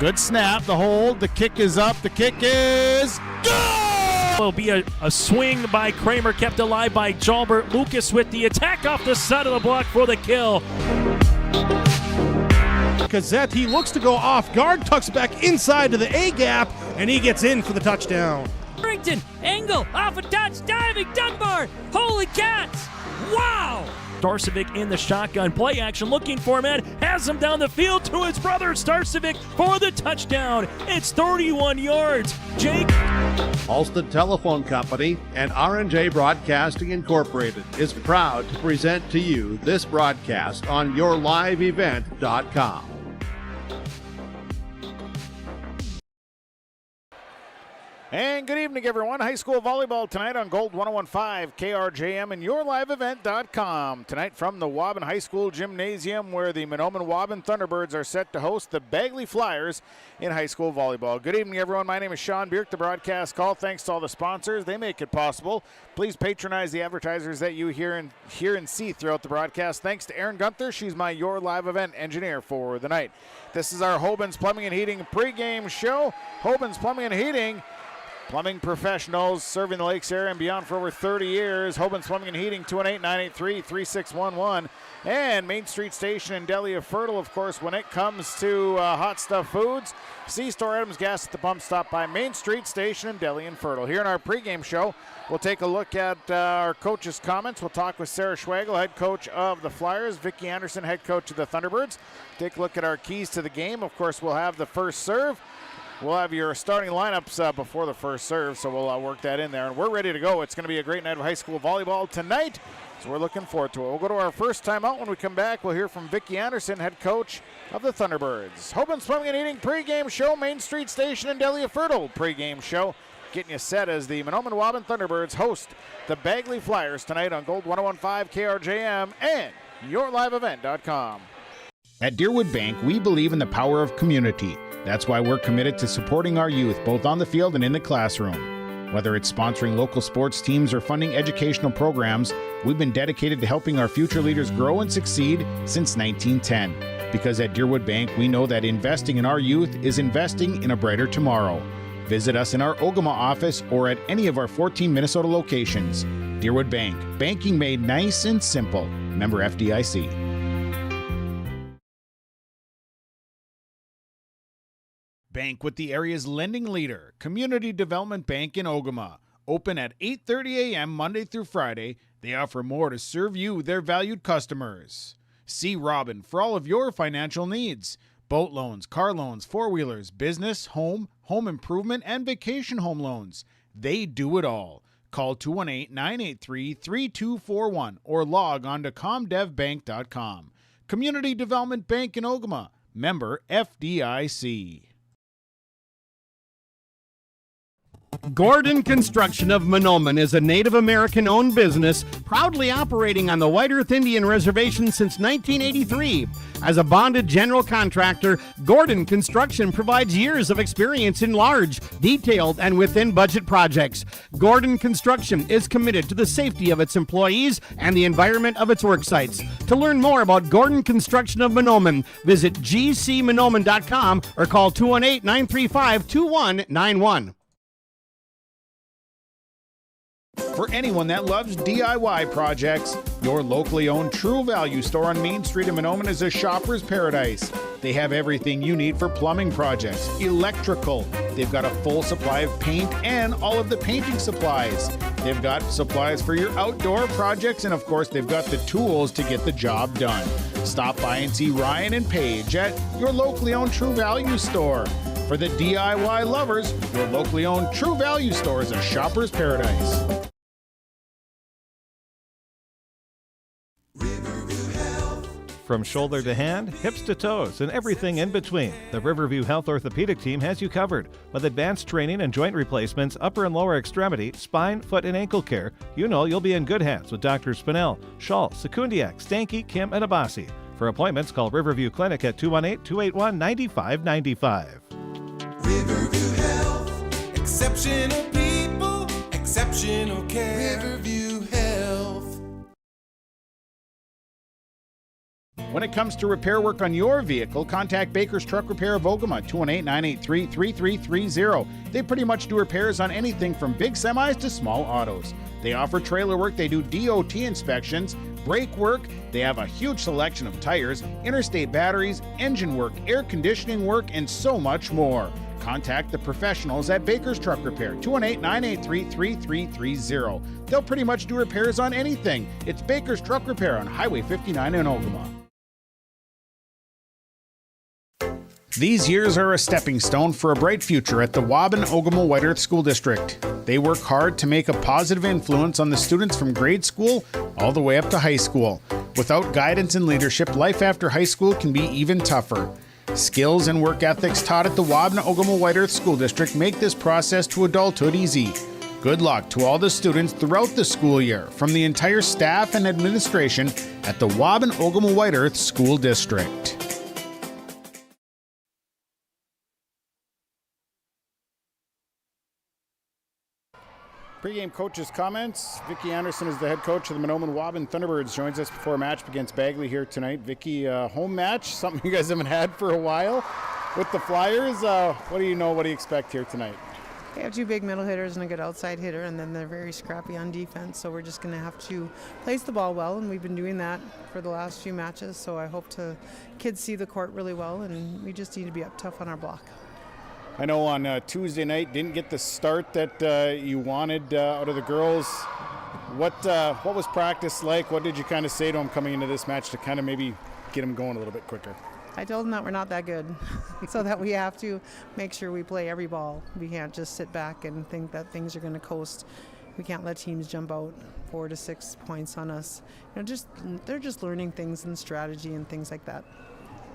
Good snap, the hold, the kick is up, the kick is good! Will be a swing by Kramer, kept alive by Jalbert. Lucas with the attack off the side of the block for the kill. He looks to go off guard, tucks back inside to the A gap, and he gets in for the touchdown. Harrington, angle, off a touch, diving, Dunbar, holy cats, wow! Starcevic in the shotgun, play action, looking for a man, has him down the field to his brother, Starcevic for the touchdown. It's 31 yards. Jake. Alston Telephone Company and R&J Broadcasting Incorporated is proud to present to you this broadcast on yourliveevent.com. And good evening, everyone. High school volleyball tonight on Gold 101.5 KRJM and yourliveevent.com. Tonight from the Waubun High School Gymnasium, where the Mahnomen-Waubun Thunderbirds are set to host the Bagley Flyers in high school volleyball. Good evening, everyone. My name is Sean Bierk, the broadcast call. Thanks to all the sponsors. They make it possible. Please patronize the advertisers that you hear and see throughout the broadcast. Thanks to Erin Gunther. She's my Your Live Event engineer for the night. This is our Hobin's Plumbing and Heating pregame show. Hobin's Plumbing and Heating, plumbing professionals serving the Lakes area and beyond for over 30 years. Hobin's Plumbing and Heating, 218-983-3611. And Main Street Station in Delia Fertile, of course, when it comes to hot stuff foods. C-Store Adams Gas at the pump stop by Main Street Station in Delia and Fertile. Here in our pregame show, we'll take a look at our coaches' comments. We'll talk with Sarah Schwagel, head coach of the Flyers, Vicki Anderson, head coach of the Thunderbirds. Take a look at our keys to the game. Of course, we'll have the first serve. We'll have your starting lineups before the first serve, so we'll work that in there. And we're ready to go. It's going to be a great night of high school volleyball tonight, so we're looking forward to it. We'll go to our first timeout. When we come back, we'll hear from Vicki Anderson, head coach of the Thunderbirds. Hobin's Plumbing and Heating pregame show, Main Street Station in Delia Fertile pregame show. Getting you set as the Mahnomen-Waubun Thunderbirds host the Bagley Flyers tonight on Gold 101.5 KRJM and yourliveevent.com. At Deerwood Bank, we believe in the power of community. That's why we're committed to supporting our youth, both on the field and in the classroom. Whether it's sponsoring local sports teams or funding educational programs, we've been dedicated to helping our future leaders grow and succeed since 1910. Because at Deerwood Bank, we know that investing in our youth is investing in a brighter tomorrow. Visit us in our Ogama office or at any of our 14 Minnesota locations. Deerwood Bank, banking made nice and simple. Member FDIC. Bank with the area's lending leader, Community Development Bank in Ogama. Open at 8:30 a.m. Monday through Friday. They offer more to serve you, their valued customers. See Robin for all of your financial needs. Boat loans, car loans, four-wheelers, business, home improvement, and vacation home loans. They do it all. Call 218-983-3241 or log on to comdevbank.com. Community Development Bank in Ogama. Member FDIC. Gordon Construction of Mahnomen is a Native American-owned business proudly operating on the White Earth Indian Reservation since 1983. As a bonded general contractor, Gordon Construction provides years of experience in large, detailed, and within-budget projects. Gordon Construction is committed to the safety of its employees and the environment of its work sites. To learn more about Gordon Construction of Mahnomen, visit gcmahnomen.com or call 218-935-2191. For anyone that loves DIY projects, your locally owned True Value store on Main Street in Mahnomen is a shopper's paradise. They have everything you need for plumbing projects, electrical. They've got a full supply of paint and all of the painting supplies. They've got supplies for your outdoor projects, and of course, they've got the tools to get the job done. Stop by and see Ryan and Paige at your locally owned True Value store. For the DIY lovers, your locally owned True Value store is a shopper's paradise. From shoulder to hand, hips to toes, and everything in between, the Riverview Health Orthopedic Team has you covered. With advanced training and joint replacements, upper and lower extremity, spine, foot, and ankle care, you know you'll be in good hands with Drs. Spinell, Schall, Sekundiak, Stanky, Kim, and Abasi. For appointments, call Riverview Clinic at 218-281-9595. Riverview Health, exceptional people, exceptional care. Riverview Health. When it comes to repair work on your vehicle, contact Baker's Truck Repair of Ogama, 218-983-3330. They pretty much do repairs on anything from big semis to small autos. They offer trailer work, they do DOT inspections, brake work, they have a huge selection of tires, interstate batteries, engine work, air conditioning work, and so much more. Contact the professionals at Baker's Truck Repair, 218-983-3330. They'll pretty much do repairs on anything. It's Baker's Truck Repair on Highway 59 in Ogama. These years are a stepping stone for a bright future at the Waubun-Ogama-White Earth School District. They work hard to make a positive influence on the students from grade school all the way up to high school. Without guidance and leadership, life after high school can be even tougher. Skills and work ethics taught at the Waubun-Ogama-White Earth School District make this process to adulthood easy. Good luck to all the students throughout the school year from the entire staff and administration at the Waubun-Ogama-White Earth School District. Pre-game coach's comments. Vicki Anderson is the head coach of the Mahnomen-Waubun Thunderbirds. Joins us before a match against Bagley here tonight. Vicki, home match, something you guys haven't had for a while with the Flyers. What do you know? What do you expect here tonight? They have two big middle hitters and a good outside hitter, and then they're very scrappy on defense. So we're just going to have to place the ball well, and we've been doing that for the last few matches. So I hope kids see the court really well, and we just need to be up tough on our block. I know on Tuesday night didn't get the start that you wanted out of the girls. What was practice like? What did you kind of say to them coming into this match to kind of maybe get them going a little bit quicker? I told them that we're not that good, so that we have to make sure we play every ball. We can't just sit back and think that things are going to coast. We can't let teams jump out 4 to 6 points on us. They're just learning things and strategy and things like that.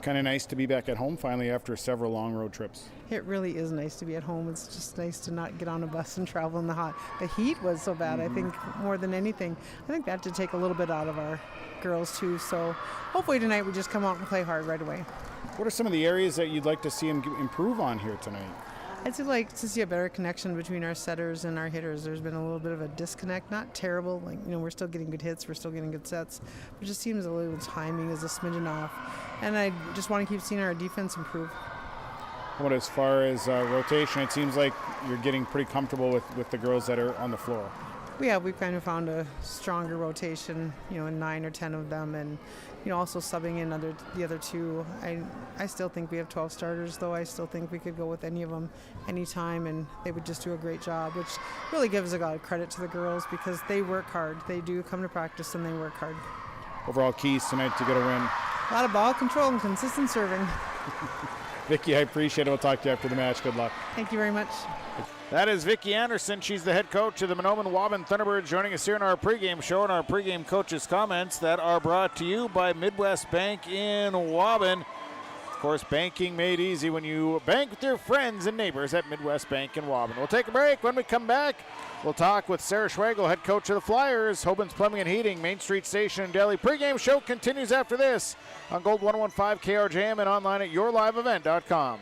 Kind of nice to be back at home finally after several long road trips. It really is nice to be at home. It's just nice to not get on a bus and travel in the hot. The heat was so bad, I think, more than anything. I think that did take a little bit out of our girls, too. So hopefully tonight we just come out and play hard right away. What are some of the areas that you'd like to see them improve on here tonight? I'd like to see a better connection between our setters and our hitters. There's been a little bit of a disconnect, not terrible. We're still getting good hits, we're still getting good sets. It just seems a little timing is a smidgen off. And I just want to keep seeing our defense improve. What as far as rotation, it seems like you're getting pretty comfortable with the girls that are on the floor. We've kind of found a stronger rotation, in 9 or 10 of them, and also subbing in the other two. I still think we have 12 starters, though. I still think we could go with any of them anytime, and they would just do a great job, which really gives a lot of credit to the girls because they work hard. They do come to practice and they work hard. Overall keys tonight to get a win. A lot of ball control and consistent serving. Vicki, I appreciate it. We'll talk to you after the match. Good luck. Thank you very much. That is Vicki Anderson. She's the head coach of the Mahnomen-Waubun Thunderbirds, joining us here in our pregame show and our pregame coaches' comments that are brought to you by Midwest Bank in Waubun. Of course, banking made easy when you bank with your friends and neighbors at Midwest Bank in Waubun. We'll take a break. When we come back, we'll talk with Sarah Schwagel, head coach of the Flyers, Hoban's Plumbing and Heating, Main Street Station in Delhi. Pregame show continues after this on Gold 101.5 KRJM and online at yourliveevent.com.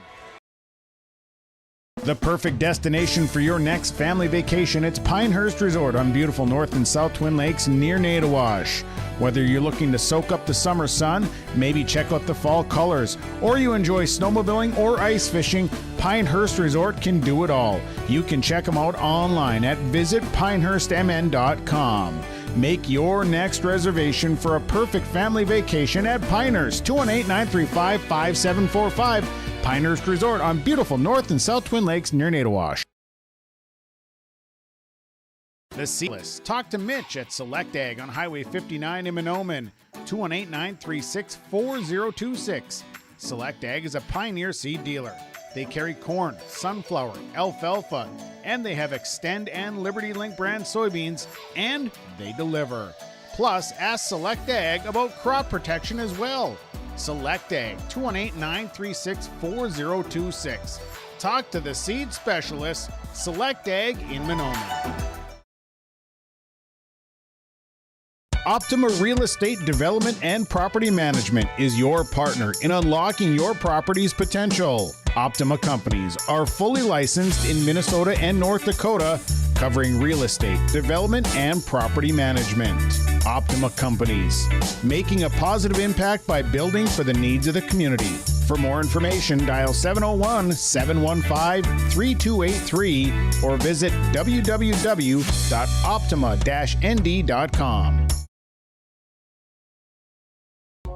The perfect destination for your next family vacation, it's Pinehurst Resort on beautiful North and South Twin Lakes near Nadawash. Whether you're looking to soak up the summer sun, maybe check out the fall colors, or you enjoy snowmobiling or ice fishing, Pinehurst Resort can do it all. You can check them out online at visitpinehurstmn.com. Make your next reservation for a perfect family vacation at Pinehurst, 218-935-5745. Pinehurst Resort on beautiful North and South Twin Lakes near Nadawash. The Sealess. Talk to Mitch at Select Ag on Highway 59 in Mahnomen, 218-936-4026. Select Ag is a Pioneer seed dealer. They carry corn, sunflower, alfalfa, and they have Extend and Liberty Link brand soybeans, and they deliver. Plus, ask Select Ag about crop protection as well. Select Ag, 218-936-4026. Talk to the seed specialist, Select Ag in Mahnomen. Optima Real Estate Development and Property Management is your partner in unlocking your property's potential. Optima companies are fully licensed in Minnesota and North Dakota, covering real estate, development, and property management. Optima Companies, making a positive impact by building for the needs of the community. For more information, dial 701-715-3283 or visit www.optima-nd.com.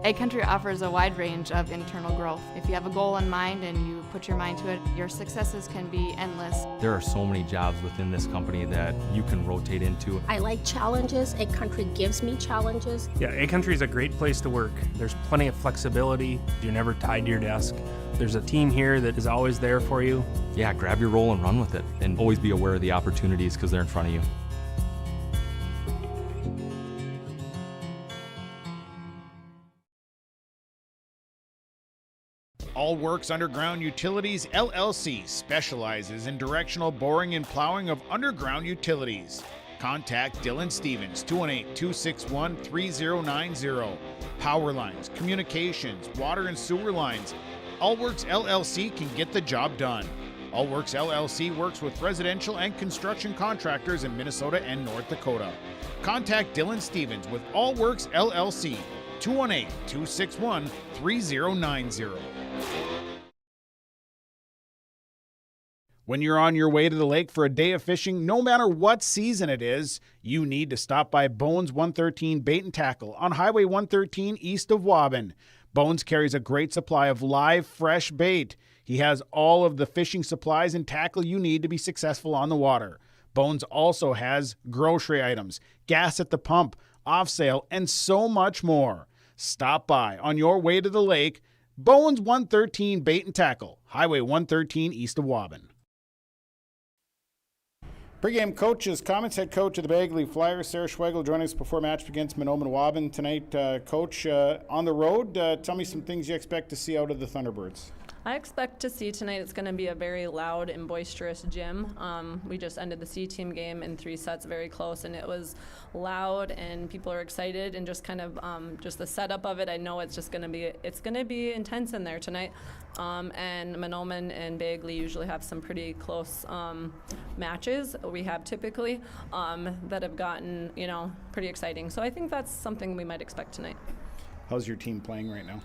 Ag Country offers a wide range of internal growth. If you have a goal in mind and you put your mind to it, your successes can be endless. There are so many jobs within this company that you can rotate into. I like challenges. Ag Country gives me challenges. Yeah, Ag Country is a great place to work. There's plenty of flexibility. You're never tied to your desk. There's a team here that is always there for you. Yeah, grab your role and run with it. And always be aware of the opportunities because they're in front of you. All Works Underground Utilities LLC specializes in directional boring and plowing of underground utilities. Contact Dylan Stevens, 218-261-3090. Power lines, communications, water and sewer lines. All Works LLC can get the job done. All Works LLC works with residential and construction contractors in Minnesota and North Dakota. Contact Dylan Stevens with All Works LLC, 218-261-3090. When you're on your way to the lake for a day of fishing, no matter what season it is, you need to stop by Bones 113 Bait and Tackle on Highway 113 east of Waubun. Bones carries a great supply of live, fresh bait. He has all of the fishing supplies and tackle you need to be successful on the water. Bones also has grocery items, gas at the pump, off sale, and so much more. Stop by on your way to the lake. Bones 113 Bait and Tackle, Highway 113 east of Waubun. Pregame coaches, comments. Head coach of the Bagley Flyers, Sarah Schweigel, joining us before match against Mahnomen-Waubun tonight. Coach, on the road, tell me some things you expect to see out of the Thunderbirds. I expect to see tonight it's going to be a very loud and boisterous gym. We just ended the C-team game in 3 sets very close, and it was loud and people are excited, and just kind of just the setup of it, I know it's going to be intense in there tonight. And Mahnomen and Bagley usually have some pretty close matches we have typically that have gotten, pretty exciting. So I think that's something we might expect tonight. How's your team playing right now?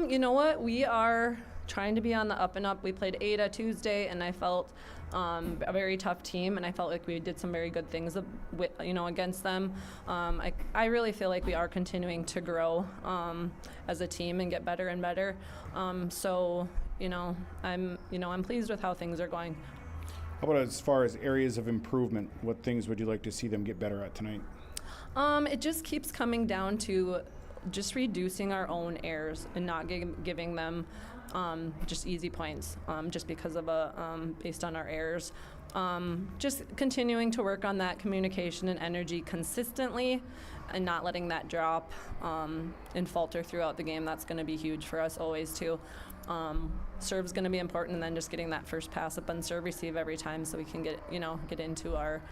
You know what? We are trying to be on the up and up. We played Ada Tuesday, and I felt a very tough team, and I felt like we did some very good things, against them. I really feel like we are continuing to grow as a team and get better and better. I'm pleased with how things are going. How about as far as areas of improvement? What things would you like to see them get better at tonight? It just keeps coming down to just reducing our own errors and not giving them just easy points just because of based on our errors. Just continuing to work on that communication and energy consistently and not letting that drop and falter throughout the game. That's going to be huge for us always too. Serve's going to be important, and then just getting that first pass up on serve receive every time so we can get into our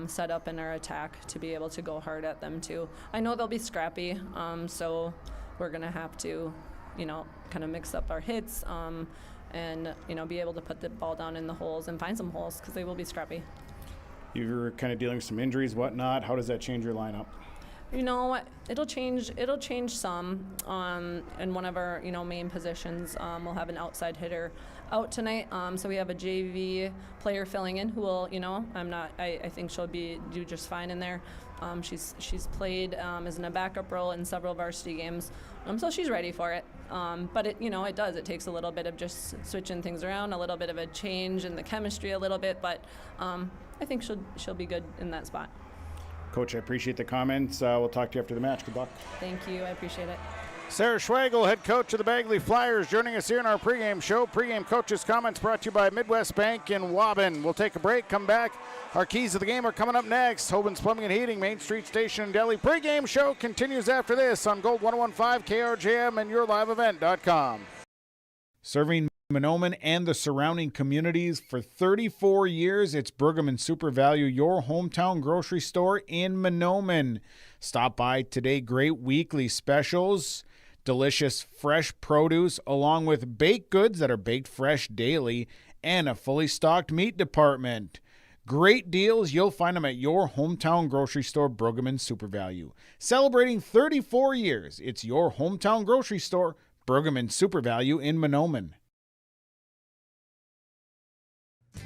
setup and our attack to be able to go hard at them too. I know they'll be scrappy, so we're going to have to kind of mix up our hits and be able to put the ball down in the holes and find some holes because they will be scrappy. You're kind of dealing with some injuries, whatnot. How does that change your lineup? It'll change some in one of our main positions. We'll have an outside hitter out tonight, so we have a JV player filling in who will I think she'll do just fine in there. She's played as in a backup role in several varsity games, so she's ready for it. But it takes a little bit of just switching things around, a little bit of a change in the chemistry a little bit, but I think she'll be good in that spot. Coach, I appreciate the comments. We'll talk to you after the match. Good luck. Thank you. I appreciate it. Sarah Schweigel, head coach of the Bagley Flyers, joining us here in our pregame show. Pregame coaches' comments brought to you by Midwest Bank in Waubun. We'll take a break, come back. Our keys of the game are coming up next. Hoban's Plumbing and Heating, Main Street Station in Delhi. Pregame show continues after this on Gold 101.5 KRJM and YourLiveEvent.com. Serving Mahnomen and the surrounding communities for 34 years, it's Brigham and Super Value, your hometown grocery store in Mahnomen. Stop by today. Great weekly specials, delicious fresh produce, along with baked goods that are baked fresh daily, and a fully stocked meat department. Great deals, you'll find them at your hometown grocery store, Pregame Super Value. Celebrating 34 years, it's your hometown grocery store, Pregame Super Value in Mahnomen.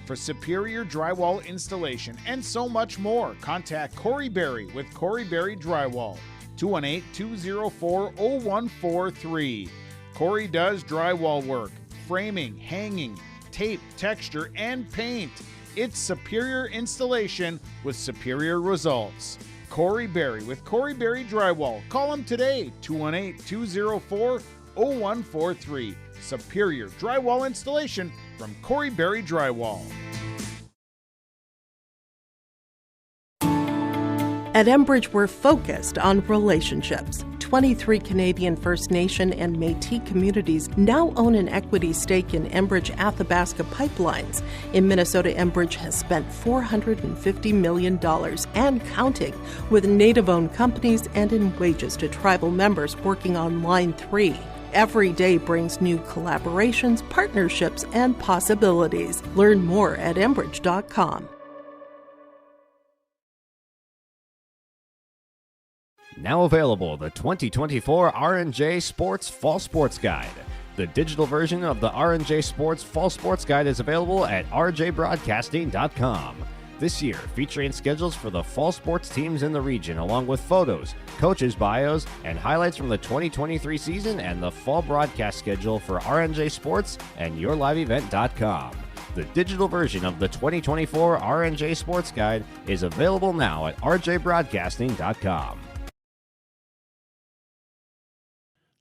For superior drywall installation and so much more, contact Corey Berry with Corey Berry Drywall, 218-204-0143. Corey does drywall work, framing, hanging, tape, texture, and paint. It's superior installation with superior results. Corey Berry with Corey Berry Drywall. Call him today, 218-204-0143. Superior drywall installation from Corey Berry Drywall. At Enbridge, we're focused on relationships. 23 Canadian First Nation and Métis communities now own an equity stake in Enbridge Athabasca Pipelines. In Minnesota, Enbridge has spent $450 million and counting with Native-owned companies and in wages to tribal members working on Line 3. Every day brings new collaborations, partnerships, and possibilities. Learn more at Enbridge.com. Now available, the 2024 R&J Sports Fall Sports Guide. The digital version of the R&J Sports Fall Sports Guide is available at rjbroadcasting.com. This year, featuring schedules for the fall sports teams in the region, along with photos, coaches' bios, and highlights from the 2023 season and the fall broadcast schedule for R&J Sports and YourLiveEvent.com. The digital version of the 2024 R&J Sports Guide is available now at rjbroadcasting.com.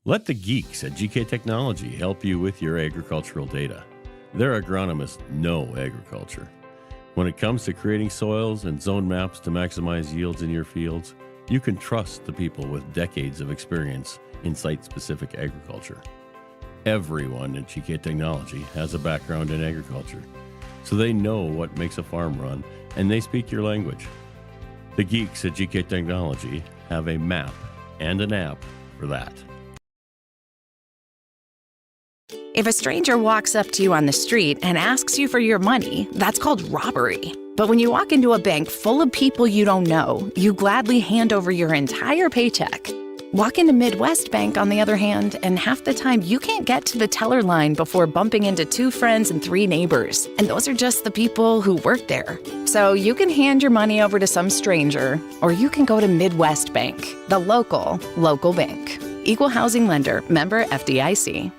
Let the geeks at GK Technology help you with your agricultural data. Their agronomists know agriculture. When it comes to creating soils and zone maps to maximize yields in your fields, you can trust the people with decades of experience in site-specific agriculture. Everyone at GK Technology has a background in agriculture, so they know what makes a farm run, and they speak your language. The geeks at GK Technology have a map and an app for that. If a stranger walks up to you on the street and asks you for your money, that's called robbery. But when you walk into a bank full of people you don't know, you gladly hand over your entire paycheck. Walk into Midwest Bank, on the other hand, and half the time you can't get to the teller line before bumping into 2 friends and 3 neighbors. And those are just the people who work there. So you can hand your money over to some stranger, or you can go to Midwest Bank, the local bank. Equal housing lender, member FDIC.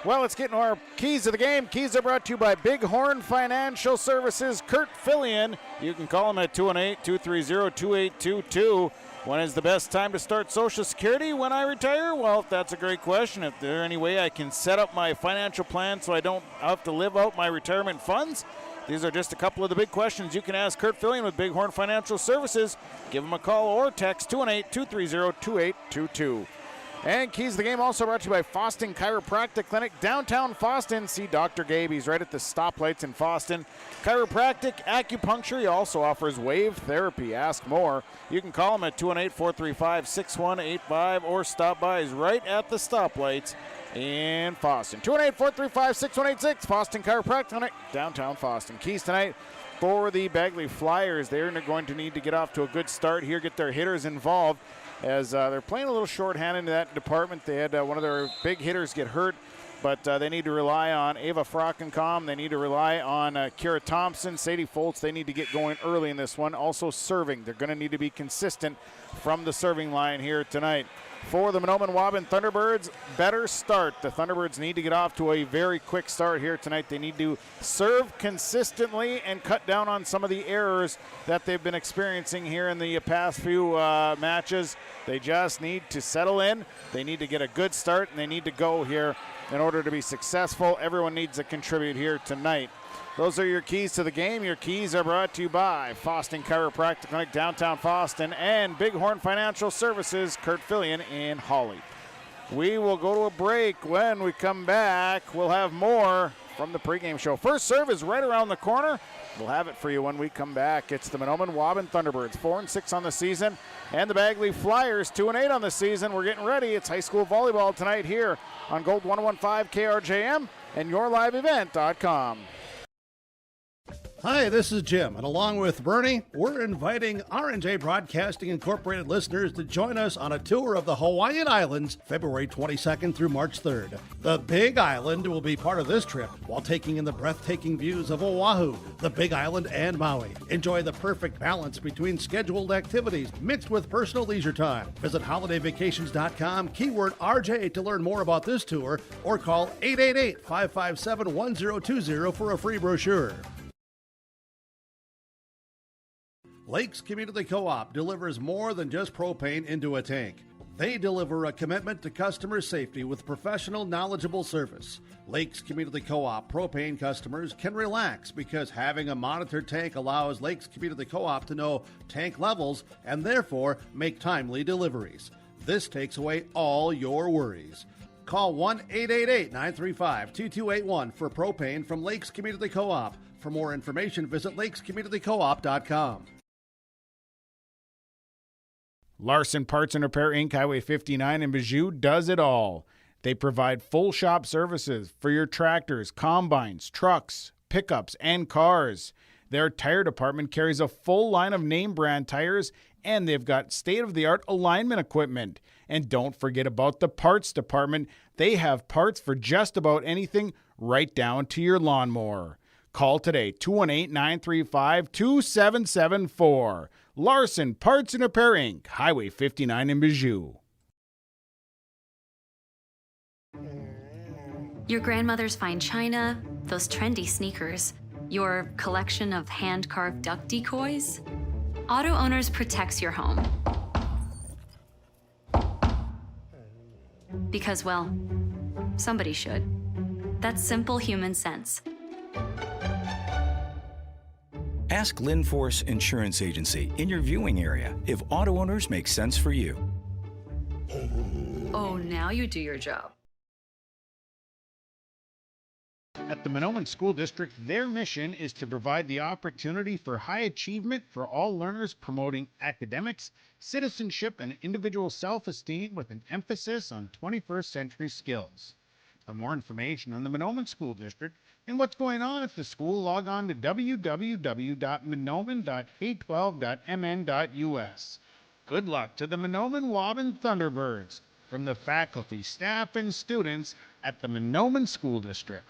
Well, let's get into our keys of the game. Keys are brought to you by Bighorn Financial Services. Kurt Fillion. You can call him at 218-230-2822. When is the best time to start Social Security? When I retire? Well, that's a great question. If there's any way I can set up my financial plan so I don't have to live out my retirement funds, these are just a couple of the big questions you can ask Kurt Fillion with Bighorn Financial Services. Give him a call or text 218-230-2822. And keys of the game also brought to you by Foston Chiropractic Clinic, downtown Foston. See Dr. Gabe. He's right at the stoplights in Foston. Chiropractic, acupuncture. He also offers wave therapy. Ask more. You can call him at 218-435-6185 or stop by. He's right at the stoplights in Foston. 218-435-6186. Foston Chiropractic Clinic, downtown Foston. Keys tonight for the Bagley Flyers. They're going to need to get off to a good start here, get their hitters involved, as they're playing a little shorthanded in that department. They had one of their big hitters get hurt, but they need to rely on Ava Frockencom. They need to rely on Kira Thompson, Sadie Foltz. They need to get going early in this one. Also serving. They're going to need to be consistent from the serving line here tonight. For the Mahnomen-Waubun Thunderbirds, better start. The Thunderbirds need to get off to a very quick start here tonight. They need to serve consistently and cut down on some of the errors that they've been experiencing here in the past few matches. They just need to settle in. They need to get a good start, and they need to go here in order to be successful. Everyone needs to contribute here tonight. Those are your keys to the game. Your keys are brought to you by Foston Chiropractic Clinic, downtown Foston, and Bighorn Financial Services, Kurt Fillion in Hawley. We will go to a break. When we come back, we'll have more from the pregame show. First serve is right around the corner. We'll have it for you when we come back. It's the Mahnomen-Waubun Thunderbirds, 4-6 on the season, and the Bagley Flyers, 2-8 on the season. We're getting ready. It's high school volleyball tonight here on Gold 101.5 KRJM and yourliveevent.com. Hi, this is Jim, and along with Bernie, we're inviting R&J Broadcasting Incorporated listeners to join us on a tour of the Hawaiian Islands, February 22nd through March 3rd. The Big Island will be part of this trip while taking in the breathtaking views of Oahu, the Big Island, and Maui. Enjoy the perfect balance between scheduled activities mixed with personal leisure time. Visit holidayvacations.com, keyword RJ to learn more about this tour, or call 888-557-1020 for a free brochure. Lakes Community Co-op delivers more than just propane into a tank. They deliver a commitment to customer safety with professional, knowledgeable service. Lakes Community Co-op propane customers can relax because having a monitored tank allows Lakes Community Co-op to know tank levels and therefore make timely deliveries. This takes away all your worries. Call 1-888-935-2281 for propane from Lakes Community Co-op. For more information, visit lakescommunitycoop.com. Larson Parts and Repair Inc., Highway 59 in Bijou does it all. They provide full shop services for your tractors, combines, trucks, pickups, and cars. Their tire department carries a full line of name brand tires, and they've got state-of-the-art alignment equipment. And don't forget about the parts department. They have parts for just about anything, right down to your lawnmower. Call today, 218-935-2774. Larson Parts and Repair Inc., Highway 59 in Bijou. Your grandmother's fine china, those trendy sneakers, your collection of hand-carved duck decoys. Auto Owners protects your home. Because, well, somebody should. That's simple human sense. Ask Linforce Insurance Agency in your viewing area if Auto Owners makes sense for you. Oh, now you do your job. At the Mahnomen School District, their mission is to provide the opportunity for high achievement for all learners, promoting academics, citizenship, and individual self-esteem with an emphasis on 21st century skills. For more information on the Mahnomen School District and what's going on at the school, log on to www.mahnomen.k12.mn.us. Good luck to the Mahnomen-Waubun Thunderbirds from the faculty, staff, and students at the Mahnomen School District.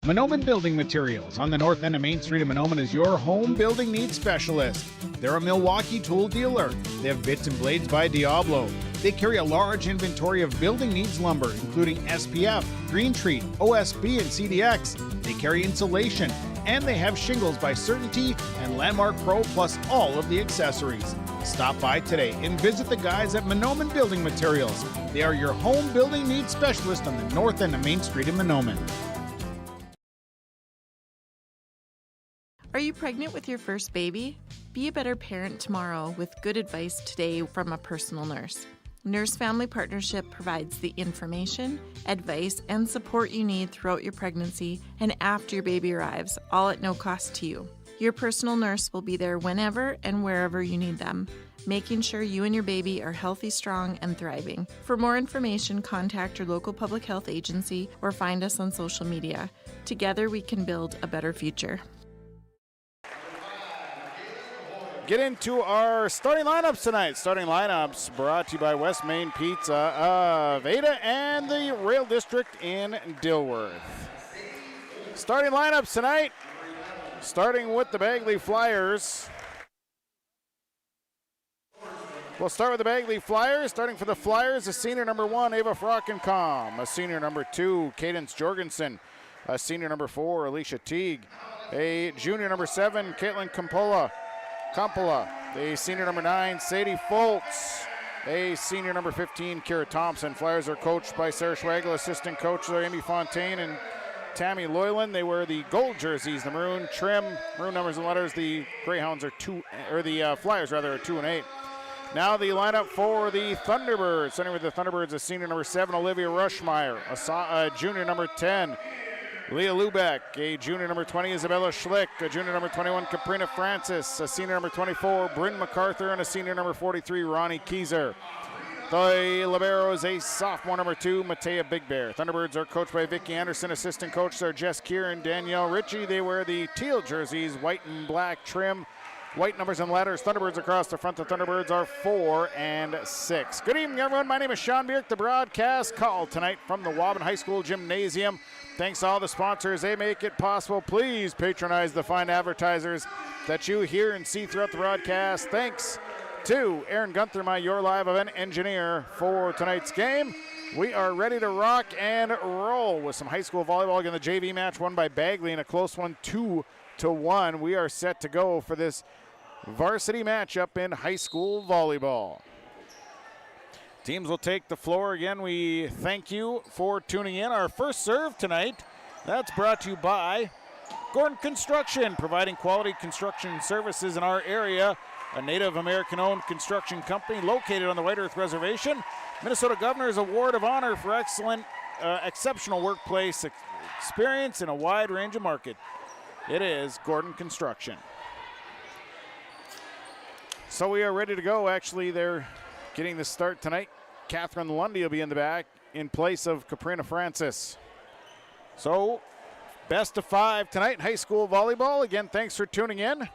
Mahnomen Building Materials on the north end of Main Street in Mahnomen is your home building needs specialist. They're a Milwaukee tool dealer. They have bits and blades by Diablo. They carry a large inventory of building needs lumber, including SPF, Green Treat, OSB, and CDX. They carry insulation, and they have shingles by Certainty and Landmark Pro, plus all of the accessories. Stop by today and visit the guys at Mahnomen Building Materials. They are your home building needs specialist on the north end of Main Street in Mahnomen. Are you pregnant with your first baby? Be a better parent tomorrow with good advice today from a personal nurse. Nurse Family Partnership provides the information, advice, and support you need throughout your pregnancy and after your baby arrives, all at no cost to you. Your personal nurse will be there whenever and wherever you need them, making sure you and your baby are healthy, strong, and thriving. For more information, contact your local public health agency or find us on social media. Together, we can build a better future. Get into our starting lineups tonight. Starting lineups brought to you by West Main Pizza of Ada and the Rail District in Dilworth. Starting lineups tonight, starting with the Bagley Flyers. We'll start with the Bagley Flyers. Starting for the Flyers, a senior number 1, Ava Frockencom. A senior number 2, Cadence Jorgensen. A senior number 4, Alicia Teague. A junior number 7, Caitlin Campola. A senior number 9, Sadie Foltz. A senior number 15, Kira Thompson. Flyers are coached by Sarah Schwagel. Assistant coaches are Amy Fontaine and Tammy Loyland. They wear the gold jerseys, the maroon trim, maroon numbers and letters. The Greyhounds are the Flyers rather are 2 and 8. Now the lineup for the Thunderbirds. Starting with the Thunderbirds, a senior number 7, Olivia Rushmeyer. A junior number 10, Leah Lubeck. A junior number 20, Isabella Schlick. A junior number 21, Caprina Francis. A senior number 24, Bryn MacArthur. And a senior number 43, Ronnie Kieser. The liberos, a sophomore number 2, Matea Big Bear. Thunderbirds are coached by Vicki Anderson. Assistant coaches are Jess Keir and Danielle Ritchie. They wear the teal jerseys, white and black trim, white numbers and letters. Thunderbirds across the front. The Thunderbirds are 4 and 6. Good evening, everyone. My name is Sean Bierk. The broadcast call tonight from the Waubun High School Gymnasium. Thanks to all the sponsors. They make it possible. Please patronize the fine advertisers that you hear and see throughout the broadcast. Thanks to Aaron Gunther, your live event engineer for tonight's game. We are ready to rock and roll with some high school volleyball. Again, the JV match won by Bagley in a close one, 2-1. We are set to go for this varsity matchup in high school volleyball. Teams will take the floor. Again, we thank you for tuning in. Our first serve tonight, that's brought to you by Gordon Construction, providing quality construction services in our area. A Native American-owned construction company located on the White Earth Reservation. Minnesota Governor's Award of Honor for exceptional workplace experience in a wide range of market. It is Gordon Construction. So we are ready to go. Actually, they're getting the start tonight. Catherine Lundy will be in the back in place of Caprina Francis. So, best of 5 tonight, high school volleyball. Again, thanks for tuning in.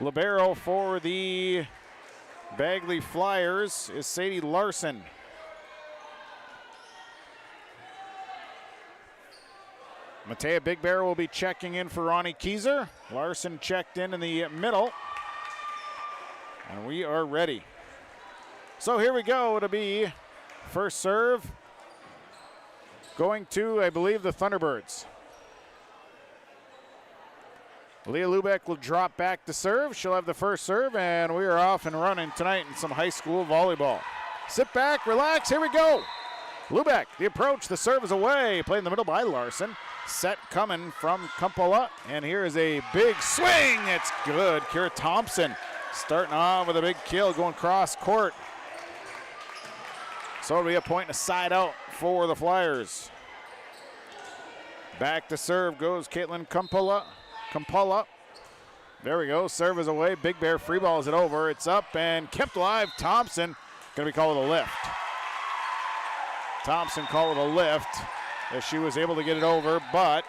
Libero for the Bagley Flyers is Sadie Larson. Matea Big Bear will be checking in for Ronnie Kieser. Larson checked in the middle. And we are ready. So here we go. It'll be first serve going to, I believe, the Thunderbirds. Leah Lubeck will drop back to serve. She'll have the first serve, and we are off and running tonight in some high school volleyball. Sit back, relax, here we go. Lubeck, the approach, the serve is away. Played in the middle by Larson. Set coming from Kumpola, and here is a big swing. It's good. Kira Thompson starting off with a big kill, going cross court. So it'll be a point and a side out for the Flyers. Back to serve goes Caitlin Kumpola. There we go. Serve is away. Big Bear free balls it over. It's up and kept alive. Thompson going to be called a lift. Thompson called it a lift as she was able to get it over, but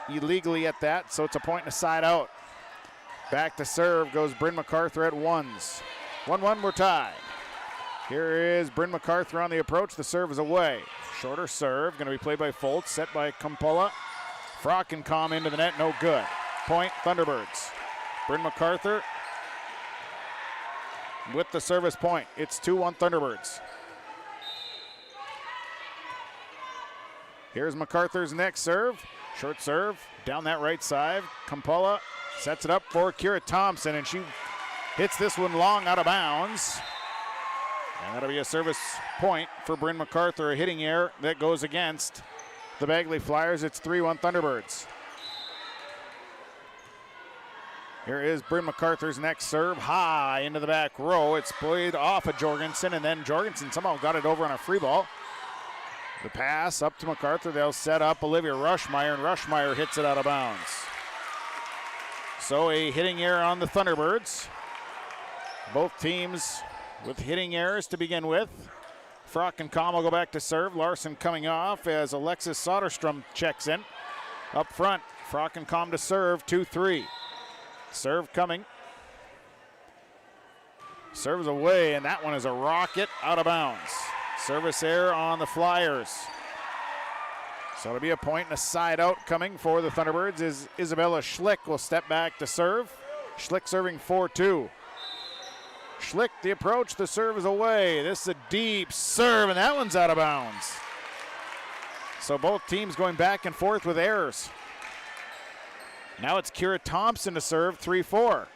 illegally at that, so it's a point and a side out. Back to serve goes Bryn MacArthur at 1s. 1-1, we're tied. Here is Bryn MacArthur on the approach. The serve is away. Shorter serve, going to be played by Foltz, set by Kumpola. Frockencom into the net, no good. Point, Thunderbirds. Bryn MacArthur with the service point. It's 2-1 Thunderbirds. Here's MacArthur's next serve. Short serve, down that right side. Kumpola sets it up for Kira Thompson, and she hits this one long out of bounds. And that'll be a service point for Bryn MacArthur, a hitting error that goes against the Bagley Flyers. It's 3-1 Thunderbirds. Here is Bryn MacArthur's next serve, high into the back row. It's played off of Jorgensen, and then Jorgensen somehow got it over on a free ball. The pass up to MacArthur. They'll set up Olivia Rushmeyer, and Rushmeyer hits it out of bounds. So a hitting error on the Thunderbirds. Both teams with hitting errors to begin with. Frockencom will go back to serve. Larson coming off as Alexis Soderstrom checks in. Up front, Frockencom to serve, 2-3. Serve coming. Serves away, and that one is a rocket out of bounds. Service error on the Flyers. So it'll be a point and a side out coming for the Thunderbirds as Isabella Schlick will step back to serve. Schlick serving 4-2. Schlick, the approach, the serve is away. This is a deep serve, and that one's out of bounds. So both teams going back and forth with errors. Now it's Kira Thompson to serve, 3-4.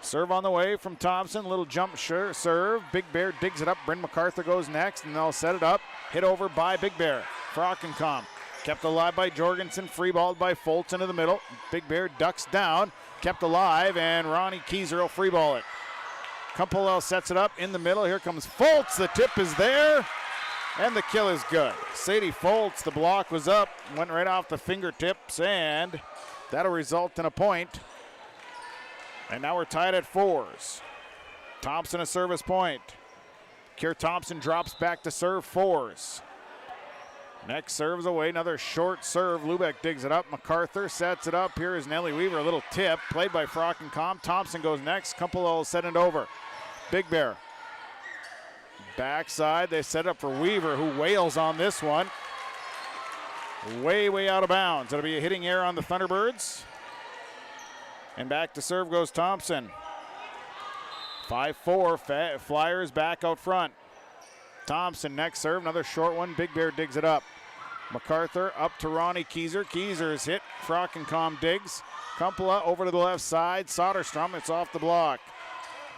Serve on the way from Thompson, little jump serve. Big Bear digs it up. Bryn MacArthur goes next, and they'll set it up. Hit over by Big Bear. Frockencom kept alive by Jorgensen, free balled by Foltz into the middle. Big Bear ducks down. kept alive, and Ronnie Kieser will free ball it. Kumpel sets it up in the middle. Here comes Foltz. The tip is there, and the kill is good. Sadie Foltz, the block was up, went right off the fingertips, and that'll result in a point. And now we're tied at 4s. Thompson a service point. Kier Thompson drops back to serve 4s. Next serves away, another short serve. Lubeck digs it up. MacArthur sets it up. Here is Nellie Weaver, a little tip, played by Frockencom. Thompson goes next. Kumpel will set it over. Big Bear. Backside, they set up for Weaver, who wails on this one. Way out of bounds. It'll be a hitting error on the Thunderbirds. And back to serve goes Thompson. 5-4, Flyers back out front. Thompson next serve, another short one. Big Bear digs it up. MacArthur up to Ronnie Kieser. Kieser is hit. Frockencom digs. Kumpela over to the left side. Soderstrom, it's off the block.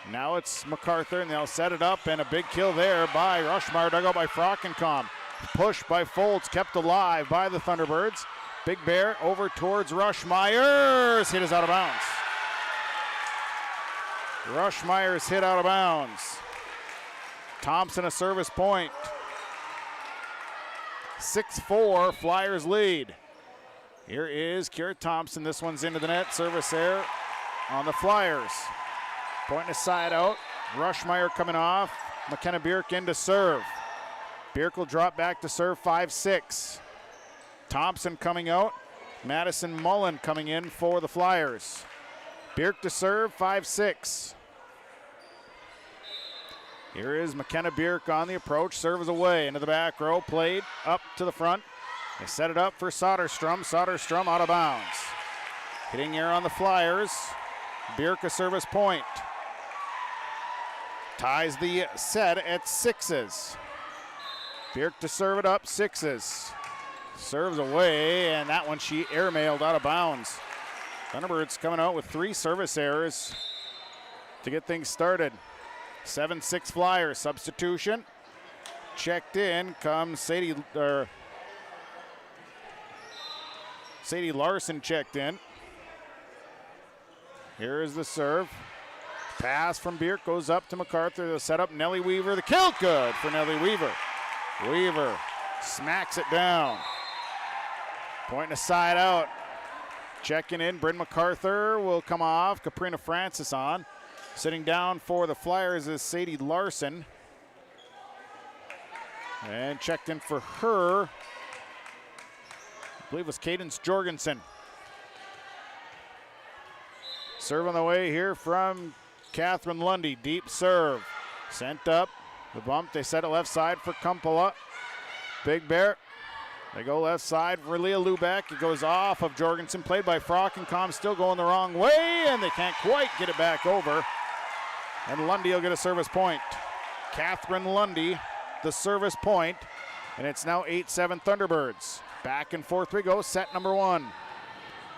Now it's MacArthur, and they'll set it up, and a big kill there by Rushmeyer, dug out by Frockencom. Push by Foltz, kept alive by the Thunderbirds. Big Bear over towards Rushmeyer's hit is out of bounds. Rushmeyer's hit out of bounds. Thompson a service point. 6-4, Flyers lead. Here is Kier Thompson. This one's into the net. Service error on the Flyers. Pointing a side out. Rushmeyer coming off. McKenna Bierk in to serve. Bierk will drop back to serve 5-6. Thompson coming out. Madison Mullen coming in for the Flyers. Bierk to serve 5-6. Here is McKenna Bierk on the approach. Serves away into the back row. Played up to the front. They set it up for Soderstrom. Soderstrom out of bounds. Hitting error on the Flyers. Bierk a service point. Ties the set at 6s. Bierk to serve it up, 6s. Serves away, and that one she airmailed out of bounds. Thunderbirds coming out with 3 service errors to get things started. 7-6 Flyers. Substitution. Checked in comes Sadie Larson checked in. Here is the serve. Pass from Bierk goes up to MacArthur. They'll set up Nellie Weaver. The kill good for Nellie Weaver. Weaver smacks it down. Pointing a side out. Checking in, Bryn MacArthur will come off. Caprina Francis on. Sitting down for the Flyers is Sadie Larson. And checked in for her, I believe it was Cadence Jorgensen. Serve on the way here from Catherine Lundy. Deep serve. Sent up. The bump, they set it left side for Kumpela. Big Bear. They go left side for Leah Lubeck. It goes off of Jorgensen. Played by Frockencom. Still going the wrong way, and they can't quite get it back over. And Lundy will get a service point. Catherine Lundy, the service point. And it's now 8-7 Thunderbirds. Back and forth we go. Set number 1.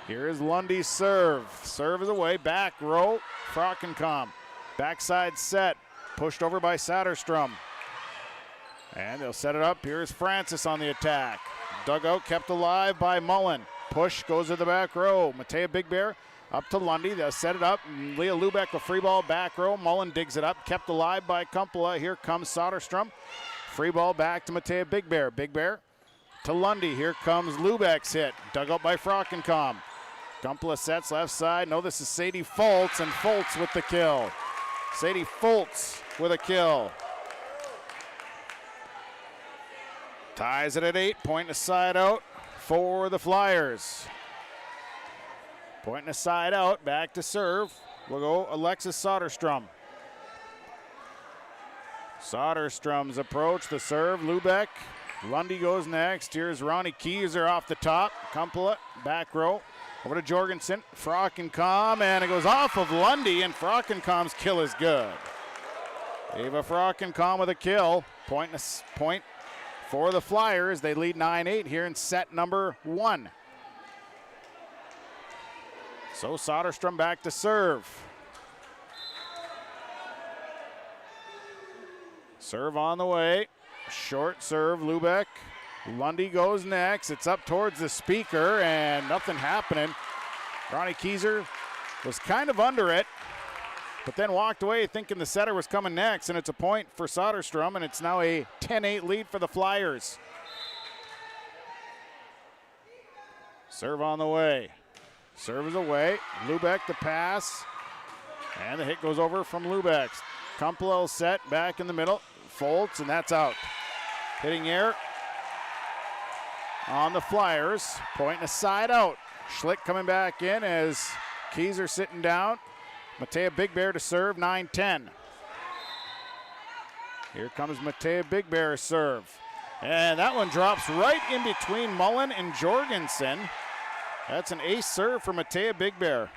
Here is Lundy's serve. Serve is away. Back row. Frockencom. Backside set. Pushed over by Soderstrom. And they'll set it up. Here's Francis on the attack. Dugout kept alive by Mullen. Push goes to the back row. Matea Big Bear up to Lundy. They'll set it up. Leah Lubeck a free ball back row. Mullen digs it up. Kept alive by Kumpela. Here comes Soderstrom. Free ball back to Matea Big Bear. Big Bear to Lundy. Here comes Lubeck's hit. Dug up by Frockencom. Kumpela sets left side. No, this is Sadie Foltz, and Foltz with the kill. Sadie Foltz with a kill. Ties it at 8. Pointing a side out for the Flyers. Pointing a side out. Back to serve. We'll go Alexis Soderstrom. Soderstrom's approach. The serve. Lubeck. Lundy goes next. Here's Ronnie Kieser off the top. Kumpela. Back row. Over to Jorgensen. Frockencom. And it goes off of Lundy. And Frockencom's kill is good. Ava Frockencom with a kill. Point for the Flyers. They lead 9-8 here in set number 1. So Soderstrom back to serve. Serve on the way. Short serve, Lubeck. Lundy goes next. It's up towards the speaker and nothing happening. Ronnie Kieser was kind of under it, but then walked away thinking the setter was coming next, and it's a point for Soderstrom, and it's now a 10-8 lead for the Flyers. Serve on the way. Serve is away. Lubeck the pass, and the hit goes over from Lubeck. Kumpel set back in the middle. Foltz, and that's out. Hitting air on the Flyers. Point and a side out. Schlick coming back in as Keyser sitting down. Matea Big Bear to serve, 9-10. Here comes Matea Big Bear serve. And that one drops right in between Mullen and Jorgensen. That's an ace serve for Matea Big Bear.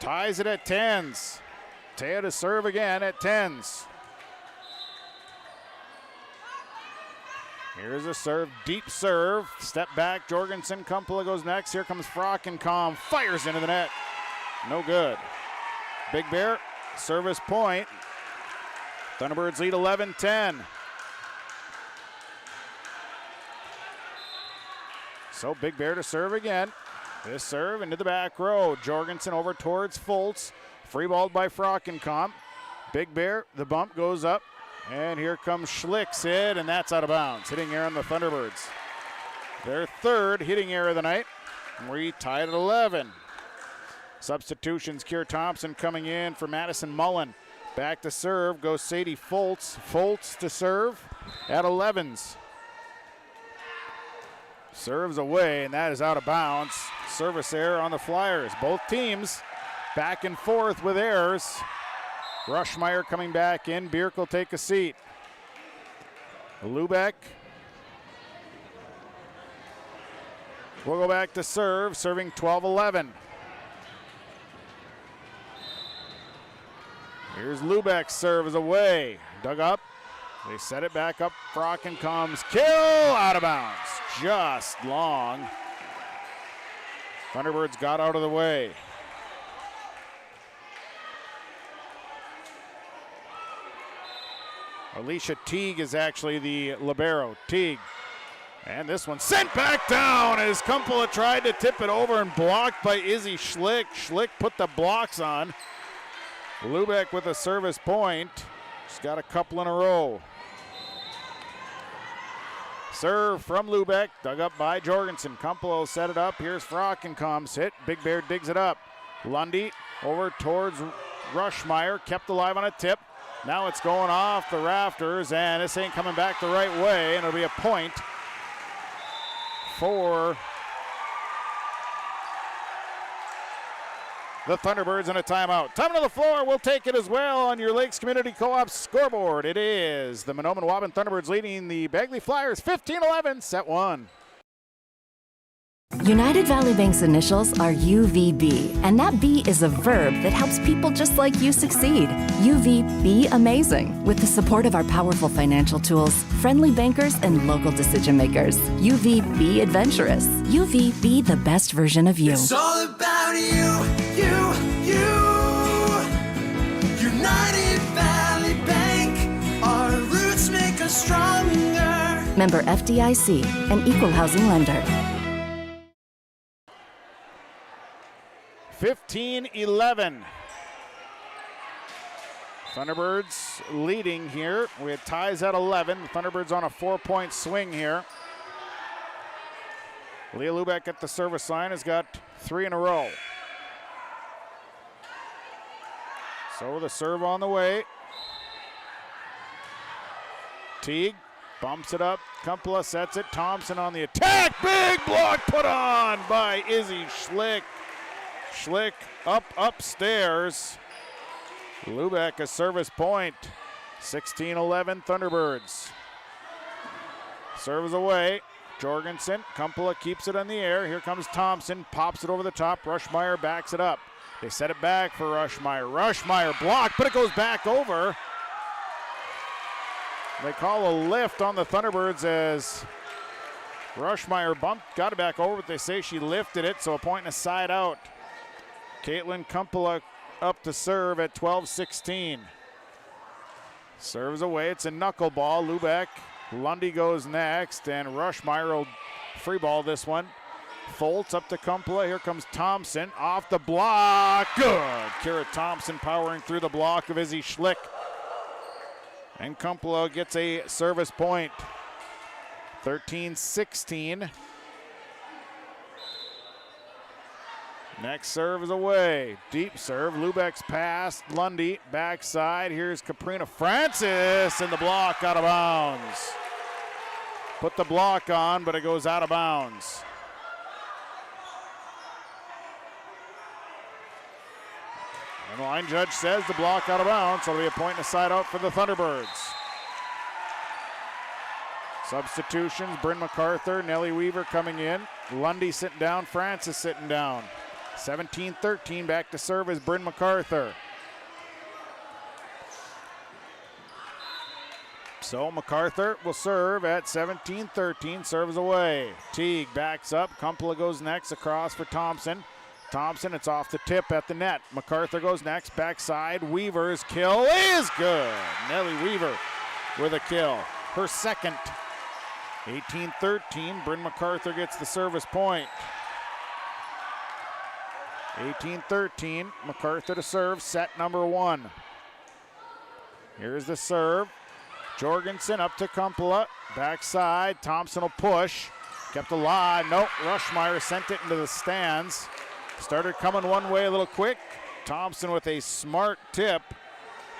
Ties it at 10s. Matea to serve again at 10s. Here's a serve, deep serve. Step back, Jorgensen. Kumpela goes next. Here comes Frockenkom. Fires into the net. No good. Big Bear, service point. Thunderbirds lead 11-10. So Big Bear to serve again. This serve into the back row. Jorgensen over towards Foltz. Free balled by Frockenkom. Big Bear, the bump goes up. And here comes Schlick's hit, and that's out of bounds. Hitting air on the Thunderbirds. Their third hitting air of the night. We tied at 11. Substitutions, Keir Thompson coming in for Madison Mullen. Back to serve goes Sadie Foltz. Foltz to serve at 11s. Serves away, and that is out of bounds. Service error on the Flyers. Both teams back and forth with errors. Rushmeyer coming back in. Bierk will take a seat. Lubeck will go back to serve, serving 12-11. Here's Lubeck's serve is away. Dug up. They set it back up. Frockenkom's kill out of bounds. Just long. Thunderbirds got out of the way. Alicia Teague is actually the libero. Teague. And this one sent back down as Kumpela tried to tip it over and blocked by Izzy Schlick. Schlick put the blocks on. Lubeck with a service point. She's got a couple in a row. Serve from Lubeck, dug up by Jorgensen. Kumpela set it up. Here's Frockenkom's hit. Big Bear digs it up. Lundy over towards Rushmeyer, kept alive on a tip. Now it's going off the rafters, and this ain't coming back the right way, and it'll be a point for the Thunderbirds and a timeout. Time to the floor. We'll take it as well on your Lakes Community Co-op scoreboard. It is the Mahnomen-Waubun Thunderbirds leading the Bagley Flyers 15-11, set one. United Valley Bank's initials are UVB, and that B is a verb that helps people just like you succeed. UVB amazing, with the support of our powerful financial tools, friendly bankers, and local decision makers. UVB adventurous. UVB the best version of you. It's all about you. United Valley Bank, our roots make us stronger. Member FDIC, an equal housing lender. 15-11. Thunderbirds leading here. We had ties at 11. The Thunderbirds on a 4-point swing here. Leah Lubeck at the service line has got 3 in a row. So the serve on the way. Teague bumps it up. Kumpela sets it. Thompson on the attack. Big block put on by Izzy Schlick. Schlick up upstairs. Lubeck a service point. 16-11 Thunderbirds. Serves away. Jorgensen. Kumpela keeps it in the air. Here comes Thompson. Pops it over the top. Rushmeyer backs it up. They set it back for Rushmeyer. Rushmeyer blocked, but it goes back over. They call a lift on the Thunderbirds as Rushmeyer got it back over, but they say she lifted it, so a point and a side out. Caitlin Kumpela up to serve at 12-16. Serves away. It's a knuckleball. Lubeck. Lundy goes next, and Rushmeyer will free ball this one. Foltz up to Kumpla. Here comes Thompson off the block. Good. Kira Thompson powering through the block of Izzy Schlick. And Kumpla gets a service point. 13-16. Next serve is away. Deep serve. Lubeck's pass. Lundy backside. Here's Caprina Francis, and the block out of bounds. Put the block on, but it goes out of bounds. And the line judge says the block out of bounds, so it'll be a point and a side out for the Thunderbirds. Substitutions, Bryn MacArthur, Nellie Weaver coming in. Lundy sitting down, Francis sitting down. 17-13, back to serve is Bryn MacArthur. So MacArthur will serve at 17-13, serves away. Teague backs up, Kumpla goes next, across for Thompson. Thompson, it's off the tip at the net. MacArthur goes next, backside. Weaver's kill is good. Nellie Weaver with a kill. Her second. 18-13, Bryn MacArthur gets the service point. 18-13, MacArthur to serve, set number 1. Here's the serve. Jorgensen up to Kumpla, backside. Thompson will push. Kept alive. Nope, Rushmeyer sent it into the stands. Started coming one way a little quick. Thompson with a smart tip.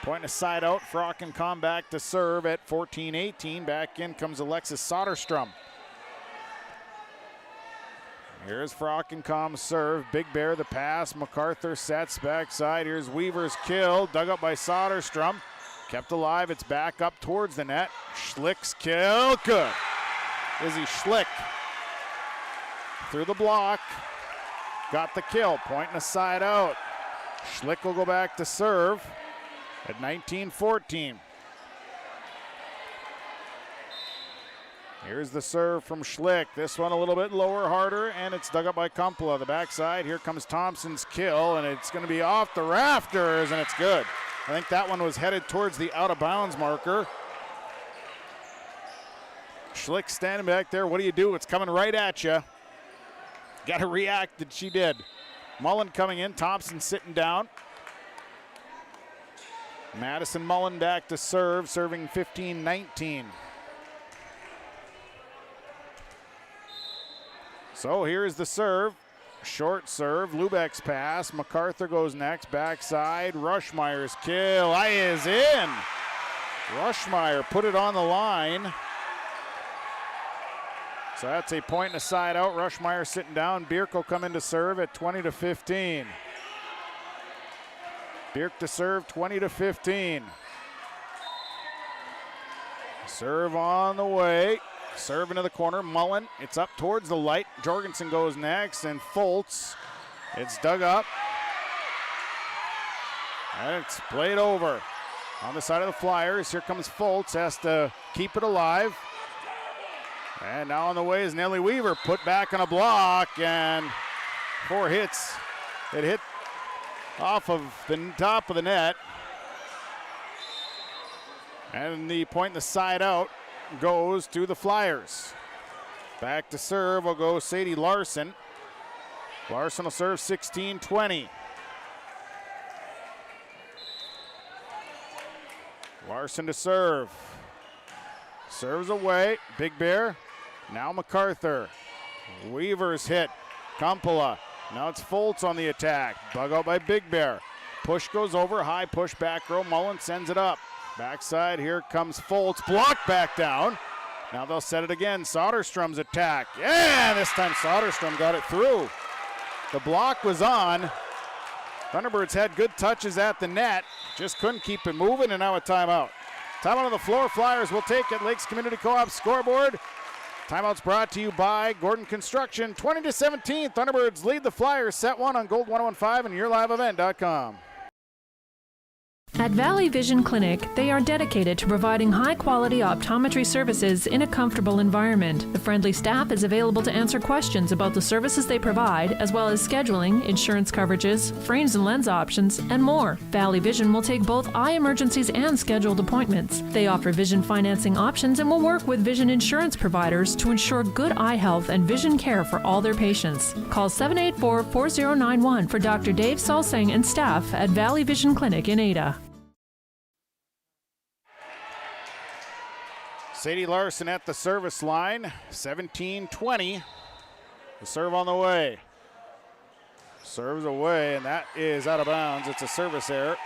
Point aside out. Frockenkom back to serve at 14-18. Back in comes Alexis Soderstrom. Here's Frockenkom's serve. Big Bear the pass. MacArthur sets backside. Here's Weaver's kill. Dug up by Soderstrom. Kept alive. It's back up towards the net. Schlick's kill. Good. Izzy Schlick through the block. Got the kill. Point and a side out. Schlick will go back to serve at 19-14. Here's the serve from Schlick. This one a little bit lower, harder, and it's dug up by Kumpla. The backside, here comes Thompson's kill, and it's going to be off the rafters, and it's good. I think that one was headed towards the out-of-bounds marker. Schlick standing back there. What do you do? It's coming right at you. Got to react, and she did. Mullen coming in. Thompson sitting down. Madison Mullen back to serve, serving 15-19. So here's the serve. Short serve. Lubeck's pass. MacArthur goes next. Backside. Rushmeyer's kill. Is in. Rushmeyer put it on the line. So that's a point and a side out. Rushmeyer sitting down. Bierk will come in to serve at 20-15. Bierk to serve 20-15. Serve on the way. Serve into the corner. Mullen. It's up towards the light. Jorgensen goes next. And Foltz. It's dug up. And it's played over. On the side of the Flyers. Here comes Foltz. Has to keep it alive. And now on the way is Nellie Weaver. Put back on a block. And 4 hits. It hit off of the top of the net. And the point in the side out goes to the Flyers. Back to serve will go Sadie Larson. Larson will serve 16-20. Larson to serve. Serves away. Big Bear. Now MacArthur. Weaver's hit. Kumpala. Now it's Foltz on the attack. Bug out by Big Bear. Push goes over. High push back row. Mullen sends it up. Backside, here comes Foltz. Blocked back down. Now they'll set it again. Soderstrom's attack. Yeah, this time Soderstrom got it through. The block was on. Thunderbirds had good touches at the net. Just couldn't keep it moving, and now a timeout. Timeout on the floor. Flyers will take at Lakes Community Co-op scoreboard. Timeout's brought to you by Gordon Construction. 20-17. Thunderbirds lead the Flyers. Set 1 on Gold 101.5 and YourLiveEvent.com. At Valley Vision Clinic, they are dedicated to providing high-quality optometry services in a comfortable environment. The friendly staff is available to answer questions about the services they provide, as well as scheduling, insurance coverages, frames and lens options, and more. Valley Vision will take both eye emergencies and scheduled appointments. They offer vision financing options and will work with vision insurance providers to ensure good eye health and vision care for all their patients. Call 784-4091 for Dr. Dave Salsang and staff at Valley Vision Clinic in Ada. Sadie Larson at the service line, 17-20. The serve on the way. Serves away, and that is out of bounds. It's a service error.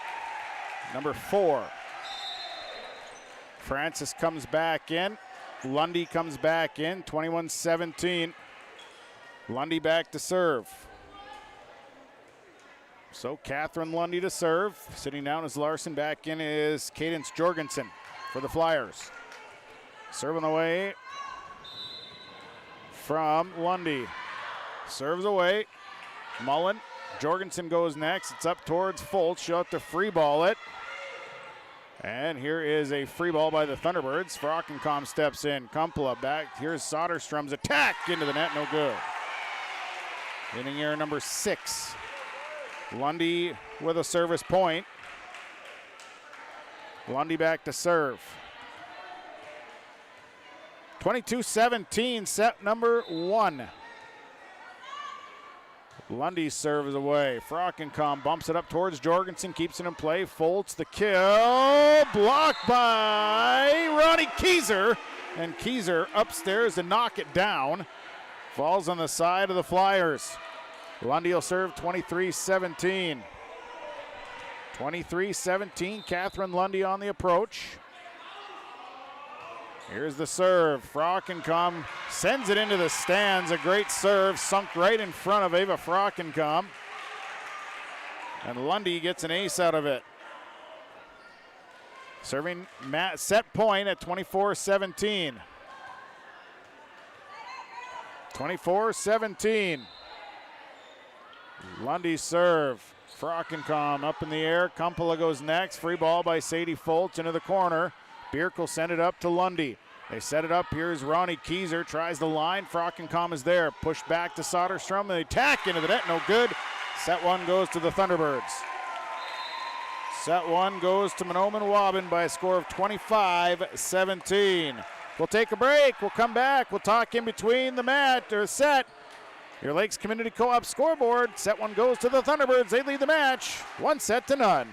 Number 4. Francis comes back in. Lundy comes back in, 21-17. Lundy back to serve. So Catherine Lundy to serve. Sitting down as Larson. Back in is Cadence Jorgensen for the Flyers. Serving away from Lundy. Serves away. Mullen. Jorgensen goes next. It's up towards Fultz. She'll have to free ball it. And here is a free ball by the Thunderbirds. Frockencom steps in. Kumpula back. Here's Soderstrom's attack into the net. No good. Inning error number 6. Lundy with a service point. Lundy back to serve. 22-17, set number 1. Lundy serves away. Frockencom bumps it up towards Jorgensen, keeps it in play. Folds the kill. Blocked by Ronnie Keyser. And Keyser upstairs to knock it down. Falls on the side of the Flyers. Lundy will serve 23-17. 23-17, Catherine Lundy on the approach. Here's the serve. Frockencom sends it into the stands. A great serve, sunk right in front of Ava Frockencom. And Lundy gets an ace out of it. Serving set point at 24-17. 24-17. Lundy serve. Frockencom up in the air. Kumpula goes next. Free ball by Sadie Foltz into the corner. Bierk will send it up to Lundy. They set it up. Here's Ronnie Keyser. Tries the line. Frockencom is there. Pushed back to Soderstrom. And the attack into the net. No good. Set 1 goes to the Thunderbirds. Set 1 goes to Mahnomen-Waubun by a score of 25-17. We'll take a break. We'll come back. We'll talk in between the mat or set. Your Lakes Community Co-op scoreboard. Set 1 goes to the Thunderbirds. They lead the match 1-0.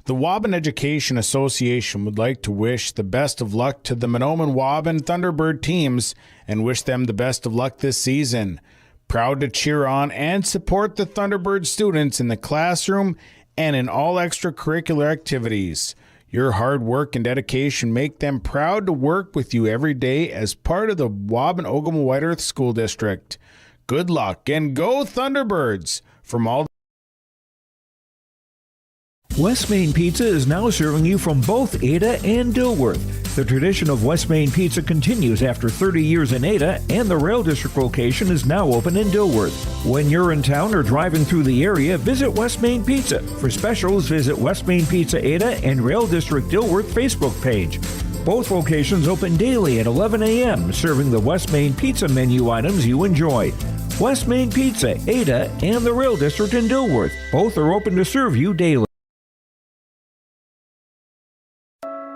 The Waubun Education Association would like to wish the best of luck to the Mahnomen-Waubun Thunderbird teams and wish them the best of luck this season. Proud to cheer on and support the Thunderbird students in the classroom and in all extracurricular activities. Your hard work and dedication make them proud to work with you every day as part of the Waubun-Ogama-White Earth School District. Good luck and go Thunderbirds! From all West Main Pizza is now serving you from both Ada and Dilworth. The tradition of West Main Pizza continues after 30 years in Ada, and the Rail District location is now open in Dilworth. When you're in town or driving through the area, visit West Main Pizza. For specials, visit West Main Pizza Ada and Rail District Dilworth Facebook page. Both locations open daily at 11 a.m., serving the West Main Pizza menu items you enjoy. West Main Pizza, Ada, and the Rail District in Dilworth. Both are open to serve you daily.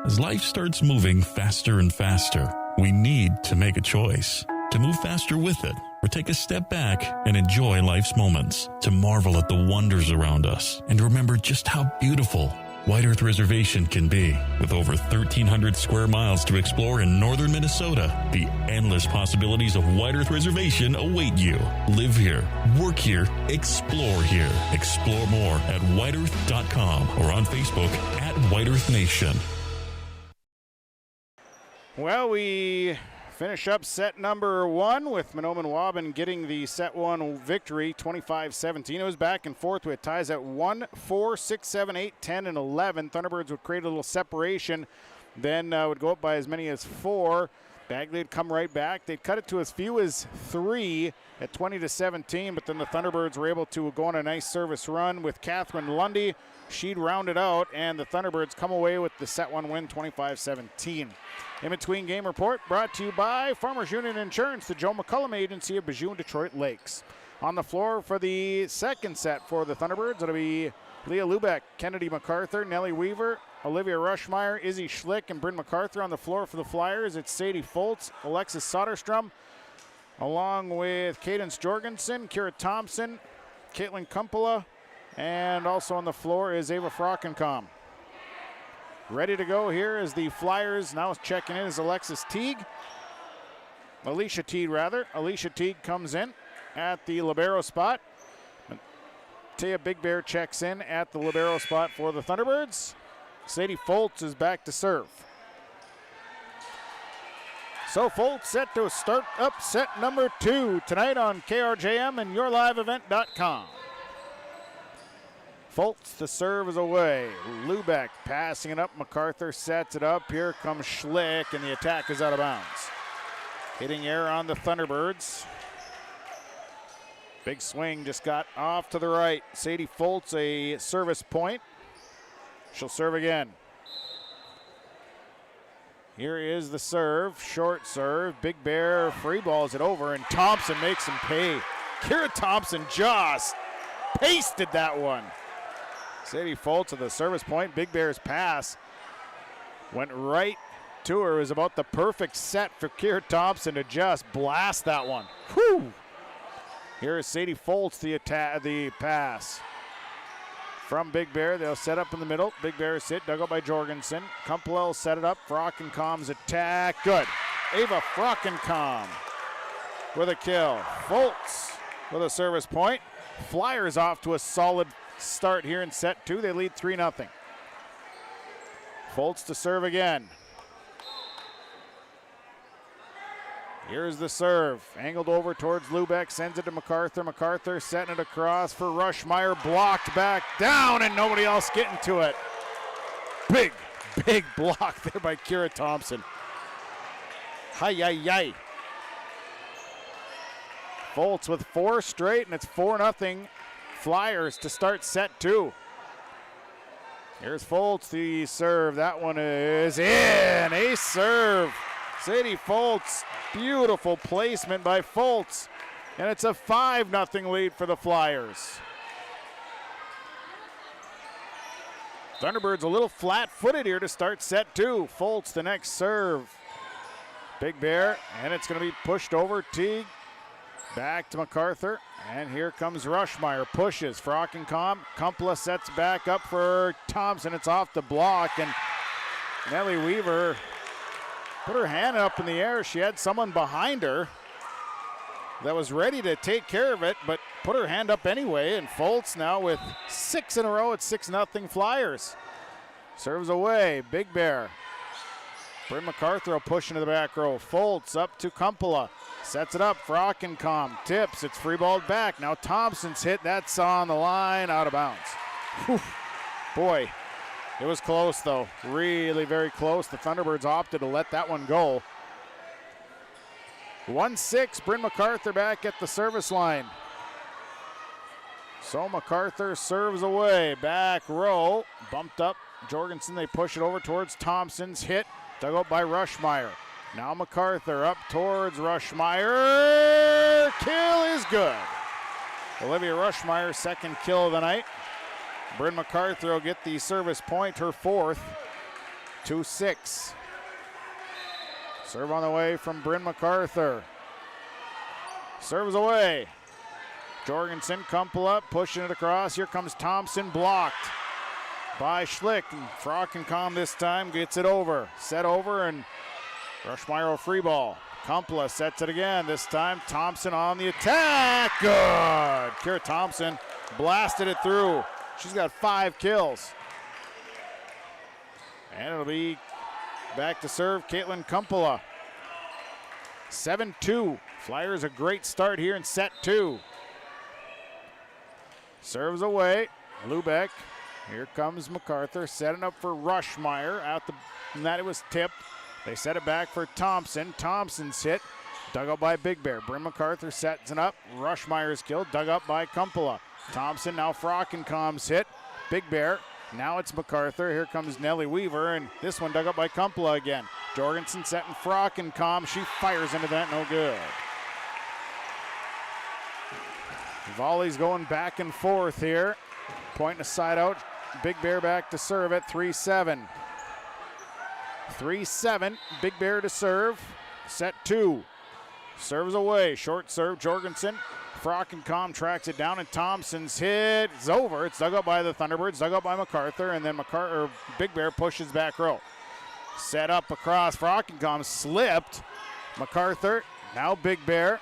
As life starts moving faster and faster, we need to make a choice. To move faster with it, or take a step back and enjoy life's moments. To marvel at the wonders around us, and remember just how beautiful White Earth Reservation can be. With over 1,300 square miles to explore in northern Minnesota, the endless possibilities of White Earth Reservation await you. Live here, work here, explore here. Explore more at whiteearth.com or on Facebook at White Earth Nation. Well, we finish up set number 1 with Mahnomen-Waubun getting the set 1 victory, 25-17. It was back and forth with ties at 1, 4, 6, 7, 8, 10, and 11. Thunderbirds would create a little separation, then would go up by as many as 4. Bagley had come right back. They'd cut it to as few as 3 at 20-17, but then the Thunderbirds were able to go on a nice service run with Catherine Lundy. She'd round it out, and the Thunderbirds come away with the set one win, 25-17. In between game report brought to you by Farmers Union Insurance, the Joe McCullum Agency of Bijou and Detroit Lakes. On the floor for the second set for the Thunderbirds, it'll be Leah Lubeck, Kennedy MacArthur, Nellie Weaver, Olivia Rushmeyer, Izzy Schlick, and Bryn MacArthur. On the floor for the Flyers, it's Sadie Foltz, Alexis Soderstrom, along with Cadence Jorgensen, Kira Thompson, Caitlin Kumpela, and also on the floor is Ava Frockenkam. Ready to go here is the Flyers. Now checking in is Alicia Teague. Alicia Teague comes in at the libero spot. Taya Big Bear checks in at the libero spot for the Thunderbirds. Sadie Foltz is back to serve. So Foltz set to start up set number 2 tonight on KRJM and YourLiveEvent.com. Foltz, the serve is away. Lubeck passing it up. MacArthur sets it up. Here comes Schlick, and the attack is out of bounds. Hitting air on the Thunderbirds. Big swing just got off to the right. Sadie Foltz, a service point. She'll serve again. Here is the serve, short serve. Big Bear free balls it over, and Thompson makes him pay. Kira Thompson just pasted that one. Sadie Foltz at the service point. Big Bear's pass went right to her. It was about the perfect set for Kira Thompson to just blast that one. Whew! Here is Sadie Foltz, the pass. From Big Bear, they'll set up in the middle. Big Bear is hit, dug up by Jorgensen. Kumpel will set it up. Frockenkam's attack, good. Ava Frockenkam with a kill. Foltz with a service point. Flyers off to a solid start here in set 2. They lead 3-0. Foltz to serve again. Here's the serve. Angled over towards Lubeck. Sends it to MacArthur. MacArthur setting it across for Rushmeyer. Blocked back down, and nobody else getting to it. Big block there by Kira Thompson. Hi-yi-yi. Foltz with 4 straight, and it's 4-0 Flyers to start set 2. Here's Foltz, the serve. That one is in. Ace serve. Sadie Foltz. Beautiful placement by Foltz. And it's a 5-0 lead for the Flyers. Thunderbirds a little flat-footed here to start set 2. Foltz, the next serve. Big Bear, and it's going to be pushed over. Teague back to MacArthur. And here comes Rushmeyer. Pushes. Frockenkam. Kumpela sets back up for Thompson. It's off the block. And Nellie Weaver put her hand up in the air. She had someone behind her that was ready to take care of it, but put her hand up anyway. And Foltz now with 6 in a row at 6-0 Flyers. Serves away. Big Bear. Bryn MacArthur will push into the back row. Foltz up to Kumpela. Sets it up. Frockenkam tips. It's free balled back. Now Thompson's hit. That's on the line. Out of bounds. Whew. Boy. It was close, though. Really very close. The Thunderbirds opted to let that one go. 1-6. Bryn MacArthur back at the service line. So MacArthur serves away. Back row. Bumped up. Jorgensen, they push it over towards Thompson's hit. Dug up by Rushmeyer. Now MacArthur up towards Rushmeyer. Kill is good. Olivia Rushmeyer, second kill of the night. Bryn MacArthur will get the service point, her 4th. 2-6. Serve on the way from Bryn MacArthur. Serves away. Jorgensen, Kumpela, pushing it across. Here comes Thompson, blocked by Schlick. And Frockenkam this time gets it over. Set over, and Rushmeyer a free ball. Kumpela sets it again. This time Thompson on the attack. Good. Kira Thompson blasted it through. She's got 5 kills. And it'll be back to serve Caitlin Kumpela. 7-2. Flyers a great start here in set 2. Serves away. Lubeck. Here comes MacArthur setting up for Rushmeyer. And that it was tipped. They set it back for Thompson. Thompson's hit. Dug up by Big Bear. Bryn MacArthur sets it up. Rushmeyer's killed. Dug up by Kumpula. Thompson, now Frockenkom's hit. Big Bear. Now it's MacArthur. Here comes Nellie Weaver, and this one dug up by Kumpula again. Jorgensen setting Frockenkom. She fires into that, no good. Volleys going back and forth here. Point a side out. Big Bear back to serve at 3-7. 3-7. Big Bear to serve. Set 2. Serves away. Short serve. Jorgensen. Frockenkom tracks it down, and Thompson's hit is over. It's dug up by the Thunderbirds, dug up by MacArthur, and then Big Bear pushes back row. Set up across. Frockenkom slipped. MacArthur. Now Big Bear.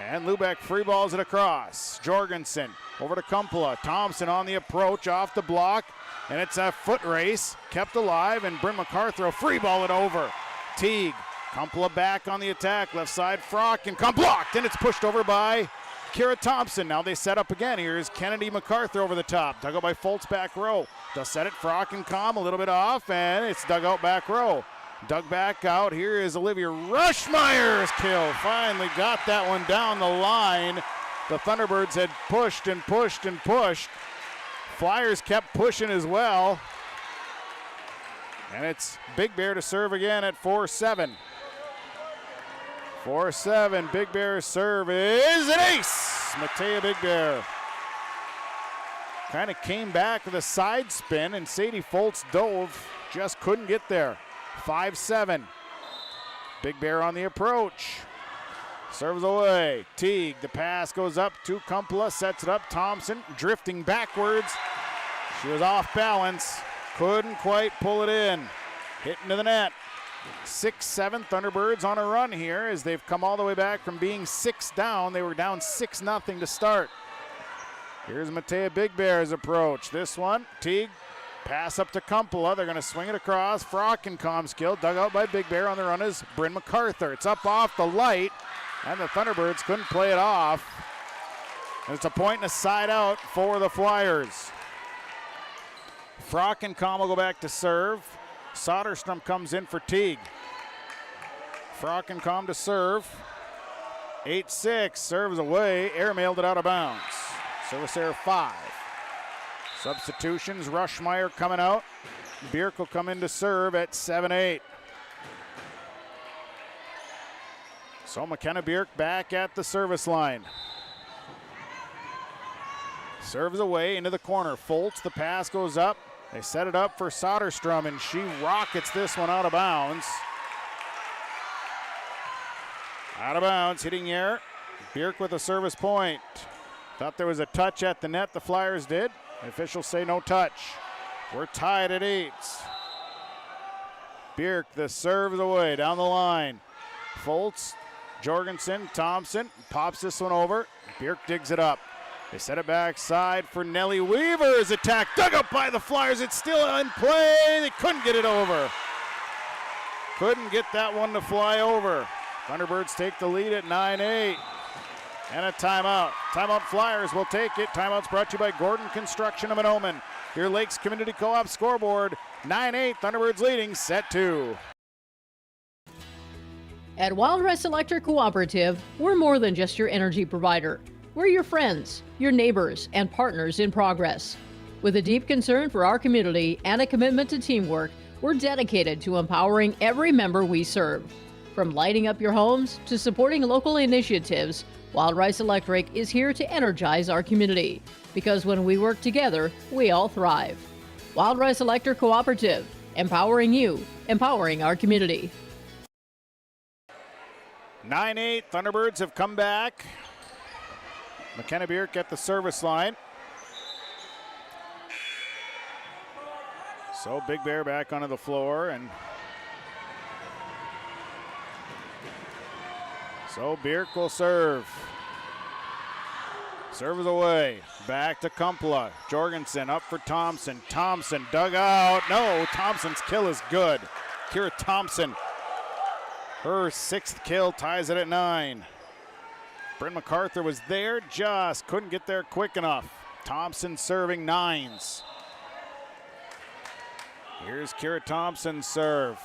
And Lubeck free balls it across. Jorgensen over to Kumpula. Thompson on the approach off the block. And it's a foot race. Kept alive. And Bryn MacArthur free ball it over. Teague. Kumpula back on the attack. Left side. Frockenkom blocked. And it's pushed over by Kira Thompson. Now they set up again. Here's Kennedy MacArthur over the top. Dug out by Foltz back row. They'll set it. Frockenkom a little bit off. And it's dug out back row. Dug back out. Here is Olivia Rushmeyer's kill. Finally got that one down the line. The Thunderbirds had pushed and pushed and pushed. Flyers kept pushing as well. And it's Big Bear to serve again at 4-7. 4-7. Big Bear's serve is an ace. Matea Big Bear kind of came back with a side spin, and Sadie Foltz dove. Just couldn't get there. 5-7. Big Bear on the approach. Serves away. Teague. The pass goes up to Kumpula. Sets it up. Thompson drifting backwards. She was off balance. Couldn't quite pull it in. Hit into the net. 6-7. Thunderbirds on a run here as they've come all the way back from being 6 down. They were down 6-0 to start. Here's Matea Big Bear's approach. This one. Teague. Pass up to Kumpula. They're going to swing it across. Frockenkom's kill. Dug out by Big Bear on the run is Bryn MacArthur. It's up off the light, and the Thunderbirds couldn't play it off. And it's a point and a side out for the Flyers. Frockenkom will go back to serve. Soderstrom comes in for Teague. Frockenkom to serve. 8-6. Serves away. Airmailed it out of bounds. Service error 5. Substitutions, Rushmeyer coming out. Bierk will come in to serve at 7-8. So McKenna Bierk back at the service line. Serves away into the corner. Foltz, the pass goes up. They set it up for Soderstrom, and she rockets this one out of bounds. Out of bounds, hitting air. Bierk with a service point. Thought there was a touch at the net, the Flyers did. Officials say no touch. We're tied at 8. Bierk, the serves away down the line. Foltz, Jorgensen, Thompson pops this one over. Bierk digs it up. They set it backside for Nellie Weaver's attack. Dug up by the Flyers. It's still in play. They couldn't get it over. Couldn't get that one to fly over. Thunderbirds take the lead at 9-8. And a timeout. Timeout Flyers will take it. Timeout's brought to you by Gordon Construction of Mahnomen. Your Lakes Community Co-op scoreboard. 9-8. Thunderbirds leading set 2. At Wild Rice Electric Cooperative, we're more than just your energy provider. We're your friends, your neighbors, and partners in progress. With a deep concern for our community and a commitment to teamwork, we're dedicated to empowering every member we serve. From lighting up your homes to supporting local initiatives, Wild Rice Electric is here to energize our community. Because when we work together, we all thrive. Wild Rice Electric Cooperative, empowering you, empowering our community. 9-8, Thunderbirds have come back. McKenna Bierk at the service line. So Big Bear back onto the floor, and so Bierk will serve. Serve is away. Back to Kumpula. Jorgensen up for Thompson. Thompson dug out. No, Thompson's kill is good. Kira Thompson. Her 6th kill ties it at 9. Bryn MacArthur was there, just couldn't get there quick enough. Thompson serving 9s. Here's Kira Thompson's serve.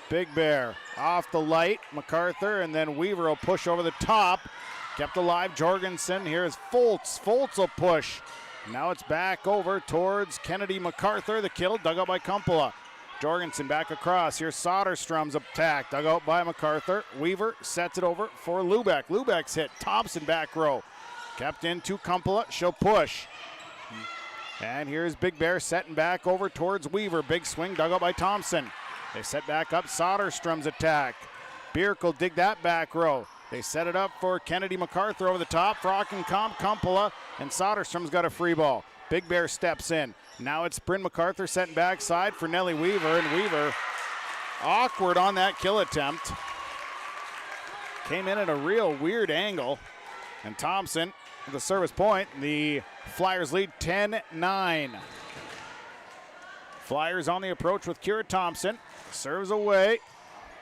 Big Bear off the light. MacArthur, and then Weaver will push over the top. Kept alive, Jorgensen. Here's Foltz. Foltz will push. Now it's back over towards Kennedy MacArthur. The kill, dug out by Kumpula. Jorgensen back across. Here's Soderstrom's attack, dug out by MacArthur. Weaver sets it over for Lubeck. Lubeck's hit. Thompson back row. Kept into Kumpula. She'll push. And here's Big Bear setting back over towards Weaver. Big swing, dug out by Thompson. They set back up Soderstrom's attack. Bierk will dig that back row. They set it up for Kennedy MacArthur over the top. Frockenkamp, Kumpula, and Soderstrom's got a free ball. Big Bear steps in. Now it's Bryn MacArthur setting backside for Nellie Weaver, and Weaver awkward on that kill attempt. Came in at a real weird angle. And Thompson with the service point. The Flyers lead 10-9. Flyers on the approach with Kira Thompson. Serves away.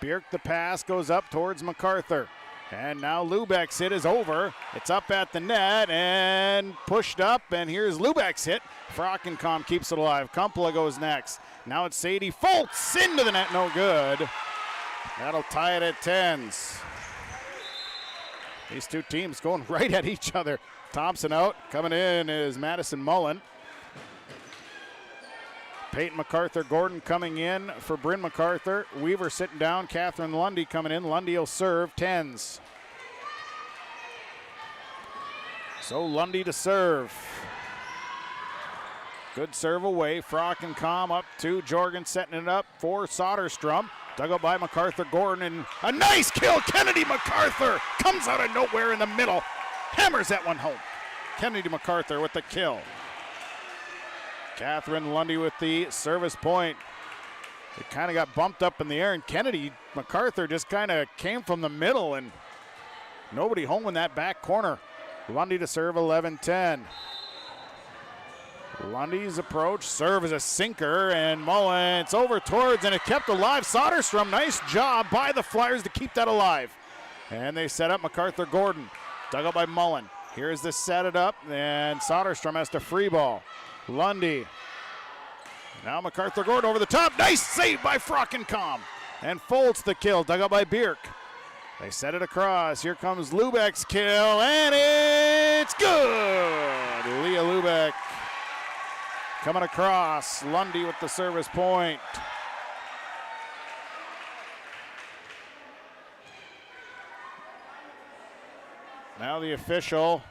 Bierk the pass goes up towards MacArthur. And now Lubeck's hit is over. It's up at the net and pushed up. And here's Lubeck's hit. Frockenkamp keeps it alive. Kumpula goes next. Now it's Sadie Foltz into the net. No good. That'll tie it at 10s. These two teams going right at each other. Thompson out. Coming in is Madison Mullen. Peyton MacArthur Gordon coming in for Bryn MacArthur. Weaver sitting down. Catherine Lundy coming in. Lundy will serve 10s. So Lundy to serve. Good serve away. Frockenkamp up to Jorgen setting it up for Soderstrom. Dug up by MacArthur Gordon, and a nice kill. Kennedy MacArthur comes out of nowhere in the middle. Hammers that one home. Kennedy MacArthur with the kill. Catherine Lundy with the service point. It kind of got bumped up in the air, and Kennedy MacArthur just kind of came from the middle, and nobody home in that back corner. Lundy to serve 11-10. Lundy's approach, serve is a sinker, and Mullen, it's over towards, and it kept alive. Soderstrom, nice job by the Flyers to keep that alive. And they set up MacArthur Gordon. Dug up by Mullen. Here's the set it up, and Soderstrom has to free ball. Lundy. Now MacArthur Gordon over the top. Nice save by Frockenkamp. And Foltz the kill, dug up by Bierk. They set it across. Here comes Lubeck's kill, and it's good. Leah Lubeck coming across. Lundy with the service point. Now the official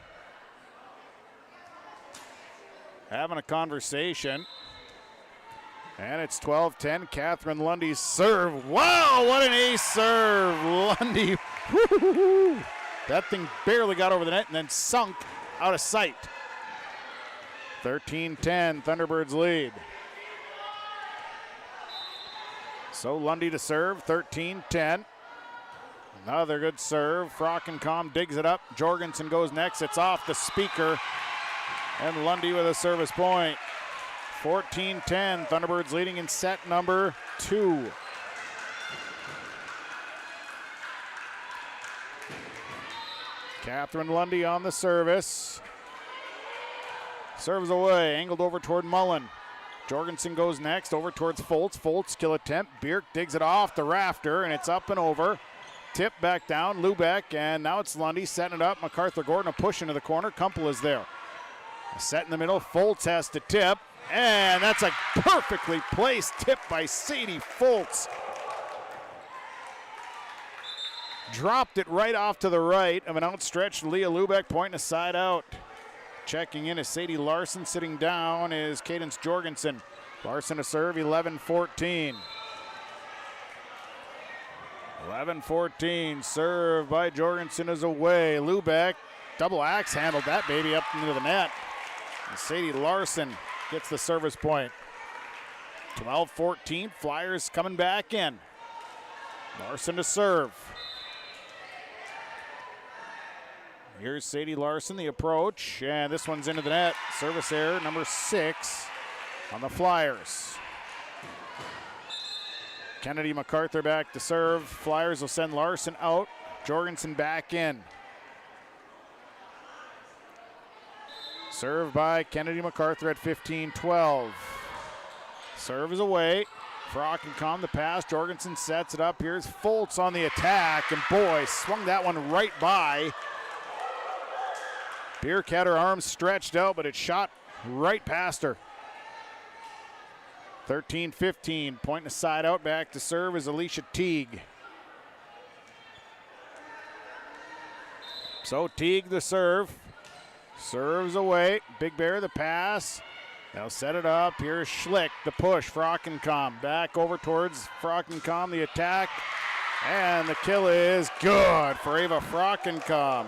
having a conversation. And it's 12-10. Catherine Lundy's serve. Wow, what an ace serve. Lundy. Woo-hoo-hoo. That thing barely got over the net and then sunk out of sight. 13-10, Thunderbirds lead. So Lundy to serve, 13-10. Another good serve. Frockenkamp digs it up. Jorgensen goes next. It's off the speaker. And Lundy with a service point. 14-10, Thunderbirds leading in set number 2. Catherine Lundy on the service. Serves away, angled over toward Mullen. Jorgensen goes next, over towards Foltz. Foltz, kill attempt. Bierk digs it off the rafter, and it's up and over. Tip back down, Lubeck, and now it's Lundy setting it up. MacArthur Gordon a push into the corner. Kumpel is there. Set in the middle, Foltz has to tip, and that's a perfectly placed tip by Sadie Foltz. Dropped it right off to the right of an outstretched Leah Lubeck, pointing a side out. Checking in is Sadie Larson. Sitting down is Cadence Jorgensen. Larson to serve, 11-14. 11-14, serve by Jorgensen is away. Lubeck, double axe handled that baby up into the net. And Sadie Larson gets the service point. 12-14, Flyers coming back in. Larson to serve. Here's Sadie Larson, the approach, and this one's into the net. Service error, number 6 on the Flyers. Kennedy MacArthur back to serve. Flyers will send Larson out. Jorgensen back in. Serve by Kennedy MacArthur at 15-12. Serve is away. Frockencom the pass. Jorgensen sets it up. Here's Foltz on the attack, and boy, swung that one right by. Bierk had her arms stretched out, but it shot right past her. 13-15, point aside out, back to serve is Alicia Teague. So Teague the serve, serves away, Big Bear the pass. They'll set it up, here's Schlick, the push, Frockencom back over towards Frockencom, the attack, and the kill is good for Ava Frockencom.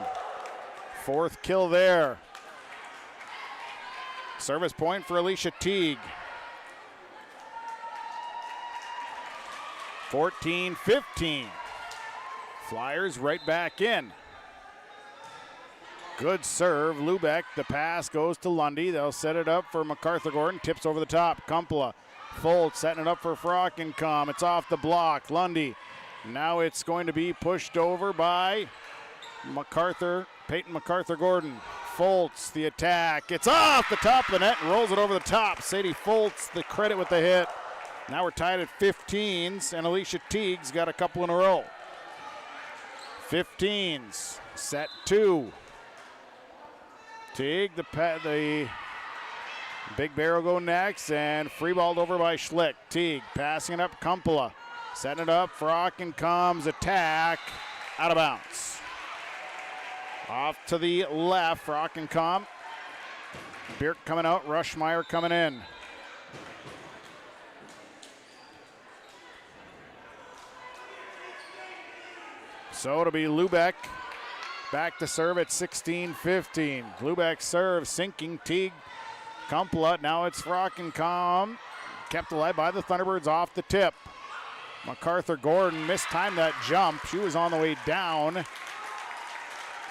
4th kill there. Service point for Alicia Teague. 14-15. Flyers right back in. Good serve, Lubeck. The pass goes to Lundy. They'll set it up for MacArthur Gordon. Tips over the top. Kumpula. Foltz setting it up for Frockencom. It's off the block. Lundy. Now it's going to be pushed over by Peyton MacArthur Gordon. Foltz, the attack. It's off the top of the net and rolls it over the top. Sadie Foltz, the credit with the hit. Now we're tied at 15s, and Alicia Teague's got a couple in a row. 15s, set 2. Teague, the Big Bear will go next, and free balled over by Schlick. Teague passing it up, Kumpula. Setting it up, Frockencom's attack, out of bounds. Off to the left, Frockencom. Bierk coming out, Rushmeyer coming in. So it'll be Lubeck back to serve at 16-15. Lubeck serve, sinking, Teague, Kumpula. Now it's Frockencom. Kept alive by the Thunderbirds off the tip. MacArthur Gordon mistimed that jump. She was on the way down.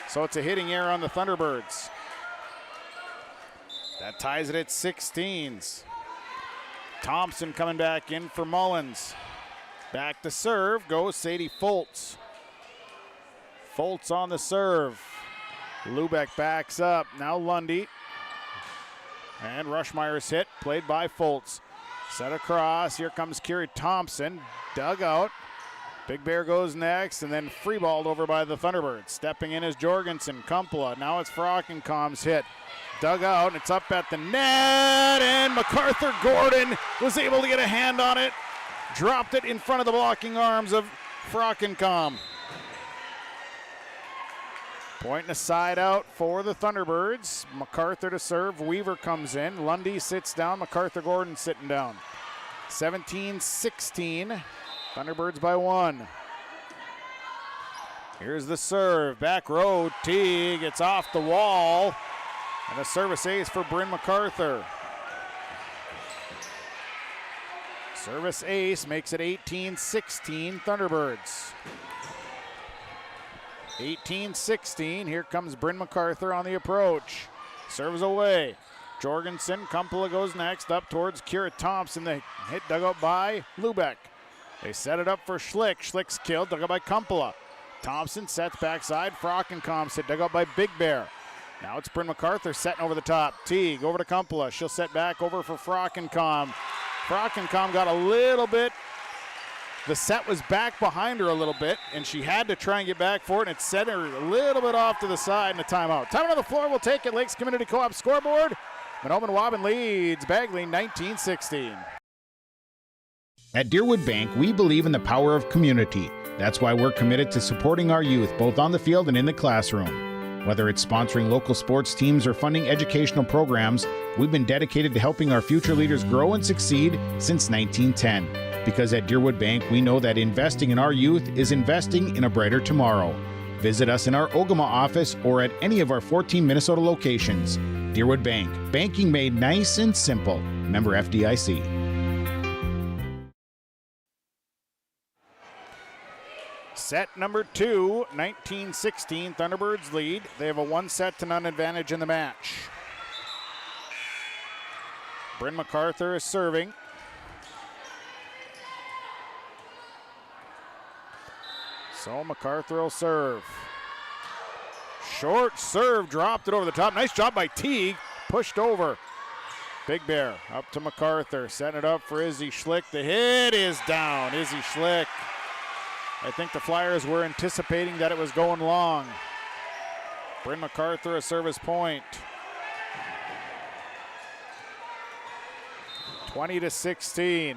So it's a hitting error on the Thunderbirds. That ties it at 16s. Thompson coming back in for Mullins. Back to serve goes Sadie Foltz. Foltz on the serve. Lubeck backs up. Now Lundy. And Rushmeyer's hit, played by Foltz. Set across. Here comes Kiri Thompson. Dug out. Big Bear goes next, and then free balled over by the Thunderbirds. Stepping in is Jorgensen. Kumpula. Now it's Frockencom's hit. Dug out, and it's up at the net, and MacArthur Gordon was able to get a hand on it. Dropped it in front of the blocking arms of Frockencom. Point and a side out for the Thunderbirds. MacArthur to serve. Weaver comes in. Lundy sits down. MacArthur Gordon sitting down. 17-16. Thunderbirds by 1. Here's the serve. Back row. Teague. It's off the wall. And a service ace for Bryn MacArthur. Service ace makes it 18-16 Thunderbirds. 18-16. Here comes Bryn MacArthur on the approach. Serves away. Jorgensen. Kumpula goes next up towards Kira Thompson. The hit dug out by Lubeck. They set it up for Schlick. Schlick's killed. Dug out by Kumpula. Thompson sets backside. Frockencom's hit dug out by Big Bear. Now it's Bryn MacArthur setting over the top. Teague over to Kumpula. She'll set back over for Frockencom. Frockencom got a little bit. The set was back behind her a little bit, and she had to try and get back for it, and it set her a little bit off to the side in a timeout. Time on the floor, we'll take it. Lakes Community Co-op scoreboard. Mahnomen-Waubun leads Bagley 19-16. At Deerwood Bank, we believe in the power of community. That's why we're committed to supporting our youth, both on the field and in the classroom. Whether it's sponsoring local sports teams or funding educational programs, we've been dedicated to helping our future leaders grow and succeed since 1910. Because at Deerwood Bank, we know that investing in our youth is investing in a brighter tomorrow. Visit us in our Ogama office or at any of our 14 Minnesota locations. Deerwood Bank, banking made nice and simple. Member FDIC. Set number 2, 19-16, Thunderbirds lead. They have a 1-0 advantage in the match. Bryn MacArthur is serving. So MacArthur will serve. Short serve, dropped it over the top. Nice job by Teague, pushed over. Big Bear up to MacArthur, setting it up for Izzy Schlick. The hit is down. Izzy Schlick. I think the Flyers were anticipating that it was going long. Bryn MacArthur a service point. 20-16.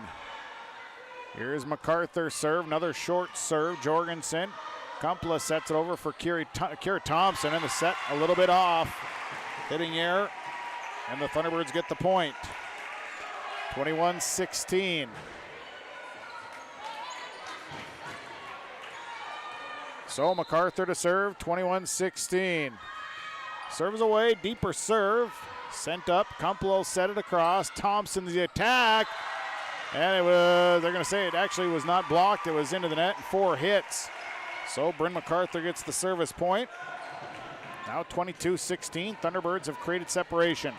Here's MacArthur serve, another short serve. Jorgensen. Kumpla sets it over for Kira Thompson, and the set a little bit off. Hitting error, and the Thunderbirds get the point. 21-16. So MacArthur to serve, 21-16. Serves away, deeper serve. Sent up, Kumpla set it across. Thompson the attack. And it was, they're going to say it actually was not blocked. It was into the net, 4 hits. So Bryn MacArthur gets the service point. Now 22-16, Thunderbirds have created separation.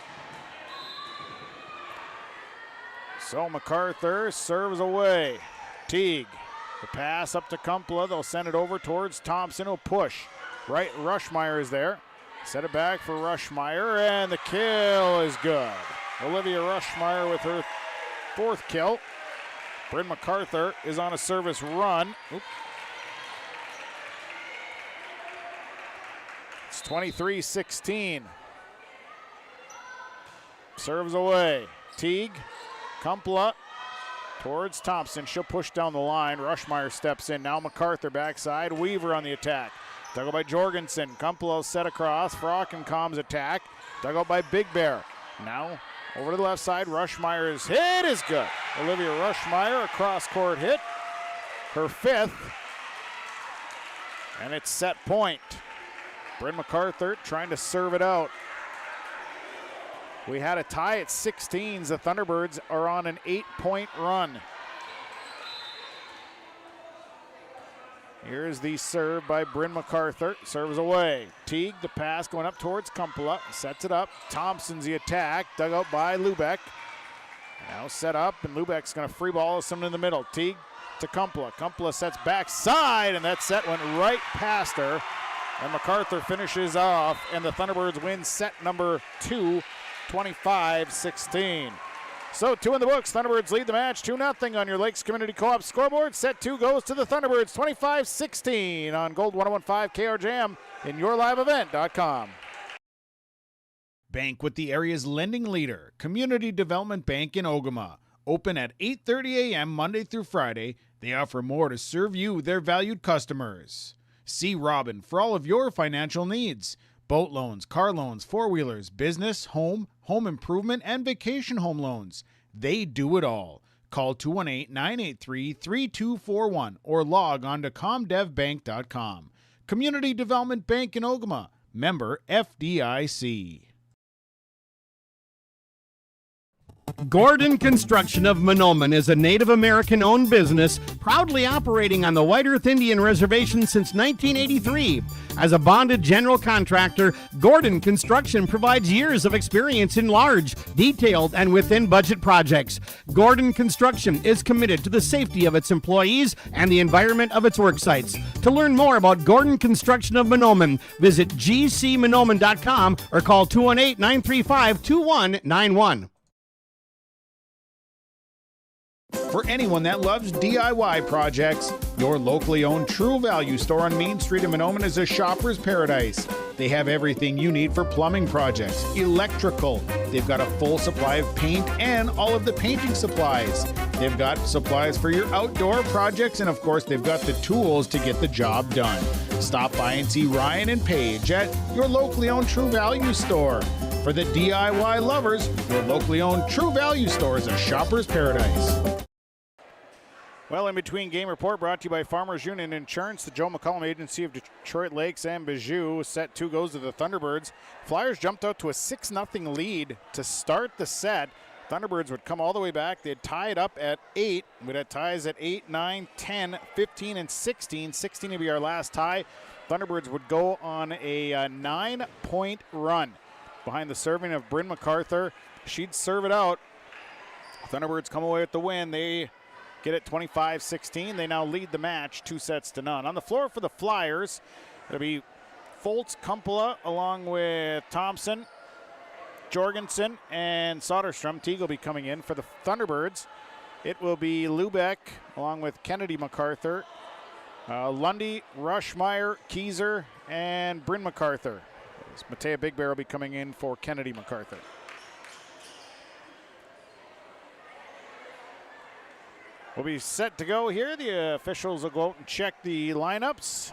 So MacArthur serves away. Teague, the pass up to Kumpla. They'll send it over towards Thompson. He'll push. Right, Rushmeyer is there. Set it back for Rushmeyer, and the kill is good. Olivia Rushmeyer with her 4th kill. Bryn MacArthur is on a service run. Oop. It's 23-16. Serves away. Teague, Kumpla towards Thompson. She'll push down the line. Rushmeyer steps in. Now MacArthur backside. Weaver on the attack. Dug out by Jorgensen. Kumpla set across. Frockenkom's attack. Dug out by Big Bear. Now over to the left side. Rushmeyer's hit is good. Olivia Rushmeyer, a cross-court hit. Her 5th. And it's set point. Bryn MacArthur trying to serve it out. We had a tie at 16s. The Thunderbirds are on an 8-point run. Here's the serve by Bryn MacArthur. Serves away. Teague, the pass going up towards Kumpla. Sets it up. Thompson's the attack. Dug out by Lubeck. Now set up, and Lubeck's going to free ball someone in the middle. Teague to Kumpla. Kumpla sets backside, and that set went right past her. And MacArthur finishes off, and the Thunderbirds win set number 2, 25-16. So 2 in the books. Thunderbirds lead the match 2-0 on your Lakes Community Co-op scoreboard. Set 2 goes to the Thunderbirds 25-16 on Gold 101.5 KRJM in yourliveevent.com. Bank with the area's lending leader, Community Development Bank in Ogama. Open at 8:30 a.m. Monday through Friday. They offer more to serve you, their valued customers. See Robin for all of your financial needs. Boat loans, car loans, four-wheelers, business, home improvement, and vacation home loans. They do it all. Call 218-983-3241 or log on to comdevbank.com. Community Development Bank in Ogama. Member FDIC. Gordon Construction of Mahnomen is a Native American-owned business proudly operating on the White Earth Indian Reservation since 1983. As a bonded general contractor, Gordon Construction provides years of experience in large, detailed, and within-budget projects. Gordon Construction is committed to the safety of its employees and the environment of its work sites. To learn more about Gordon Construction of Mahnomen, visit gcmahnomen.com or call 218-935-2191. For anyone that loves DIY projects, your locally owned True Value store on Main Street in Mahnomen is a shopper's paradise. They have everything you need for plumbing projects, electrical. They've got a full supply of paint and all of the painting supplies. They've got supplies for your outdoor projects, and of course, they've got the tools to get the job done. Stop by and see Ryan and Paige at your locally owned True Value store. For the DIY lovers, your locally owned True Value store is a shopper's paradise. Well, in between game report brought to you by Farmers Union Insurance, the Joe McCollum Agency of Detroit Lakes and Bijou. Set 2 goes to the Thunderbirds. Flyers jumped out to a 6-0 lead to start the set. Thunderbirds would come all the way back. They'd tie it up at 8. We'd have ties at 8, 9, 10, 15, and 16. 16 would be our last tie. Thunderbirds would go on a 9-point run behind the serving of Bryn MacArthur. She'd serve it out. Thunderbirds come away with the win. They get it 25-16. They now lead the match 2-0. On the floor for the Flyers, it'll be Foltz, Kumpla, along with Thompson, Jorgensen and Soderstrom. Teague will be coming in. For the Thunderbirds, it will be Lubeck along with Kennedy MacArthur, Lundy, Rushmeyer, Keyser, and Bryn MacArthur. Matea Big Bear will be coming in for Kennedy MacArthur. We'll be set to go here. The officials will go out and check the lineups.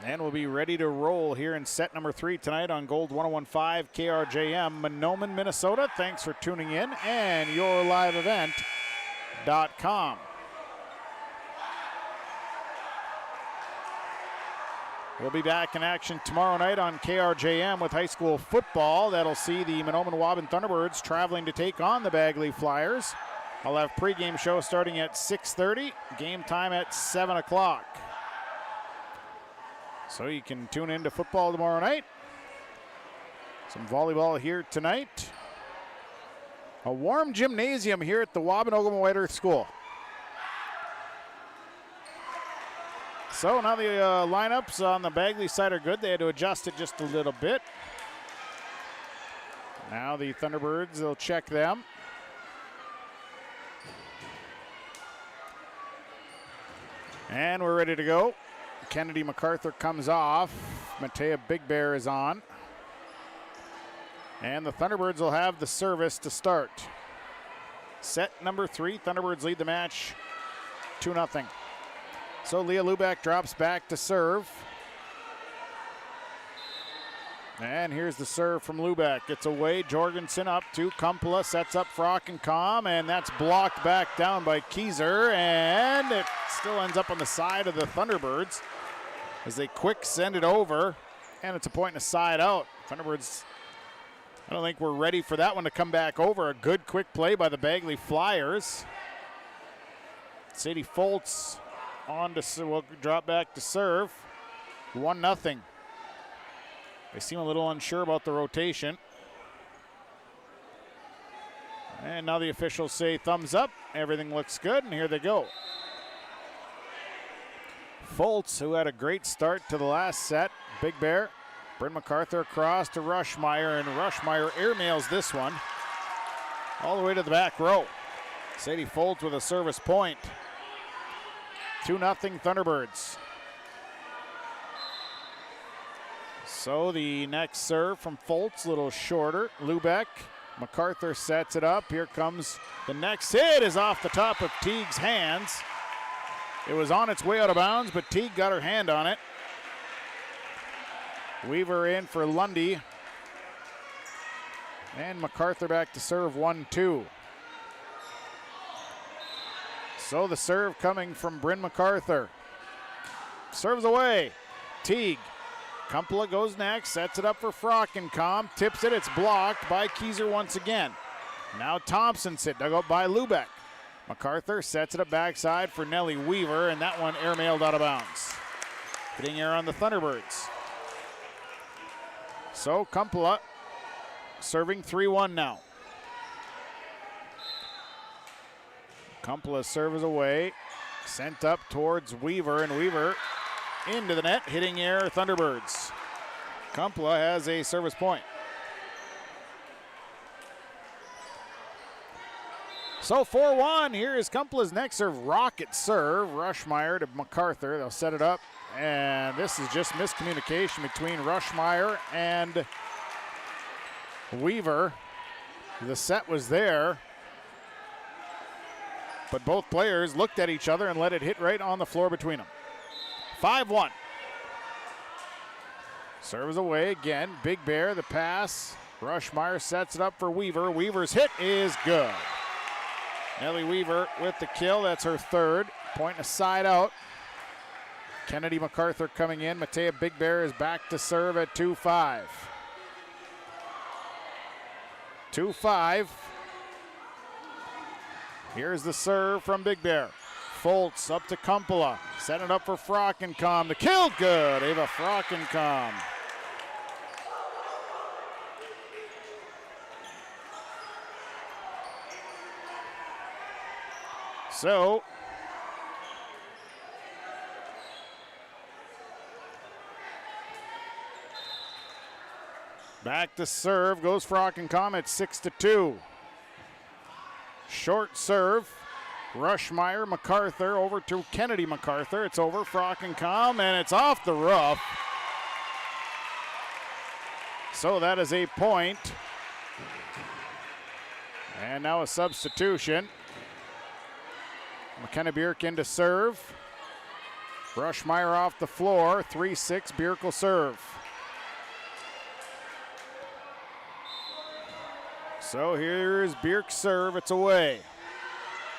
And we'll be ready to roll here in set number 3 tonight on Gold 101.5 KRJM, Mahnomen, Minnesota. Thanks for tuning in, and yourliveevent.com. We'll be back in action tomorrow night on KRJM with high school football. That'll see the Mahnomen-Waubun Thunderbirds traveling to take on the Bagley Flyers. I'll have pregame show starting at 6:30, game time at 7 o'clock. So you can tune in to football tomorrow night. Some volleyball here tonight. A warm gymnasium here at the Waubun-Ogama White Earth School. So now the lineups on the Bagley side are good. They had to adjust it just a little bit. Now the Thunderbirds, they'll check them. And we're ready to go. Kennedy MacArthur comes off. Matea Big Bear is on. And the Thunderbirds will have the service to start. Set number 3, Thunderbirds lead the match 2-0. So Leah Lubeck drops back to serve. And here's the serve from Lubeck. It's away, Jorgensen up to Kumpula, sets up Frockencom, and that's blocked back down by Keyser, and it still ends up on the side of the Thunderbirds as they quick send it over, and it's a point and a side out. Thunderbirds, I don't think we're ready for that one to come back over. A good quick play by the Bagley Flyers. Sadie Foltz on to will drop back to serve. 1-0. They seem a little unsure about the rotation. And now the officials say thumbs up. Everything looks good, and here they go. Foltz, who had a great start to the last set. Big Bear. Bryn MacArthur across to Rushmeyer, and Rushmeyer airmails this one all the way to the back row. Sadie Foltz with a service point. 2-0 Thunderbirds. So the next serve from Foltz, a little shorter. Lubeck, MacArthur sets it up. Here comes the next hit, is off the top of Teague's hands. It was on its way out of bounds, but Teague got her hand on it. Weaver in for Lundy. And MacArthur back to serve 1-2. So the serve coming from Bryn MacArthur. Serves away. Teague. Kumpula goes next, sets it up for Frockencom, tips it, it's blocked by Keyser once again. Now Thompson dug up by Lubeck. MacArthur sets it up backside for Nellie Weaver, and that one airmailed out of bounds. Hitting air on the Thunderbirds. So Kumpula serving 3-1 now. Kumpula's serve is away, sent up towards Weaver, and Weaver into the net, hitting air Thunderbirds. Kumpula has a service point. So 4-1, here is Kumpula's next serve, rocket serve. Rushmeyer to MacArthur, they'll set it up, and this is just miscommunication between Rushmeyer and Weaver. The set was there, but both players looked at each other and let it hit right on the floor between them. 5-1. Serves away again. Big Bear, the pass. Rushmeyer sets it up for Weaver. Weaver's hit is good. Nellie Weaver with the kill. That's her third. Point and a side out. Kennedy MacArthur coming in. Matea Big Bear is back to serve at 2-5. 2-5. Here's the serve from Big Bear. Foltz up to Kumpula. Set it up for Frockencom. The kill, good. Ava Frockencom. So, Back to serve goes Frockencom at 6-2. Short serve. Rushmeyer, MacArthur over to Kennedy MacArthur. It's over Frockencom, and it's off the roof. So that is a point. And now a substitution. McKenna Bierk in to serve. Rushmeyer off the floor. 3-6, Bierk will serve. So here's Bierk's serve. It's away.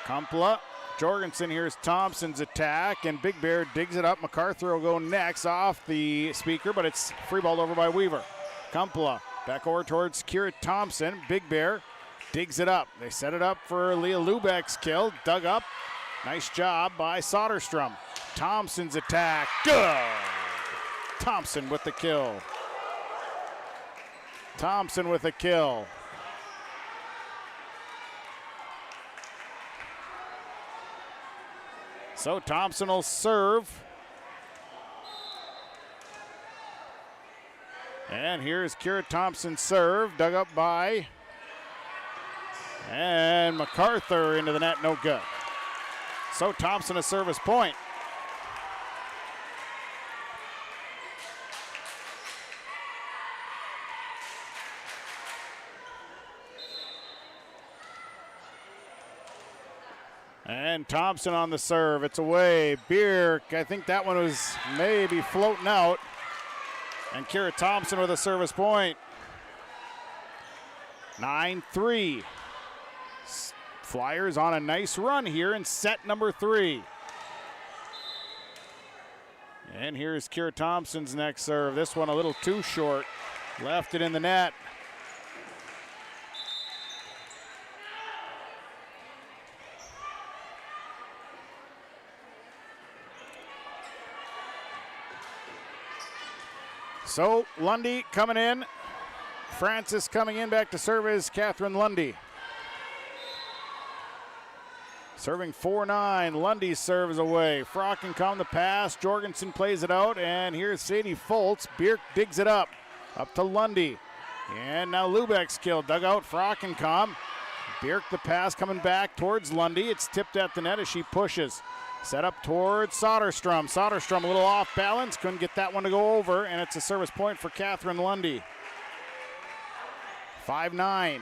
Kumpla, Jorgensen, here's Thompson's attack, and Big Bear digs it up. MacArthur will go next off the speaker, but it's free balled over by Weaver. Kumpla back over towards Kira Thompson. Big Bear digs it up. They set it up for Leah Lubeck's kill. Dug up. Nice job by Soderstrom. Thompson's attack. Good. Thompson with the kill. Thompson with a kill. So Thompson will serve. And here's Kira Thompson's serve, dug up by, and MacArthur into the net, no good. So Thompson a service point. And Thompson on the serve. It's away. Bierk, I think that one was maybe floating out. And Kira Thompson with a service point. 9-3. Flyers on a nice run here in set number 3. And here's Kira Thompson's next serve. This one a little too short. Left it in the net. So Lundy coming in. Francis coming in back to serve is Catherine Lundy. Serving 4-9. Lundy serves away. Frockencom the pass. Jorgensen plays it out. And here's Sadie Foltz. Bierk digs it up. Up to Lundy. And now Lubeck's kill. Dug out Frockencom. Bierk the pass coming back towards Lundy. It's tipped at the net as she pushes. Set up towards Soderstrom. Soderstrom a little off balance. Couldn't get that one to go over. And it's a service point for Catherine Lundy. 5-9.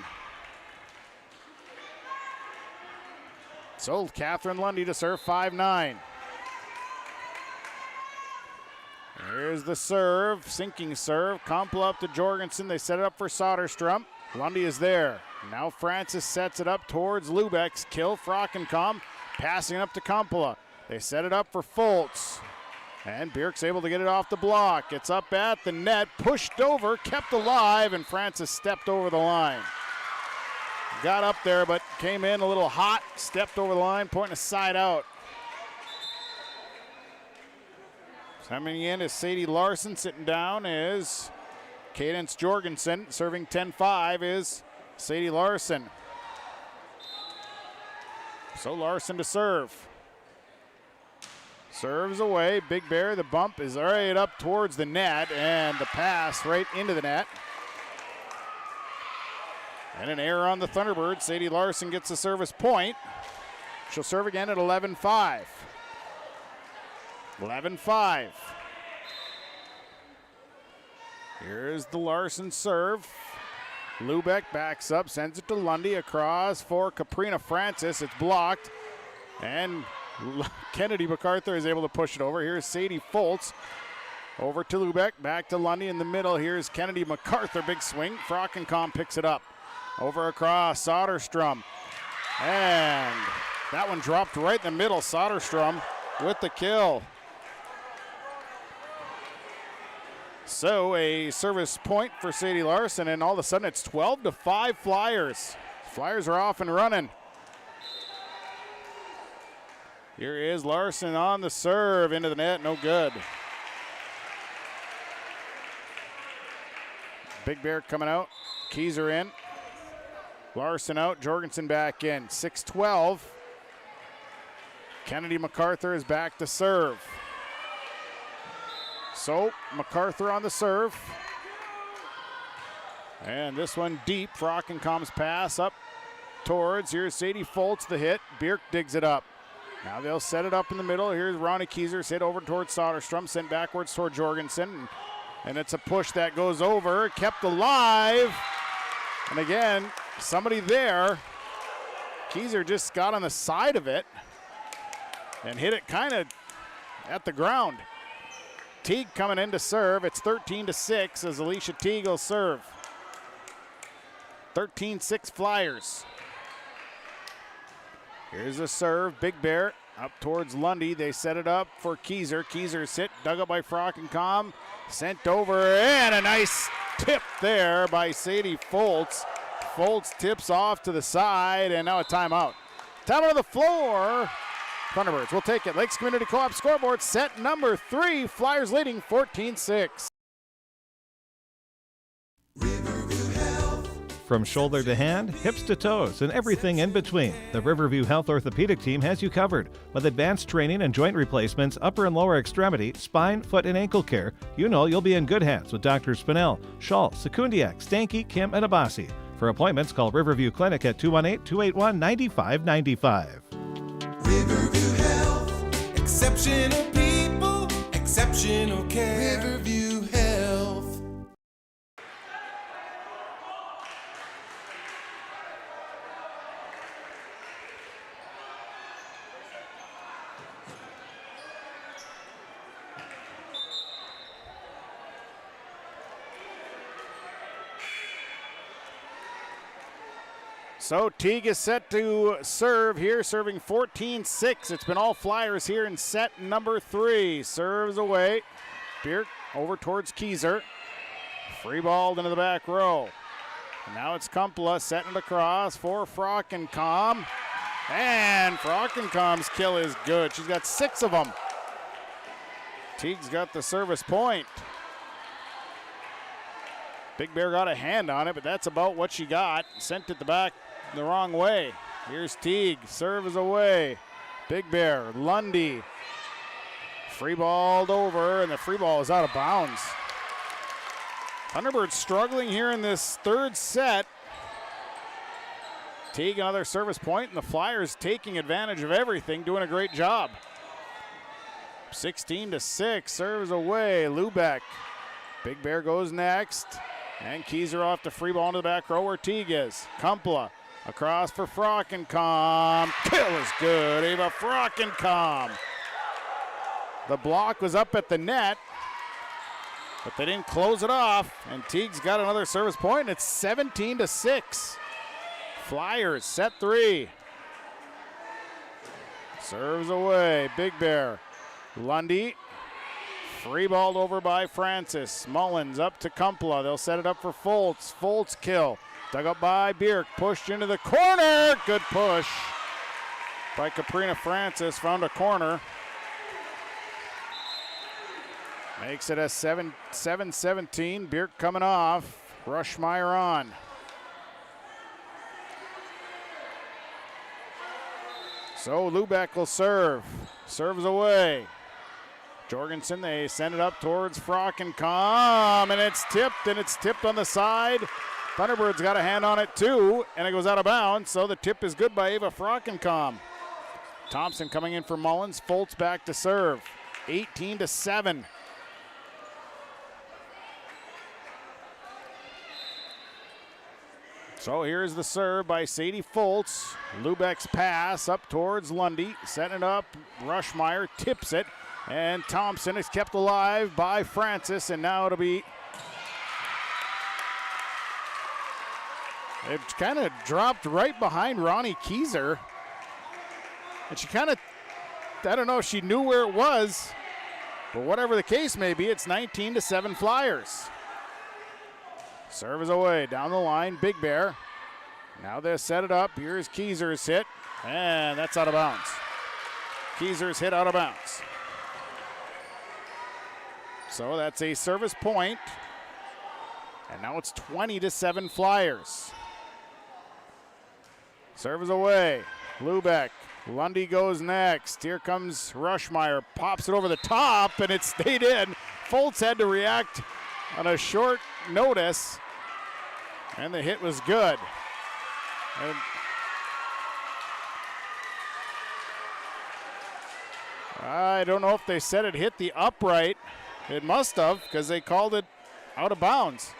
So Catherine Lundy to serve 5-9. Here's the serve. Sinking serve. Kumpla up to Jorgensen. They set it up for Soderstrom. Lundy is there. Now Francis sets it up towards Lubeck's kill. Frockencom passing it up to Kumpla. They set it up for Foltz. And Bierk's able to get it off the block. It's up at the net, pushed over, kept alive, and Francis stepped over the line. Got up there, but came in a little hot, stepped over the line, pointing a side out. Coming in is Sadie Larson. Sitting down is Cadence Jorgensen. Serving 10-5 is Sadie Larson. So Larson to serve. Serves away. Big Bear, the bump is right up towards the net, and the pass right into the net. And an error on the Thunderbirds. Sadie Larson gets the service point. She'll serve again at 11-5. 11-5. Here's the Larson serve. Lubeck backs up, sends it to Lundy across for Caprina Francis. It's blocked. And Kennedy MacArthur is able to push it over. Here's Sadie Foltz. Over to Lubeck, back to Lundy in the middle. Here's Kennedy MacArthur, big swing. Frockencom picks it up. Over across, Soderstrom. And that one dropped right in the middle. Soderstrom with the kill. So a service point for Sadie Larson, and all of a sudden it's 12-5 Flyers. Flyers are off and running. Here is Larson on the serve, into the net, no good. Big Bear coming out, Keyser in. Larson out, Jorgensen back in, 6-12. Kennedy MacArthur is back to serve. So MacArthur on the serve. And this one deep. Frockenkom's pass up towards. Here's Sadie Foltz, the hit. Bierk digs it up. Now they'll set it up in the middle. Here's Ronnie Kieser's hit over towards Soderstrom. Sent backwards toward Jorgensen. And it's a push that goes over. Kept alive. And again, somebody there. Kieser just got on the side of it and hit it kind of at the ground. Teague coming in to serve. It's 13-6 as Alicia Teague will serve. 13-6 Flyers. Here's a serve. Big Bear up towards Lundy. They set it up for Kieser. Kieser's hit, dug up by Frockenkom. Sent over, and a nice tip there by Sadie Foltz. Foltz tips off to the side, and now a timeout. Timeout on the floor. Thunderbirds will take it. Lakes Community Co-op scoreboard set number 3. Flyers leading 14-6. From shoulder to hand, hips to toes, and everything in between, the Riverview Health Orthopedic Team has you covered. With advanced training and joint replacements, upper and lower extremity, spine, foot, and ankle care, you know you'll be in good hands with Drs. Spinell, Schall, Sekundiak, Stanky, Kim, and Abasi. For appointments, call Riverview Clinic at 218-281-9595. Riverview Health, exceptional people, exceptional care. Riverview Health. So Teague is set to serve here, serving 14-6. It's been all Flyers here in set number 3. Serves away. Bierk over towards Kieser. Free ball into the back row. And now it's Kumpla setting it across for Frockenkom. And Frockenkom's kill is good. She's got 6 of them. Teague's got the service point. Big Bear got a hand on it, but that's about what she got. Sent it the back the wrong way. Here's Teague, serve is away. Big Bear, Lundy. Free balled over, and the free ball is out of bounds. Thunderbirds struggling here in this third set. Teague another service point, and the Flyers taking advantage of everything, doing a great job. 16-6, serves away, Lubeck. Big Bear goes next. And Kieser off the free ball into the back row where Teague is. Kumpla across for Frockenkom. Kill is good, Ava Frockenkom. The block was up at the net, but they didn't close it off. And Teague's got another service point, and it's 17-6. Flyers set 3. Serves away, Big Bear. Lundy. Free balled over by Francis. Mullins up to Kumpla. They'll set it up for Foltz. Foltz kill. Dug up by Bierk. Pushed into the corner. Good push by Caprina Francis. Found a corner. Makes it a 7-17. Bierk coming off. Rushmeyer on. So Lubeck will serve. Serves away. Jorgensen, they send it up towards Frockenkom, and it's tipped on the side. Thunderbirds got a hand on it too, and it goes out of bounds, so the tip is good by Ava Frockenkom. Thompson coming in for Mullins, Foltz back to serve, 18-7. So here's the serve by Sadie Foltz. Lubeck's pass up towards Lundy, setting it up, Rushmeyer tips it. And Thompson is kept alive by Francis, and now it'll be. It kind of dropped right behind Ronnie Kieser. And she kind of, I don't know if she knew where it was, but whatever the case may be, it's 19-7 Flyers. Serve is away, down the line, Big Bear. Now they set it up. Here's Kieser's hit, and that's out of bounds. Kieser's hit out of bounds. So that's a service point. And now it's 20-7 Flyers. Serve is away. Lubeck. Lundy goes next. Here comes Rushmeyer. Pops it over the top, and it stayed in. Foltz had to react on a short notice. And the hit was good. And I don't know if they said it hit the upright. It must have, because they called it out of bounds.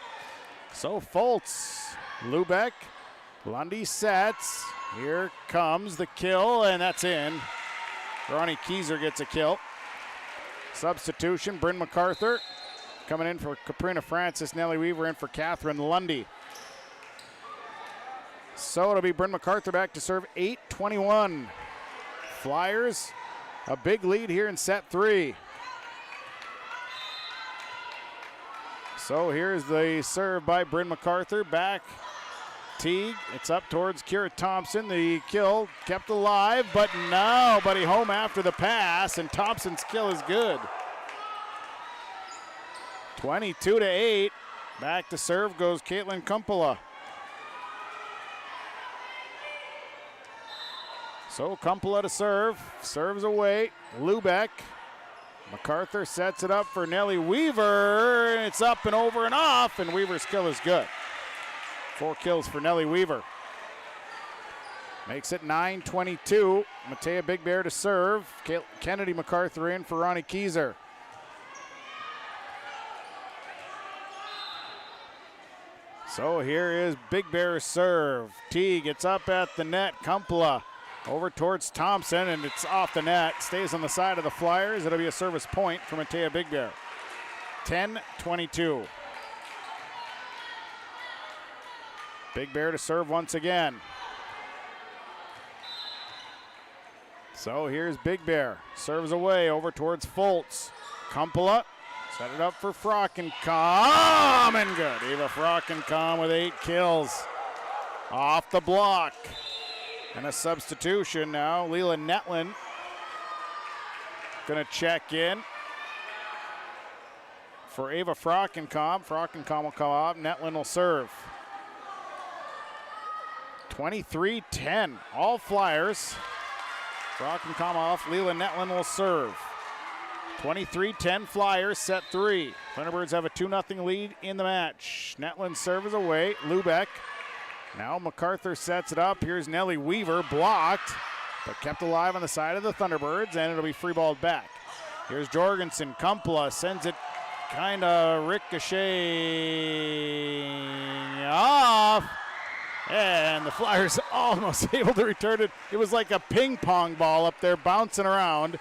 So Fultz, Lubeck, Lundy sets. Here comes the kill, and that's in. Ronnie Kieser gets a kill. Substitution, Bryn MacArthur coming in for Caprina Francis. Nellie Weaver in for Catherine Lundy. So it'll be Bryn MacArthur back to serve, 8:21. Flyers, a big lead here in set 3. So here's the serve by Bryn MacArthur. Back, Teague. It's up towards Kira Thompson. The kill kept alive, but nobody home after the pass, and Thompson's kill is good. 22-8. Back to serve goes Caitlin Kumpula. So Kumpula to serve. Serves away. Lubeck. MacArthur sets it up for Nellie Weaver. And it's up and over and off, and Weaver's kill is good. 4 kills for Nellie Weaver. Makes it 9-22. Matea Big Bear to serve. Kennedy MacArthur in for Ronnie Kieser. So here is Big Bear's serve. Teague gets up at the net. Kumpula over towards Thompson, and it's off the net. Stays on the side of the Flyers. It'll be a service point for Matea Big Bear. 10-22. Big Bear to serve once again. So here's Big Bear. Serves away over towards Fultz. Kumpula set it up for Frockencom, and good. Eva Frockencom with 8 kills. Off the block. And a substitution now. Leland Netlin going to check in for Ava Frockencom. Frockencom will come off. Netlin will serve. 23-10. All Flyers. Frockencom off. Leland Netlin will serve. 23-10 Flyers, set 3. Thunderbirds have a 2-0 lead in the match. Netlin serves away. Lubeck. Now MacArthur sets it up. Here's Nellie Weaver, blocked, but kept alive on the side of the Thunderbirds, and it'll be free balled back. Here's Jorgensen. Kumpula sends it kind of ricocheting off, and the Flyers almost able to return it. It was like a ping pong ball up there bouncing around,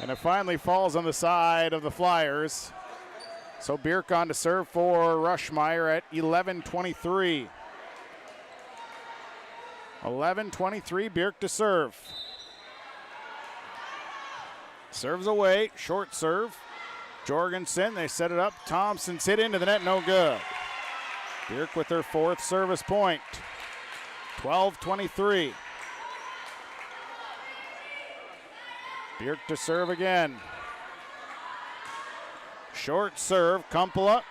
and it finally falls on the side of the Flyers. So Bierk on to serve for Rushmeyer at 11:23. 11:23, Bierk to serve. Serves away, short serve. Jorgensen, they set it up. Thompson's hit into the net, no good. Bierk with her 4th service point. 12:23. Bierk to serve again. Short serve, Kumpula.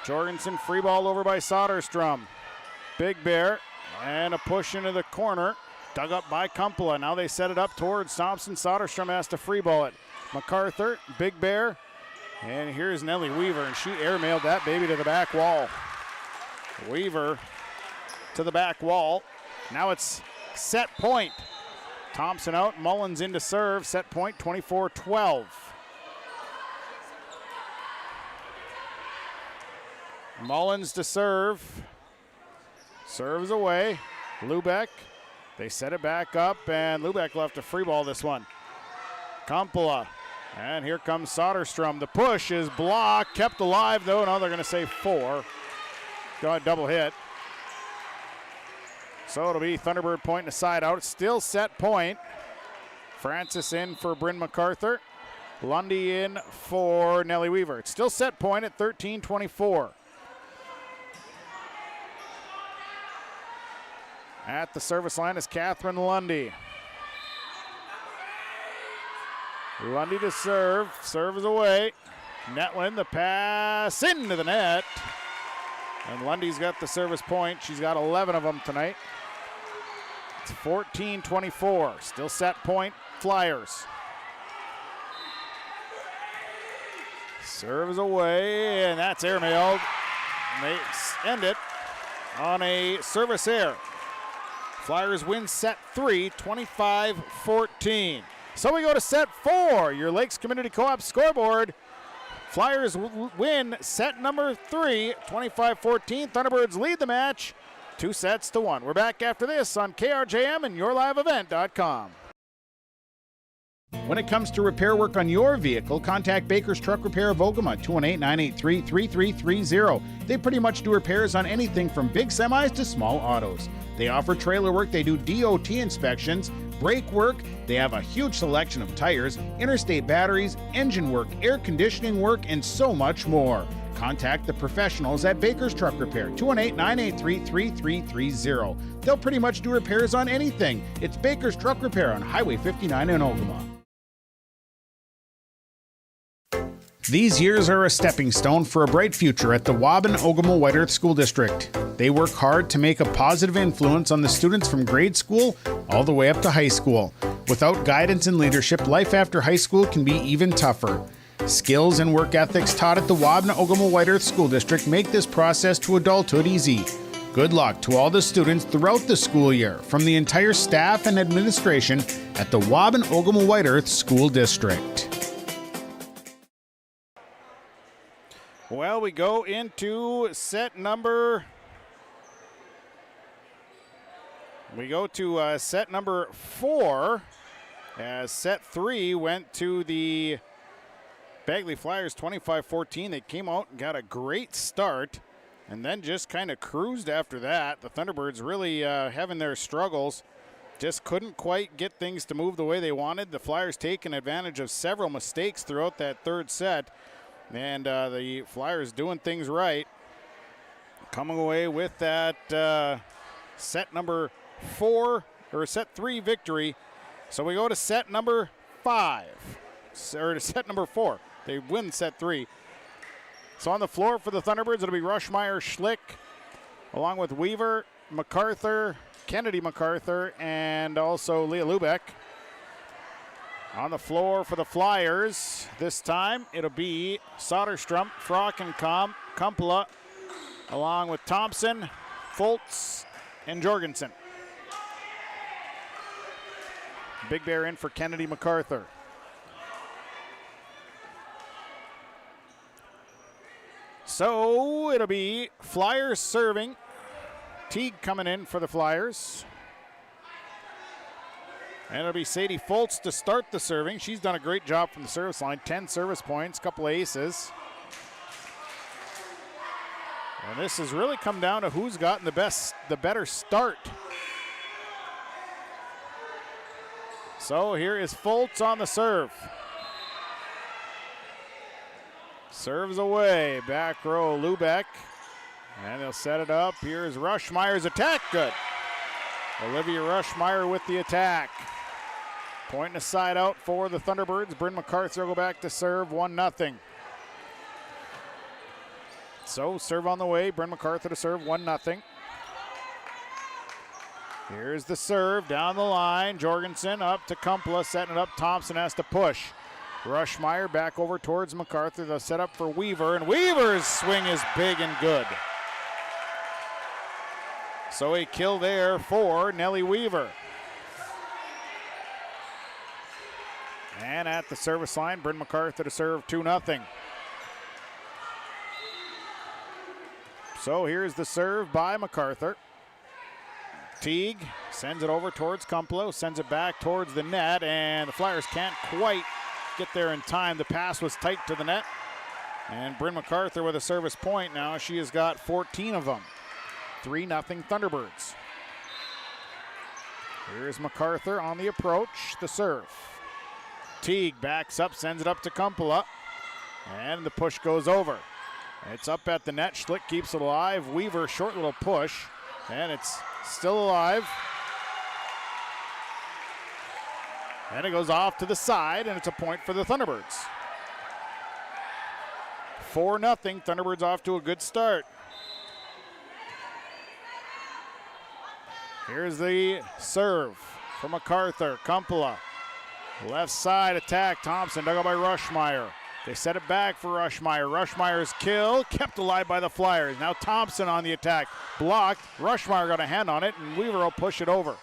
Jorgensen, free ball over by Soderstrom. Big Bear, and a push into the corner. Dug up by Kumpula. Now they set it up towards Thompson. Soderstrom has to free ball it. MacArthur, Big Bear, and here's Nellie Weaver, and she airmailed that baby to the back wall. Weaver to the back wall. Now it's set point. Thompson out, Mullins in to serve. Set point, 24-12. Mullins to serve. Serves away. Lubeck. They set it back up, and Lubeck left a free ball this one. Kumpula. And here comes Soderstrom. The push is blocked. Kept alive, though. Now they're going to say 4. Got double hit. So it'll be Thunderbird point and a side out. Still set point. Francis in for Bryn MacArthur. Lundy in for Nellie Weaver. It's still set point at 13:24. At the service line is Catherine Lundy. Lundy to serve. Serves away. Netlin, the pass into the net. And Lundy's got the service point. She's got 11 of them tonight. It's 14-24. Still set point, Flyers. Serves away, and that's airmailed. And they end it on a service error. Flyers win set 3, 25-14. So we go to set 4, your Lakes Community Co-op scoreboard. Flyers win set number 3, 25-14. Thunderbirds lead the match 2-1. We're back after this on KRJM and YourLiveEvent.com. When it comes to repair work on your vehicle, contact Baker's Truck Repair of Ogama, 218-983-3330. They pretty much do repairs on anything from big semis to small autos. They offer trailer work, they do DOT inspections, brake work, they have a huge selection of tires, interstate batteries, engine work, air conditioning work, and so much more. Contact the professionals at Baker's Truck Repair, 218-983-3330. They'll pretty much do repairs on anything. It's Baker's Truck Repair on Highway 59 in Ogama. These years are a stepping stone for a bright future at the Mahnomen-Waubun White Earth School District. They work hard to make a positive influence on the students from grade school all the way up to high school. Without guidance and leadership, life after high school can be even tougher. Skills and work ethics taught at the Mahnomen-Waubun White Earth School District make this process to adulthood easy. Good luck to all the students throughout the school year from the entire staff and administration at the Mahnomen-Waubun White Earth School District. Well, we go into set number 4, as set 3 went to the Bagley Flyers 25-14. They came out and got a great start and then just kind of cruised after that. The Thunderbirds really having their struggles, just couldn't quite get things to move the way they wanted. The Flyers taking advantage of several mistakes throughout that third set. And the Flyers doing things right, coming away with that set number 4, or set 3 victory. So we go to set number 5, or to set number 4. They win set 3. So on the floor for the Thunderbirds, it'll be Rushmeyer, Schlick, along with Weaver, MacArthur, Kennedy MacArthur, and also Leah Lubeck. On the floor for the Flyers, this time it'll be Soderstrom, Frockenkamp, Kumpla, along with Thompson, Foltz, and Jorgensen. Big Bear in for Kennedy MacArthur. So it'll be Flyers serving. Teague coming in for the Flyers. And it'll be Sadie Foltz to start the serving. She's done a great job from the service line. 10 service points, couple of aces. And this has really come down to who's gotten the better start. So here is Foltz on the serve. Serves away, back row Lubeck. And they'll set it up. Here's Rushmeyer's attack, good. Olivia Rushmeyer with the attack. Pointing a side out for the Thunderbirds. Bryn MacArthur will go back to serve, 1-0. So serve on the way, Bryn MacArthur to serve, 1-0. Here's the serve down the line. Jorgensen up to Kumpla, setting it up. Thompson has to push. Rushmeyer back over towards MacArthur. They'll set up for Weaver, and Weaver's swing is big and good. So a kill there for Nellie Weaver. And at the service line, Bryn MacArthur to serve, 2-0. So here's the serve by MacArthur. Teague sends it over towards Kumplo, sends it back towards the net, and the Flyers can't quite get there in time. The pass was tight to the net. And Bryn MacArthur with a service point now. She has got 14 of them. 3-0 Thunderbirds. Here's MacArthur on the approach, the serve. Teague backs up, sends it up to Kumpula, and the push goes over. It's up at the net. Schlick keeps it alive. Weaver, short little push, and it's still alive. And it goes off to the side, and it's a point for the Thunderbirds. 4-0, Thunderbirds off to a good start. Here's the serve from MacArthur. Kumpula, left side attack. Thompson dug out by Rushmeyer. They set it back for Rushmeyer. Rushmeyer's kill kept alive by the Flyers. Now Thompson on the attack. Blocked. Rushmeyer got a hand on it, and Weaver will push it over.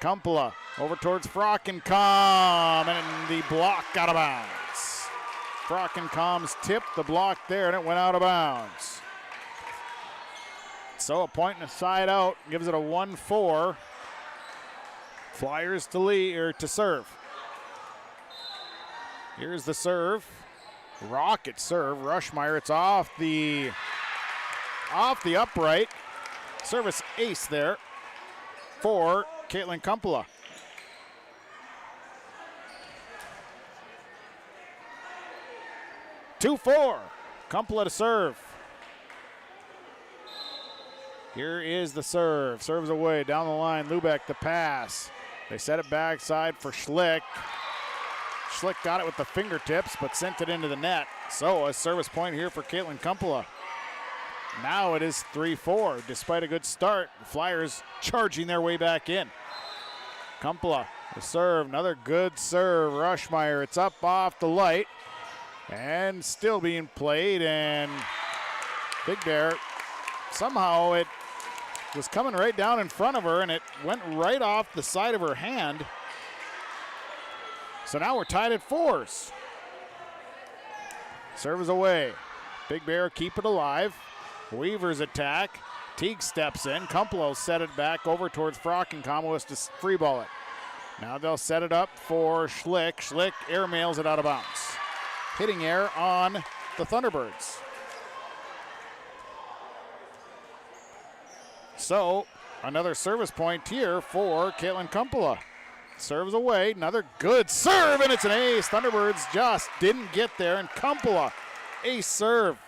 Kumpula over towards Frockenkom, and the block out of bounds. Frockenkom's tipped the block there, and it went out of bounds. So a point and a side out gives it a 1-4. Flyers to lead or to serve. Here's the serve. Rocket serve. Rushmeyer. It's off the upright. Service ace there for Caitlin Kumpula. Two-4. Kumpula to serve. Here is the serve. Serves away down the line. Lubeck the pass. They set it backside for Schlick. Schlick got it with the fingertips, but sent it into the net. So a service point here for Caitlin Kumpula. Now it is 3-4. Despite a good start, the Flyers charging their way back in. Kumpula, the serve, another good serve. Rushmeyer, it's up off the light. And still being played, and Big Bear, somehow it was coming right down in front of her, and it went right off the side of her hand. So now we're tied at 4s. Serve is away. Big Bear keep it alive. Weaver's attack. Teague steps in. Kumpula will set it back over towards Frockenkom, who has to free ball it. Now they'll set it up for Schlick. Schlick airmails it out of bounds. Hitting air on the Thunderbirds. So another service point here for Caitlin Kumpula. Serves away, another good serve, and it's an ace. Thunderbirds just didn't get there, and Kumpula, ace serve.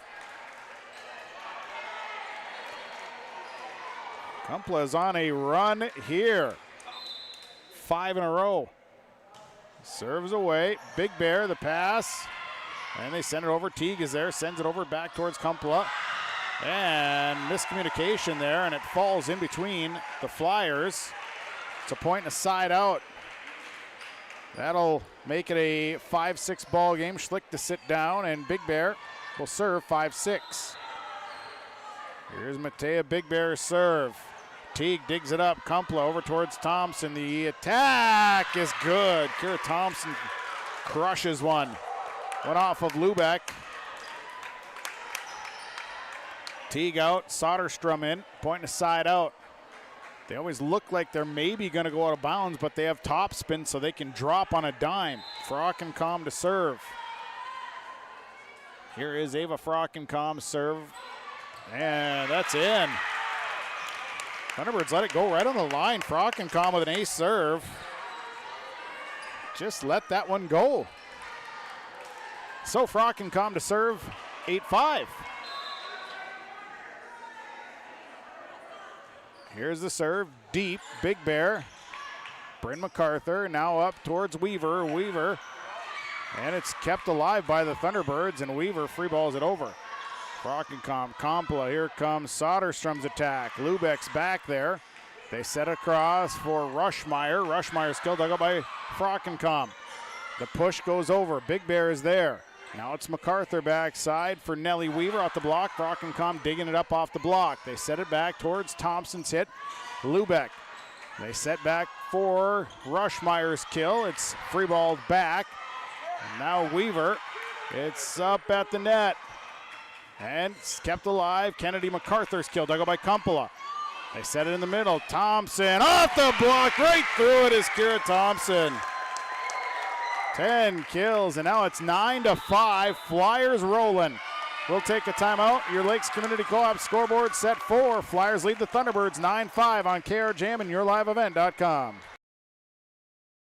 Kumpula is on a run here. 5 in a row. Serves away, Big Bear, the pass, and they send it over. Teague is there, sends it over back towards Kumpula. And miscommunication there, and it falls in between the Flyers. It's a point and a side out. That'll make it a 5-6 ball game. Schlick to sit down, and Big Bear will serve 5-6. Here's Matea Big Bear's serve. Teague digs it up. Kumpula over towards Thompson. The attack is good. Kira Thompson crushes one. Went off of Lubeck. Teague out, Soderstrom in, point and a side out. They always look like they're maybe going to go out of bounds, but they have top spin so they can drop on a dime. Frockenkom to serve. Here is Ava Frockenkom serve, and that's in. Thunderbirds let it go right on the line. Frockenkom with an ace serve. Just let that one go. So Frockenkom to serve, 8-5. Here's the serve, deep, Big Bear. Bryn MacArthur now up towards Weaver. Weaver, and it's kept alive by the Thunderbirds, and Weaver free balls it over. Frockenkom, Kumpula, here comes Soderstrom's attack. Lubeck's back there. They set across for Rushmeyer. Rushmeyer's killed dug up by Frockenkom. The push goes over, Big Bear is there. Now it's MacArthur backside for Nellie Weaver off the block. Frockenkom digging it up off the block. They set it back towards Thompson's hit. Lubeck. They set back for Rushmeyer's kill. It's free balled back. And now Weaver. It's up at the net. And it's kept alive. Kennedy MacArthur's kill dug up by Kumpula. They set it in the middle. Thompson off the block. Right through it is Kira Thompson. 10 kills, and now it's 9-5. Flyers rolling. We'll take a timeout. Your Lakes Community Co-op scoreboard set 4. Flyers lead the Thunderbirds 9-5 on KRJM and YourLiveEvent.com.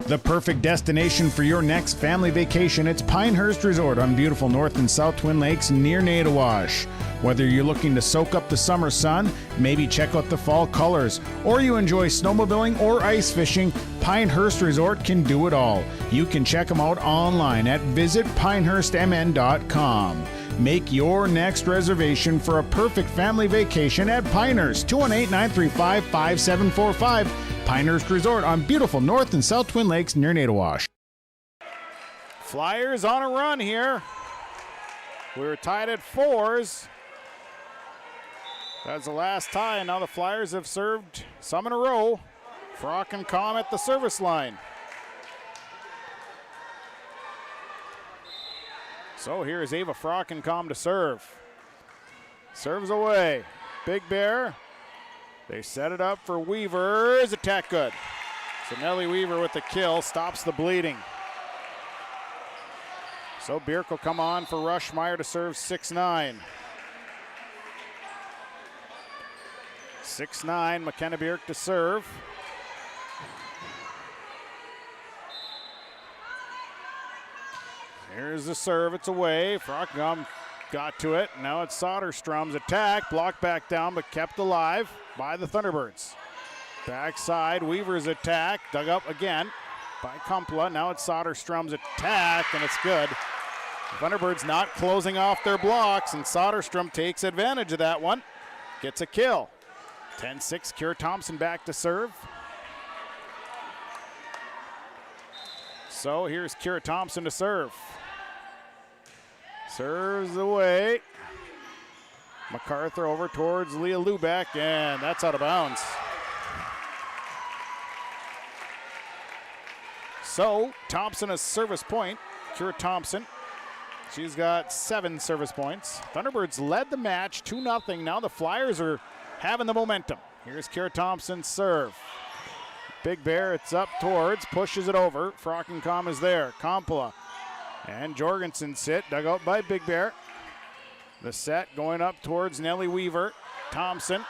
The perfect destination for your next family vacation, it's Pinehurst Resort on beautiful North and South Twin Lakes near Nadawash. Whether you're looking to soak up the summer sun, maybe check out the fall colors, or you enjoy snowmobiling or ice fishing, Pinehurst Resort can do it all. You can check them out online at visitpinehurstmn.com. Make your next reservation for a perfect family vacation at Pinehurst, 218-935-5745. Pinehurst Resort on beautiful North and South Twin Lakes near Nadawash. Flyers on a run here. We're tied at 4s. That's the last tie, and now the Flyers have served some in a row. Frock and Com at the service line. So here's Ava Frock and Com to serve. Serves away. Big Bear. They set it up for Weaver. Is attack good? So Nellie Weaver with the kill stops the bleeding. So Bierk will come on for Rushmeyer to serve 6-9. 6-9, McKenna Bierk to serve. Here's the serve, it's away. Frockgum got to it. Now it's Soderstrom's attack. Blocked back down, but kept alive by the Thunderbirds. Backside, Weaver's attack. Dug up again by Kumpla. Now it's Soderstrom's attack, and it's good. The Thunderbirds not closing off their blocks, and Soderstrom takes advantage of that one. Gets a kill. 10-6, Kira Thompson back to serve. So here's Kira Thompson to serve. Serves away. MacArthur over towards Leah Lubeck, and that's out of bounds. So Thompson a service point. Kira Thompson. She's got 7 service points. Thunderbirds led the match 2-0. Now the Flyers are having the momentum. Here's Kira Thompson's serve. Big Bear, it's up towards, pushes it over. Frockencom is there. Kompala and Jorgensen sit, dug out by Big Bear. The set going up towards Nellie Weaver. Thompson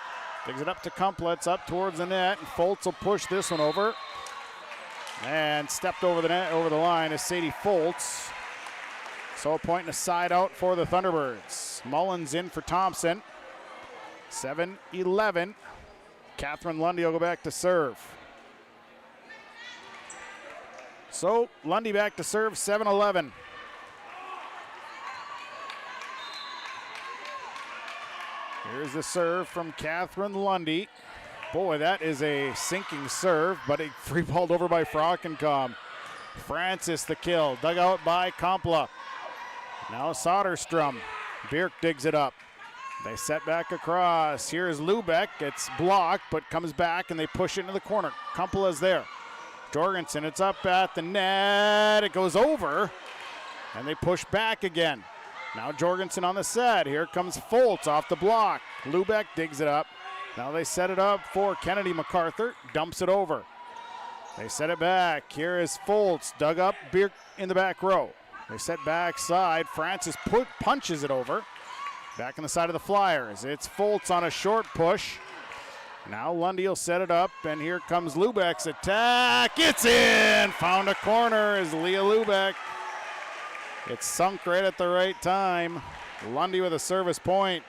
digs it up to Kumpla. It's up towards the net, and Foltz will push this one over. And stepped over the net, over the line is Sadie Foltz. So a point and a side out for the Thunderbirds. Mullins in for Thompson. 7-11. Catherine Lundy will go back to serve. So Lundy back to serve, 7-11. Here's the serve from Catherine Lundy. Boy, that is a sinking serve, but it free-balled over by Frockencom. Francis the kill, dug out by Kompla. Now Soderstrom. Bierk digs it up. They set back across. Here's Lubeck. It's blocked, but comes back, and they push it into the corner. Kumpela's there. Jorgensen, it's up at the net. It goes over, and they push back again. Now Jorgensen on the set. Here comes Foltz off the block. Lubeck digs it up. Now they set it up for Kennedy MacArthur. Dumps it over. They set it back. Here is Foltz. Dug up. Bierk in the back row. They set backside. Francis punches it over. Back on the side of the Flyers. It's Foltz on a short push. Now Lundy will set it up, and here comes Lubeck's attack. It's in! Found a corner is Leah Lubeck. It's sunk right at the right time. Lundy with a service point.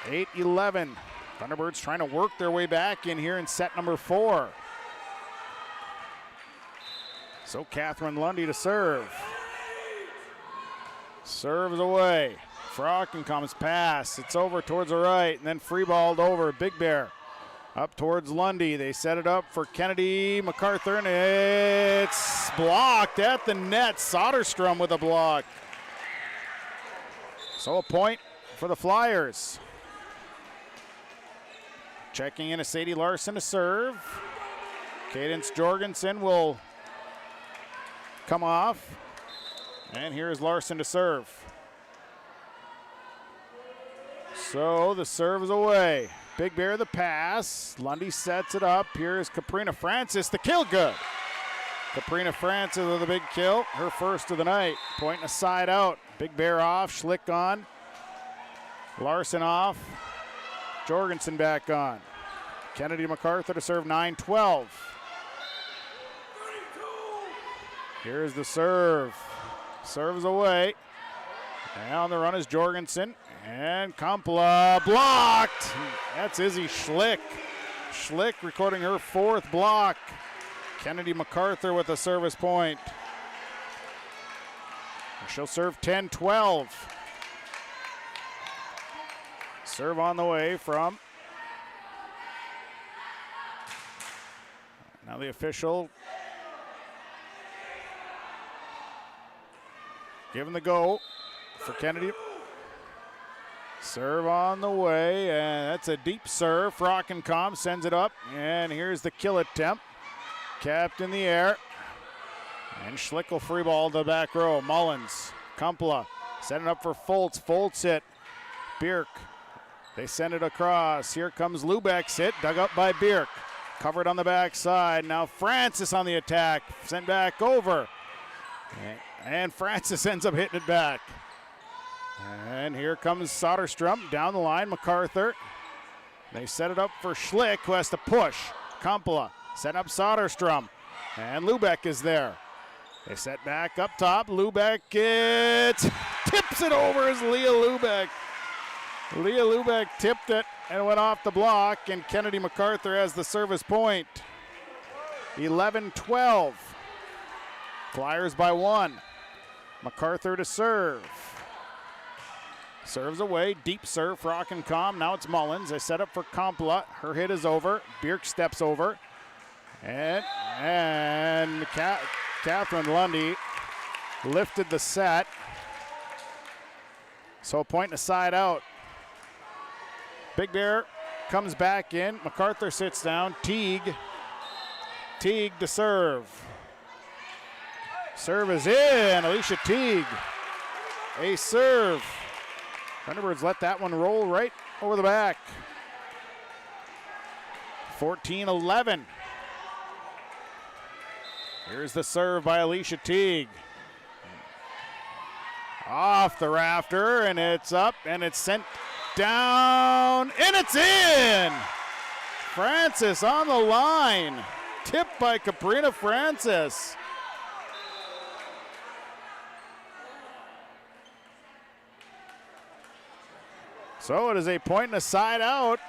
8-11. Thunderbirds trying to work their way back in here in set number 4. So Catherine Lundy to serve. Serves away. Frockenkom's pass. It's over towards the right, and then free-balled over. Big Bear up towards Lundy. They set it up for Kennedy MacArthur, and it's blocked at the net. Soderstrom with a block. So a point for the Flyers. Checking in is Sadie Larson to serve. Cadence Jorgensen will come off. And here's Larson to serve. So the serve is away. Big Bear the pass. Lundy sets it up. Here's Caprina Francis. The kill good. Caprina Francis with a big kill. Her first of the night. Point and a side out. Big Bear off. Schlick on. Larson off. Jorgensen back on. Kennedy MacArthur to serve 9-12. Here's the serve. Serves away. And on the run is Jorgensen. And Kompla blocked. That's Izzy Schlick. Schlick recording her 4th block. Kennedy MacArthur with a service point. She'll serve 10-12. Serve on the way from. Now the official giving the go. for Kennedy. Serve on the way, and that's a deep serve. Frockencom sends it up, and here's the kill attempt. Capped in the air. And Schlickel free ball to the back row. Mullins, Kumpla, setting up for Foltz. Foltz hit. Bierk. They send it across. Here comes Lubeck's hit, dug up by Bierk. Covered on the backside. Now Francis on the attack. Sent back over. And Francis ends up hitting it back. And here comes Soderstrom down the line. MacArthur. They set it up for Schlick, who has to push. Kumpla set up Soderstrom. And Lubeck is there. They set back up top. Lubeck tips it over as Leah Lubeck. Leah Lubeck tipped it and went off the block, and Kennedy MacArthur has the service point. 11-12. Flyers by 1. MacArthur to serve. Serves away, deep serve for Frockencom. Now it's Mullins. They set up for Kumpla. Her hit is over. Bierk steps over. And Catherine Lundy lifted the set. So a point and a side out. Big Bear comes back in. MacArthur sits down. Teague to serve. Serve is in. Alicia Teague. A serve. Thunderbirds let that one roll right over the back. 14-11. Here's the serve by Alicia Teague. Off the rafter, and it's up, and it's sent down, and it's in! Francis on the line. Tipped by Caprina Francis. So it is a point and a side out.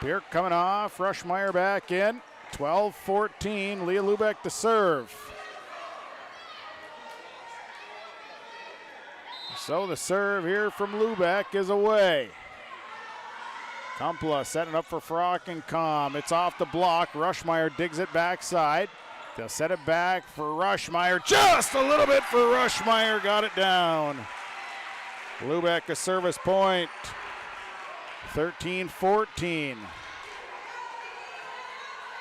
Bierk coming off, Rushmeyer back in. 12-14, Leah Lubeck to serve. So the serve here from Lubeck is away. Kumpla setting up for Frockencom. It's off the block. Rushmeyer digs it backside. They'll set it back for Rushmeyer. Just a little bit for Rushmeyer. Got it down. Lubeck a service point. 13-14.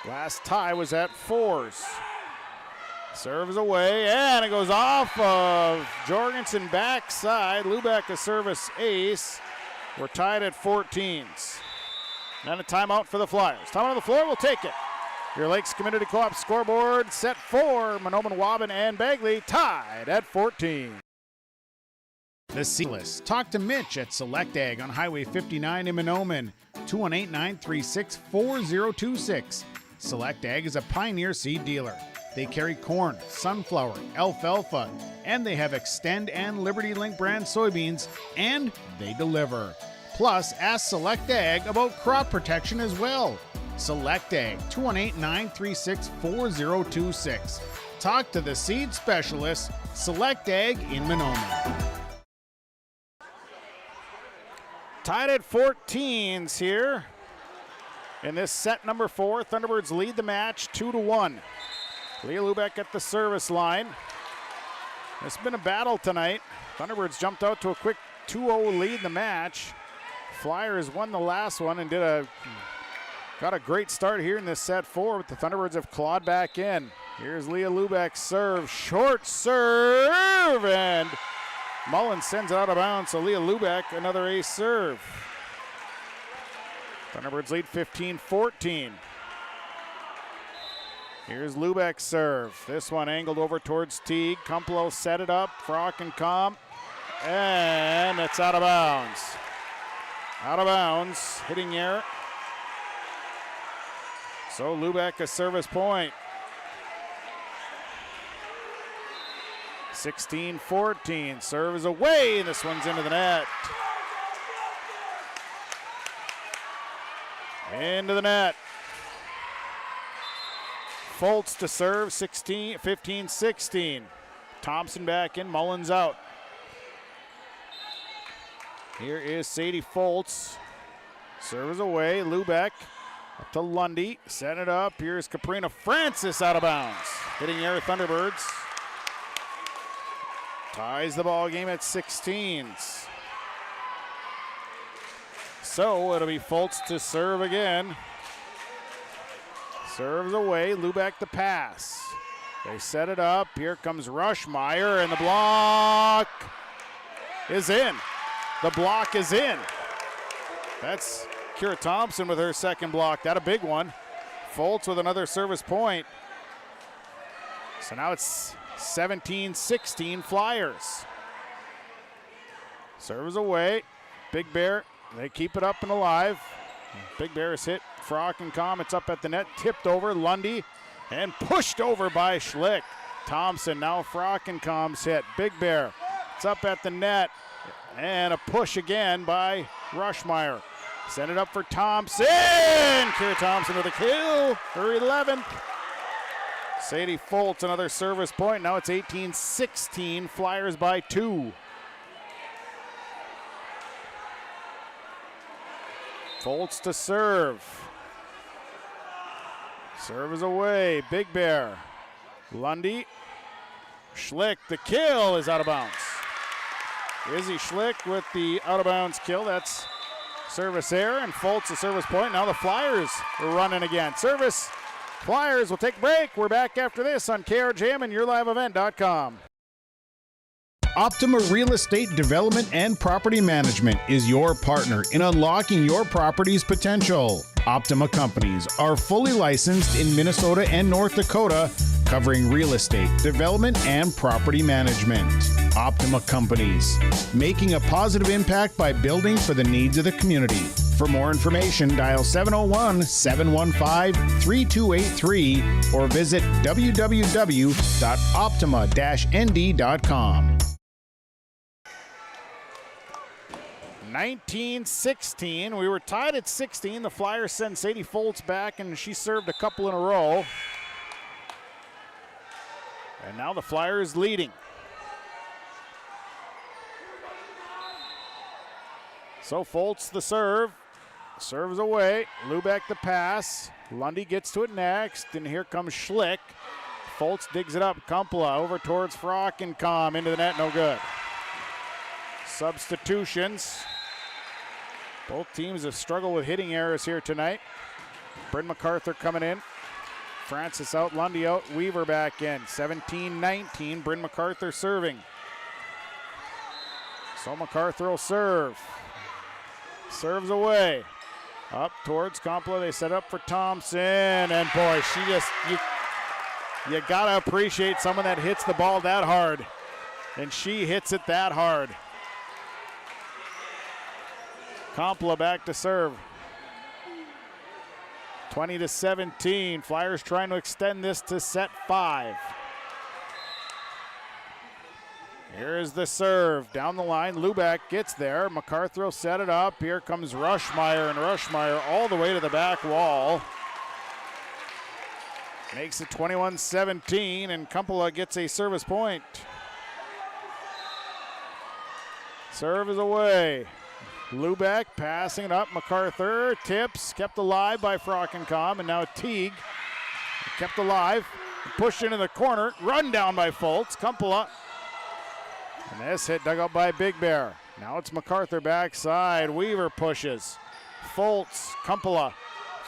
Last tie was at 4s. Serves away, and it goes off of Jorgensen backside. Lubeck a service ace. We're tied at 14s. And a timeout for the Flyers. Timeout on the floor, we'll take it. Your Lakes Community Co-op scoreboard set for Mahnomen-Waubun and Bagley, tied at 14. The Sealess. Talk to Mitch at Select Ag on Highway 59 in Mahnomen. 218-936-4026. Select Ag is a Pioneer seed dealer. They carry corn, sunflower, alfalfa, and they have Extend and Liberty Link brand soybeans, and they deliver. Plus, ask Select Ag about crop protection as well. Select Ag, 218-936-4026. Talk to the seed specialist, Select Ag in Mahnomen. Tied at 14s here in this set number 4. Thunderbirds lead the match 2-1. Leah Lubeck at the service line. It's been a battle tonight. Thunderbirds jumped out to a quick 2-0 lead in the match. Flyers won the last one and got a great start here in this set 4, but the Thunderbirds have clawed back in. Here's Leah Lubeck's serve, short serve, and Mullins sends it out of bounds, so Leah Lubeck, another ace serve. Thunderbirds lead 15-14. Here's Lubeck's serve. This one angled over towards Teague. Kumplo set it up. Frockencom. And it's out of bounds. Out of bounds. Hitting error. So Lubeck a service point. 16-14. Serve is away. This one's into the net. Into the net. Foltz to serve, 15-16. Thompson back in, Mullins out. Here is Sadie Foltz. Serve is away, Lubeck up to Lundy, set it up. Here's Caprina Francis out of bounds. Hitting the air, Thunderbirds. Ties the ball game at 16. So it'll be Foltz to serve again. Serves away, Lubeck the pass. They set it up. Here comes Rushmeyer, and the block is in. The block is in. That's Kira Thompson with her second block. That a big one. Foltz with another service point. So now it's 17-16 Flyers. Serves away. Big Bear, they keep it up and alive. Big Bear is hit. Frockencom, it's up at the net. Tipped over, Lundy, and pushed over by Schlick. Thompson, now Frockencom's hit. Big Bear, it's up at the net. And a push again by Rushmeyer. Send it up for Thompson. Kira Thompson with a kill, her 11th. Sadie Foltz, another service point. Now it's 18-16, Flyers by 2. Foltz to serve. Serve is away. Big Bear. Lundy. Schlick, the kill is out of bounds. Izzy Schlick with the out of bounds kill. That's service error, and Foltz a service point. Now the Flyers are running again. Service. Flyers will take a break. We're back after this on KRJM and YourLiveEvent.com. Optima Real Estate Development and Property Management is your partner in unlocking your property's potential. Optima companies are fully licensed in Minnesota and North Dakota, covering real estate, development, and property management. Optima companies, making a positive impact by building for the needs of the community. For more information, dial 701-715-3283 or visit www.optima-nd.com. 19-16. We were tied at 16. The Flyers send Sadie Foltz back, and she served a couple in a row. And now the Flyers leading. So Foltz the serve. Serves away. Lubeck the pass. Lundy gets to it next, and here comes Schlick. Foltz digs it up. Kumpla over towards Frockencom. Into the net, no good. Substitutions. Both teams have struggled with hitting errors here tonight. Bryn MacArthur coming in. Francis out, Lundy out, Weaver back in. 17-19, Bryn MacArthur serving. So MacArthur will serve. Serves away. Up towards Kumpla, they set up for Thompson. And boy, she just, you gotta appreciate someone that hits the ball that hard. And she hits it that hard. Kumpla back to serve. 20-17. Flyers trying to extend this to set 5. Here's the serve. Down the line, Lubeck gets there. MacArthur will set it up. Here comes Rushmeyer, and Rushmeyer all the way to the back wall. Makes it 21-17, and Kumpla gets a service point. Serve is away. Lubeck passing it up. MacArthur tips, kept alive by Frockencom, and now Teague kept alive, pushed into the corner, run down by Foltz. Kumpla, and this hit dug up by Big Bear. Now it's MacArthur backside. Weaver pushes. Foltz, Kumpla,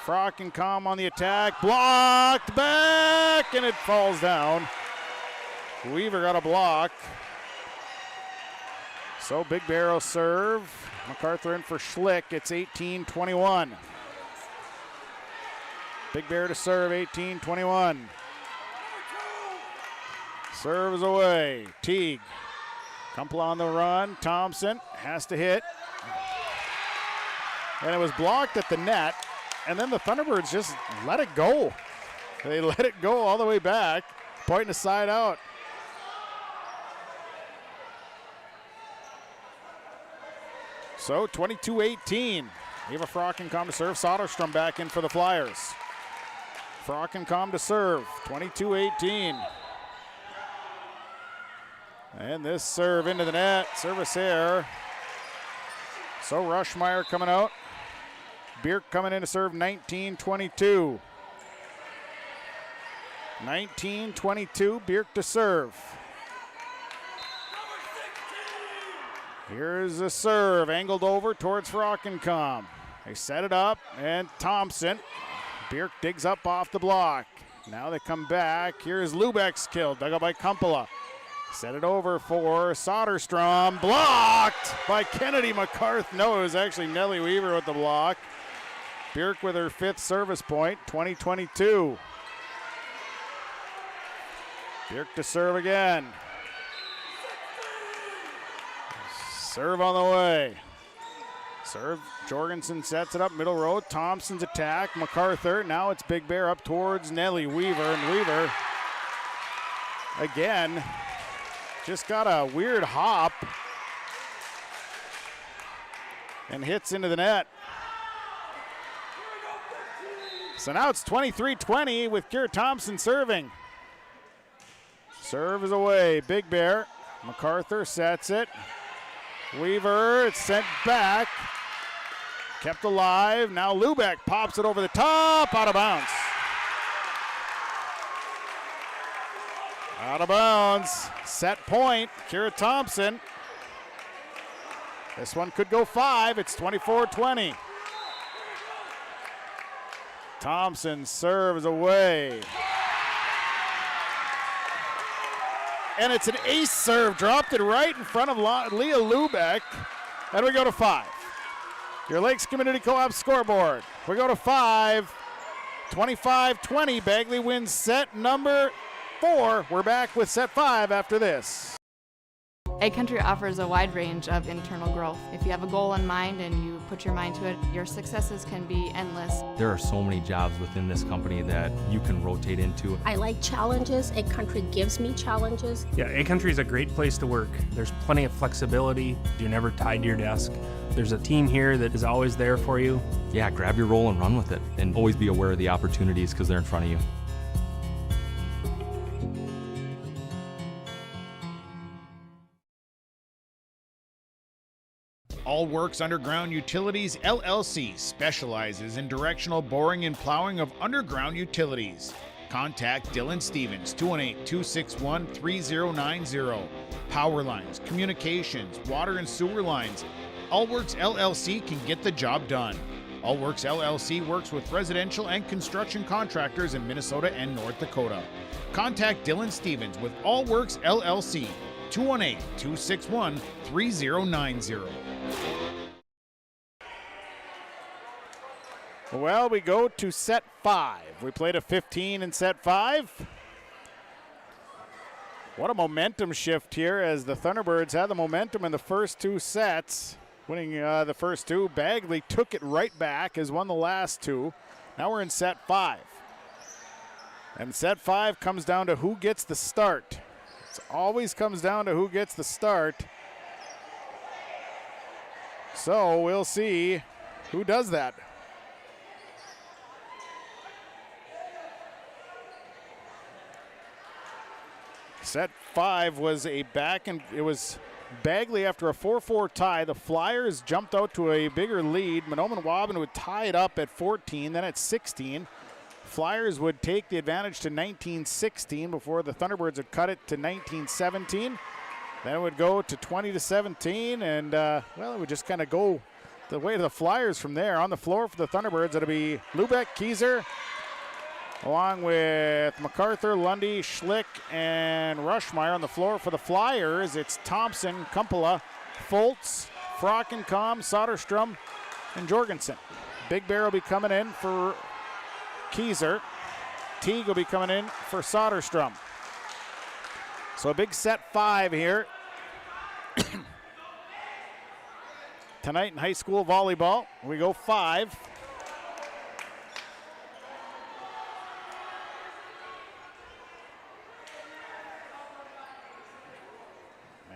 Frockencom on the attack, blocked back, and it falls down. Weaver got a block. So Big Bear will serve. MacArthur in for Schlick. It's 18-21. Big Bear to serve, 18-21. Serves away. Teague. Kumpla on the run. Thompson has to hit. And it was blocked at the net. And then the Thunderbirds just let it go. They let it go all the way back, pointing the side out. So 22-18. Eva Frockencom to serve. Soderstrom back in for the Flyers. Frockencom to serve. 22-18. And this serve into the net. Service error. So Rushmeyer coming out. Bierk coming in to serve. 19-22. 19-22. Bierk to serve. Here's a serve, angled over towards Frockencom. They set it up, and Thompson. Bierk digs up off the block. Now they come back. Here's Lubeck's kill, dug up by Kumpala. Set it over for Soderstrom. Blocked by Kennedy McCarthy. No, it was actually Nellie Weaver with the block. Bierk with her 5th service point, 20-22. Bierk to serve again. Serve on the way. Serve, Jorgensen sets it up, middle row. Thompson's attack, MacArthur. Now it's Big Bear up towards Nellie Weaver. And Weaver, again, just got a weird hop and hits into the net. So now it's 23-20 with Keir Thompson serving. Serve is away, Big Bear. MacArthur sets it. Weaver, it's sent back. Kept alive. Now Lubeck pops it over the top, out of bounds. Out of bounds. Set point, Keira Thompson. This one could go 5. It's 24-20. Thompson serves away. And it's an ace serve. Dropped it right in front of Leah Lubeck. And we go to 5. Your Lakes Community Co-op scoreboard. We go to 5. 25-20. Bagley wins set number 4. We're back with set 5 after this. Ag Country offers a wide range of internal growth. If you have a goal in mind and you put your mind to it, your successes can be endless. There are so many jobs within this company that you can rotate into. I like challenges. Ag Country gives me challenges. Yeah, Ag Country is a great place to work. There's plenty of flexibility. You're never tied to your desk. There's a team here that is always there for you. Yeah, grab your role and run with it. And always be aware of the opportunities because they're in front of you. All Works Underground Utilities LLC specializes in directional boring and plowing of underground utilities. Contact Dylan Stevens, 218-261-3090. Power lines, communications, water and sewer lines. All Works LLC can get the job done. All Works LLC works with residential and construction contractors in Minnesota and North Dakota. Contact Dylan Stevens with All Works LLC, 218-261-3090. Well, we go to set 5. We played a 15 in set 5. What a momentum shift here as the Thunderbirds had the momentum in the first 2 sets. Winning the first 2. Bagley took it right back, has won the last 2. Now we're in set 5. And set 5 comes down to who gets the start. It always comes down to who gets the start. So we'll see who does that. Set 5 was a back, and it was Bagley after a 4-4 tie. The Flyers jumped out to a bigger lead. Mahnomen-Waubun would tie it up at 14, then at 16. Flyers would take the advantage to 19-16 before the Thunderbirds would cut it to 19-17. Then it would go to 20-17, and well, it would just kind of go the way of the Flyers from there. On the floor for the Thunderbirds, it'll be Lubeck, Kieser, along with MacArthur, Lundy, Schlick, and Rushmeyer. On the floor for the Flyers, it's Thompson, Kumpala, Foltz, Frockencom, Soderstrom, and Jorgensen. Big Bear will be coming in for Kieser. Teague will be coming in for Soderstrom. So a big set 5 here. Tonight in high school volleyball, we go 5.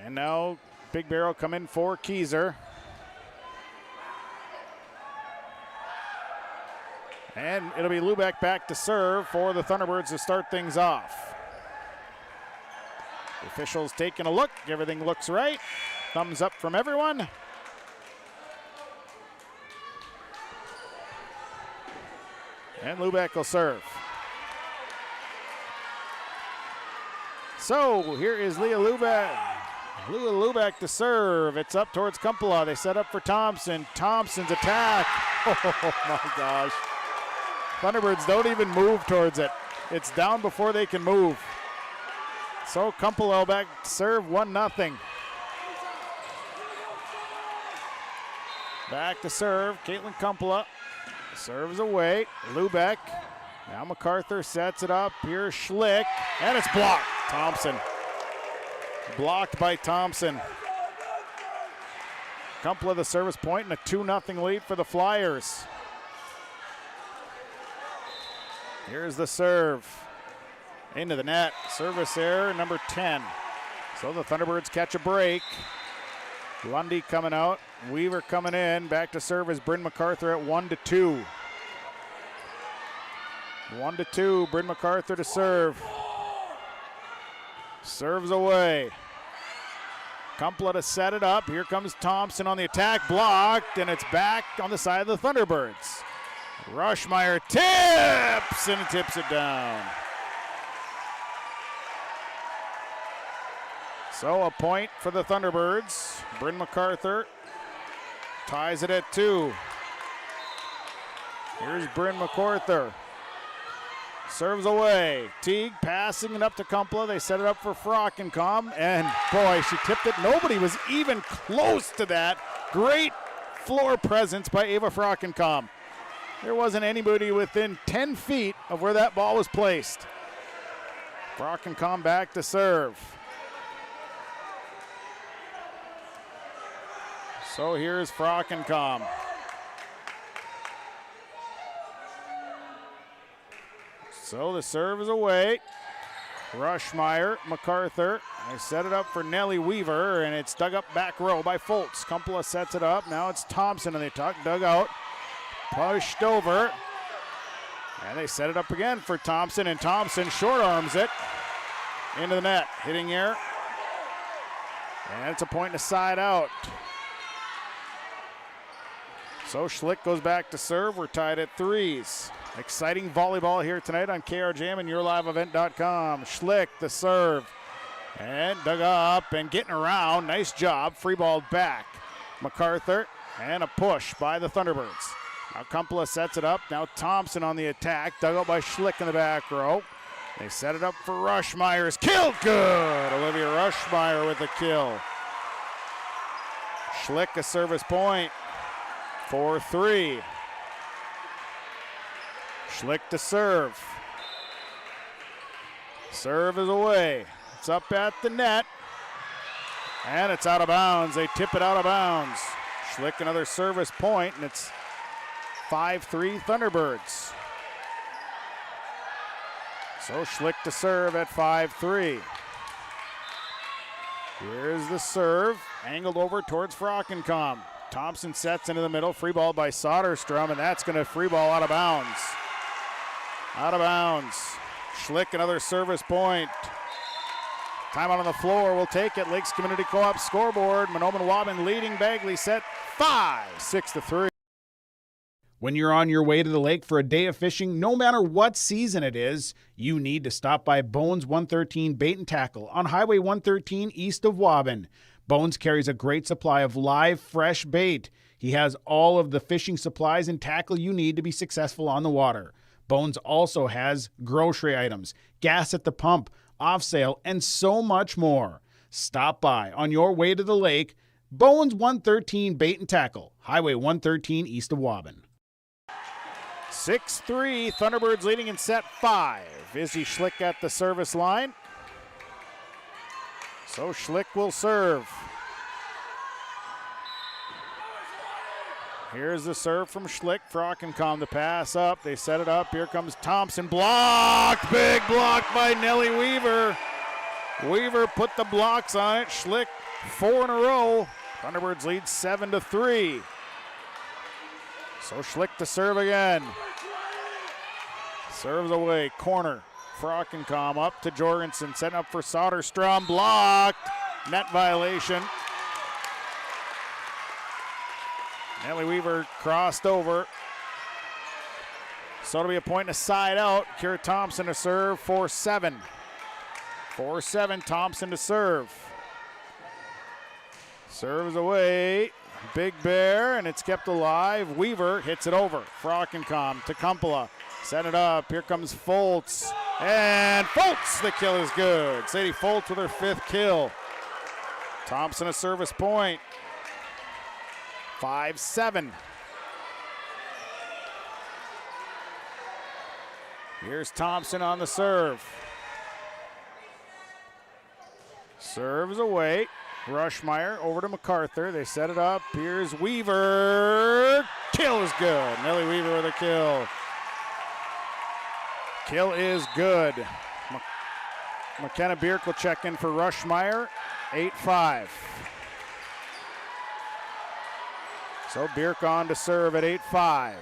And now Big Bear will come in for Kieser. And it'll be Lubeck back to serve for the Thunderbirds to start things off. The officials taking a look. Everything looks right. Thumbs up from everyone. And Lubeck will serve. So here is Leah Lubeck. Lubeck to serve. It's up towards Kumpala. They set up for Thompson. Thompson's attack. Oh my gosh. Thunderbirds don't even move towards it. It's down before they can move. So Kumpala back to serve, 1-0. Back to serve, Caitlin Kumpala serves away. Lubeck. Now MacArthur sets it up. Here's Schlick, and it's blocked. Thompson. Blocked by Thompson. Kumpala the service point and a 2-0 lead for the Flyers. Here's the serve. Into the net. Service error, number 10. So the Thunderbirds catch a break. Lundy coming out. Weaver coming in. Back to serve is Bryn MacArthur at 1-2. 1-2. Bryn MacArthur to serve. Serves away. Kumpala to set it up. Here comes Thompson on the attack. Blocked, and it's back on the side of the Thunderbirds. Rushmeyer tips, and tips it down. So a point for the Thunderbirds. Bryn MacArthur ties it at 2. Here's Bryn MacArthur. Serves away. Teague passing it up to Kumpala. They set it up for Frockencom, and boy, she tipped it. Nobody was even close to that. Great floor presence by Ava Frockencom. There wasn't anybody within 10 feet of where that ball was placed. Frockencom back to serve. So here's Frockencom. So the serve is away. Rushmeyer, MacArthur. They set it up for Nellie Weaver, and it's dug up back row by Foltz. Kumpala sets it up. Now it's Thompson, and they dug out. Pushed over. And they set it up again for Thompson, and Thompson short arms it into the net. Hitting air. And it's a point to side out. So Schlick goes back to serve. We're tied at 3s. Exciting volleyball here tonight on KRJM and YourLiveEvent.com. Schlick the serve. And dug up and getting around. Nice job. Free ball back. MacArthur and a push by the Thunderbirds. Now Kumpala sets it up. Now Thompson on the attack. Dug out by Schlick in the back row. They set it up for Rushmeyer's kill. Good. Olivia Rushmeyer with a kill. Schlick a service point. 4-3. Schlick to serve. Serve is away. It's up at the net. And it's out of bounds. They tip it out of bounds. Schlick another service point, and it's 5-3 Thunderbirds. So Schlick to serve at 5-3. Here's the serve. Angled over towards Frockencom. Thompson sets into the middle. Free ball by Soderstrom, and that's going to free ball out of bounds. Out of bounds. Schlick another service point. Time out on the floor. We'll take it. Lakes Community Co-op scoreboard. Mahnomen-Waubun leading Bagley set 6-3. When you're on your way to the lake for a day of fishing, no matter what season it is, you need to stop by Bones 113 Bait and Tackle on Highway 113 east of Waubun. Bones carries a great supply of live, fresh bait. He has all of the fishing supplies and tackle you need to be successful on the water. Bones also has grocery items, gas at the pump, off sale, and so much more. Stop by on your way to the lake. Bones 113 Bait and Tackle, Highway 113 east of Waubun. 6-3, Thunderbirds leading in set 5. Izzy Schlick at the service line. So Schlick will serve. Here's the serve from Schlick. Frockencom the pass up. They set it up. Here comes Thompson. Blocked. Big block by Nellie Weaver. Weaver put the blocks on it. Schlick 4 in a row. Thunderbirds lead 7-3. So Schlick to serve again. Serves away. Corner. Frockencom up to Jorgensen. Setting up for Soderstrom. Blocked. Net violation. Nellie Weaver crossed over. So it'll be a point and a side out. Kira Thompson to serve. 4-7. 4-7. Thompson to serve. Serves away. Big Bear, and it's kept alive. Weaver hits it over. Frockencom to Kumpala. Set it up. Here comes Foltz. And Foltz, the kill is good. Sadie Foltz with her 5th kill. Thompson a service point. 5-7. Here's Thompson on the serve. Serves away. Rushmeyer over to MacArthur. They set it up. Here's Weaver. Kill is good. Nellie Weaver with a kill. Kill is good. McKenna Bierk will check in for Rushmeyer. 8-5. So Bierk on to serve at 8-5.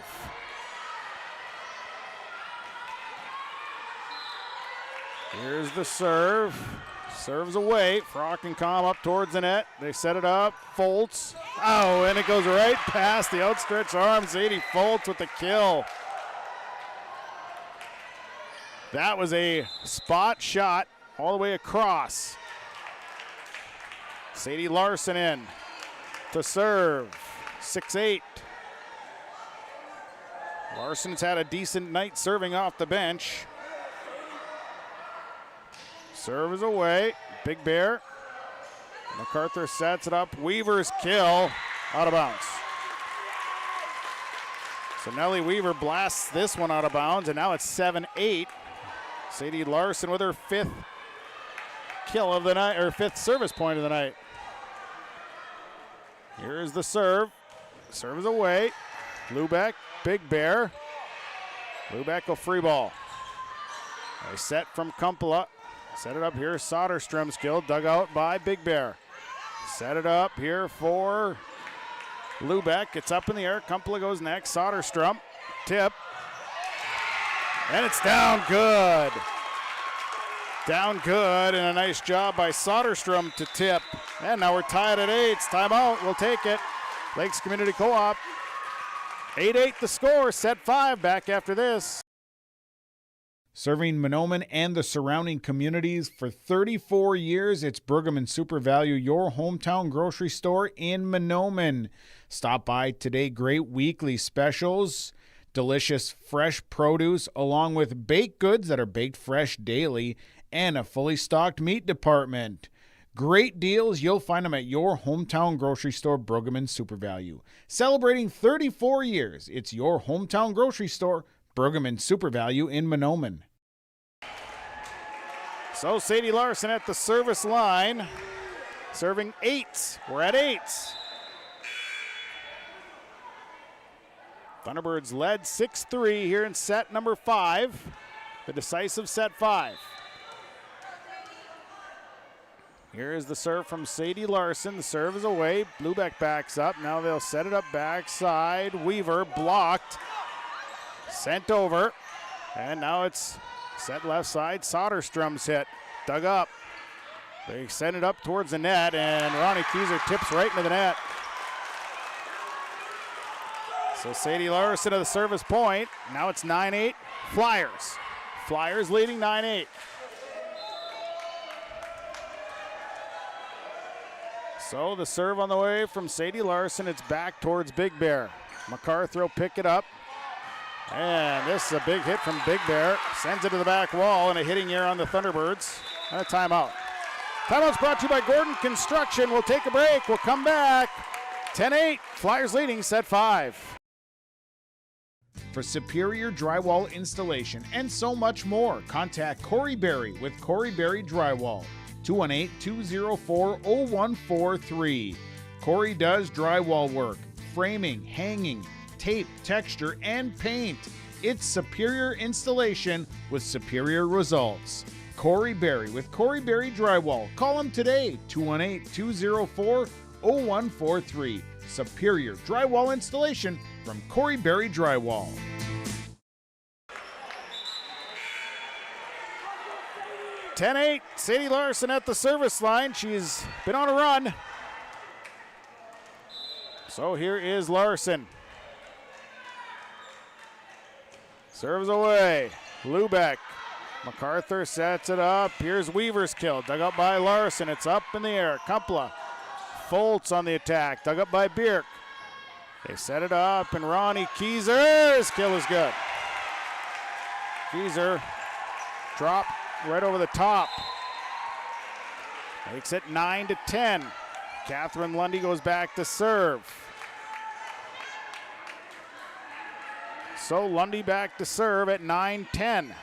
Here's the serve. Serves away. Frockencom up towards the net. They set it up. Foltz. Oh, and it goes right past the outstretched arms. Sadie Foltz with the kill. That was a spot shot all the way across. Sadie Larson in to serve. 6-8. Larson's had a decent night serving off the bench. Serve is away. Big Bear. MacArthur sets it up. Weaver's kill. Out of bounds. So Nellie Weaver blasts this one out of bounds, and now it's 7-8. Sadie Larson with her 5th kill of the night, or 5th service point of the night. Here's the serve. Serve is away. Lubeck, Big Bear. Lubeck will free ball. A set from Kumpala. Set it up here. Soderstrom's kill. Dug out by Big Bear. Set it up here for Lubeck. It's up in the air. Kumpala goes next. Soderstrom. Tip. And it's down good. Down good, and a nice job by Soderstrom to tip. And now we're tied at 8. Timeout. We'll take it. Lakes Community Co-op. 8-8 the score. Set 5. Back after this. Serving Mahnomen and the surrounding communities for 34 years, it's Pregame Super Value, your hometown grocery store in Mahnomen. Stop by today. Great weekly specials, delicious fresh produce, along with baked goods that are baked fresh daily, and a fully stocked meat department. Great deals. You'll find them at your hometown grocery store, Pregame Super Value. Celebrating 34 years, it's your hometown grocery store, Pregame Super Value in Mahnomen. So Sadie Larson at the service line, serving 8. We're at 8. Thunderbirds led 6-3 here in set number 5, the decisive set 5. Here is the serve from Sadie Larson. The serve is away. Lubeck backs up. Now they'll set it up backside. Weaver blocked. Sent over. And now it's set left side. Soderstrom's hit. Dug up. They send it up towards the net, and Ronnie Keyser tips right into the net. So Sadie Larson to the service point. Now it's 9-8. Flyers. Flyers leading 9-8. So the serve on the way from Sadie Larson. It's back towards Big Bear. MacArthur will pick it up. And this is a big hit from Big Bear. Sends it to the back wall, and a hitting error on the Thunderbirds. And a timeout. Timeout's brought to you by Gordon Construction. We'll take a break. We'll come back. 10-8. Flyers leading set 5. For superior drywall installation and so much more, contact Corey Berry with Corey Berry Drywall. 218-204-0143. Corey does drywall work, framing, hanging, tape, texture, and paint. It's superior installation with superior results. Corey Berry with Corey Berry Drywall. Call him today, 218-204-0143. Superior drywall installation from Corey Berry Drywall. (10-8). Sadie Larson at the service line. She's been on a run. So here is Larson. Serves away. Lubeck. MacArthur sets it up. Here's Weaver's kill. Dug up by Larson. It's up in the air. Kumpala Foltz on the attack, dug up by Bierk. They set it up, and Ronnie Keyser's kill is good. Keyser drop right over the top. Makes it 9-10. Catherine Lundy goes back to serve. So Lundy back to serve at 9-10.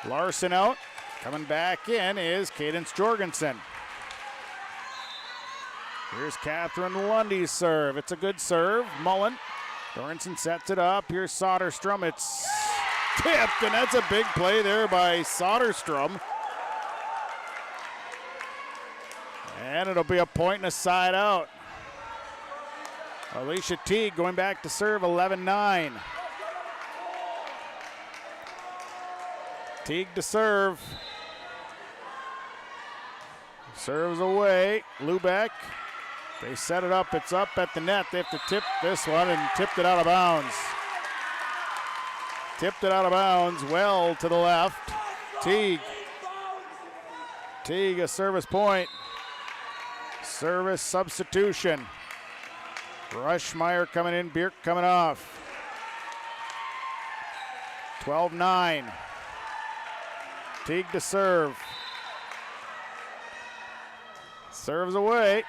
Larson out. Coming back in is Cadence Jorgensen. Here's Catherine Lundy's serve. It's a good serve. Mullen. Sorensen sets it up. Here's Soderstrom. It's tipped, and that's a big play there by Soderstrom. And it'll be a point and a side out. Alicia Teague going back to serve, 11-9. Teague to serve. Serves away. Lubeck. They set it up. It's up at the net. They have to tip this one and tipped it out of bounds. Tipped it out of bounds well to the left. Teague. Teague, a service point. Service substitution. Rushmeyer coming in, Bierk coming off. 12-9. Teague to serve. Serves away.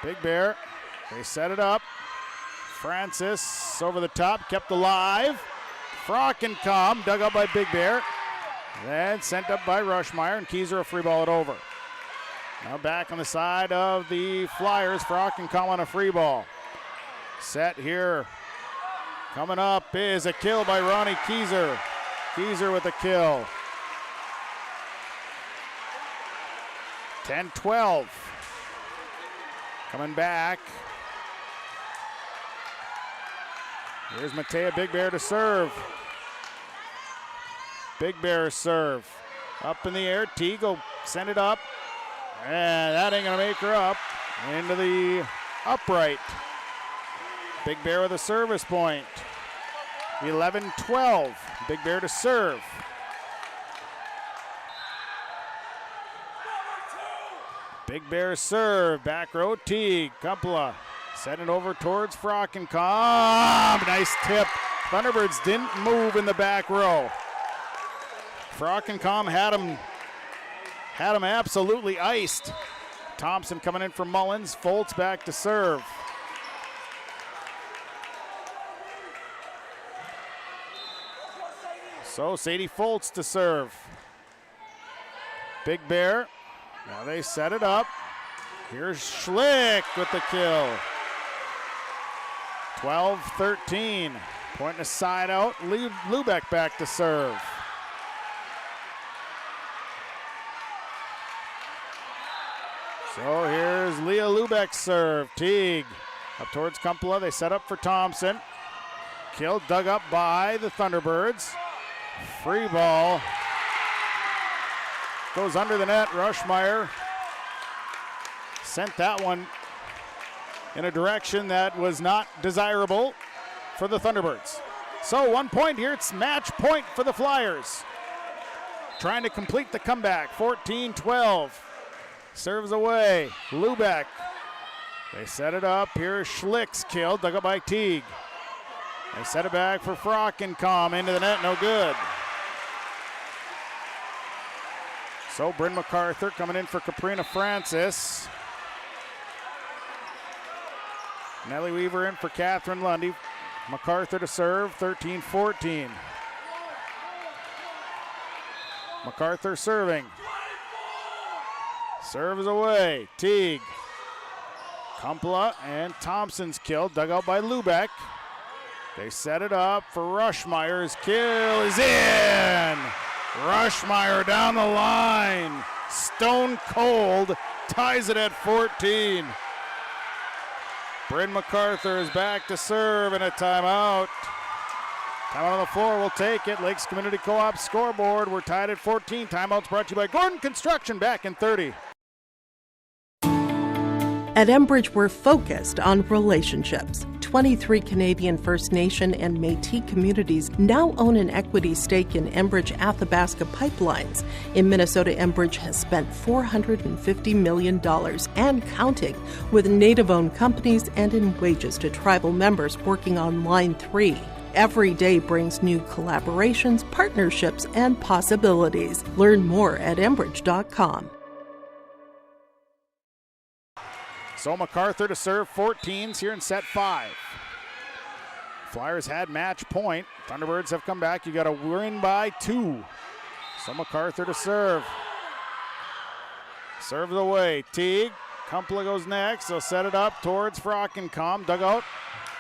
Big Bear. They set it up. Francis over the top, kept alive. Frockencom dug up by Big Bear. Then sent up by Rushmeyer, and Keyser a free ball it over. Now back on the side of the Flyers. Frockencom on a free ball. Set here. Coming up is a kill by Ronnie Keyser. Keyser with a kill. 10-12. Coming back. Here's Matea Big Bear to serve. Big Bear serve. Up in the air. Teague will send it up. And that ain't going to make her up. Into the upright. Big Bear with a service point. 11-12. Big Bear to serve. Big Bear serve. Back row. Teague. Kumpala. Send it over towards Frockencom. Nice tip. Thunderbirds didn't move in the back row. Frockencom had him absolutely iced. Thompson coming in from Mullins. Foltz back to serve. So Sadie Foltz to serve. Big Bear. Now they set it up. Here's Schlick with the kill. 12-13. Point and a side out. Lubeck back to serve. So here's Leah Lubeck's serve. Teague up towards Kumpala. They set up for Thompson. Kill dug up by the Thunderbirds. Free ball. Goes under the net. Rushmeyer sent that one in a direction that was not desirable for the Thunderbirds. So 1 point here. It's match point for the Flyers. Trying to complete the comeback. 14-12. Serves away. Lubeck. They set it up. Here's Schlick's kill. Dug up by Teague. They set it back for Frockencom. Into the net. No good. So Bryn MacArthur coming in for Caprina Francis. Nellie Weaver in for Catherine Lundy. MacArthur to serve. 13-14. MacArthur serving. Serves away. Teague. Kumpala and Thompson's kill. Dug out by Lubeck. They set it up for Rushmeyer's kill is in. Rushmeyer down the line. Stone cold. Ties it at 14. Bryn MacArthur is back to serve in a timeout. Timeout on the floor, we'll take it. Lakes Community Co-op scoreboard. We're tied at 14. Timeouts brought to you by Gordon Construction, back in 30. At Enbridge, we're focused on relationships. 23 Canadian First Nation and Métis communities now own an equity stake in Enbridge Athabasca Pipelines. In Minnesota, Enbridge has spent $450 million and counting with Native-owned companies and in wages to tribal members working on Line 3. Every day brings new collaborations, partnerships, and possibilities. Learn more at Enbridge.com. So MacArthur to serve 14s here in set 5. Flyers had match point. Thunderbirds have come back. You got to win by 2. So MacArthur to serve. Serves away. Teague. Kumpla goes next. They'll set it up towards Frockencom. Dugout.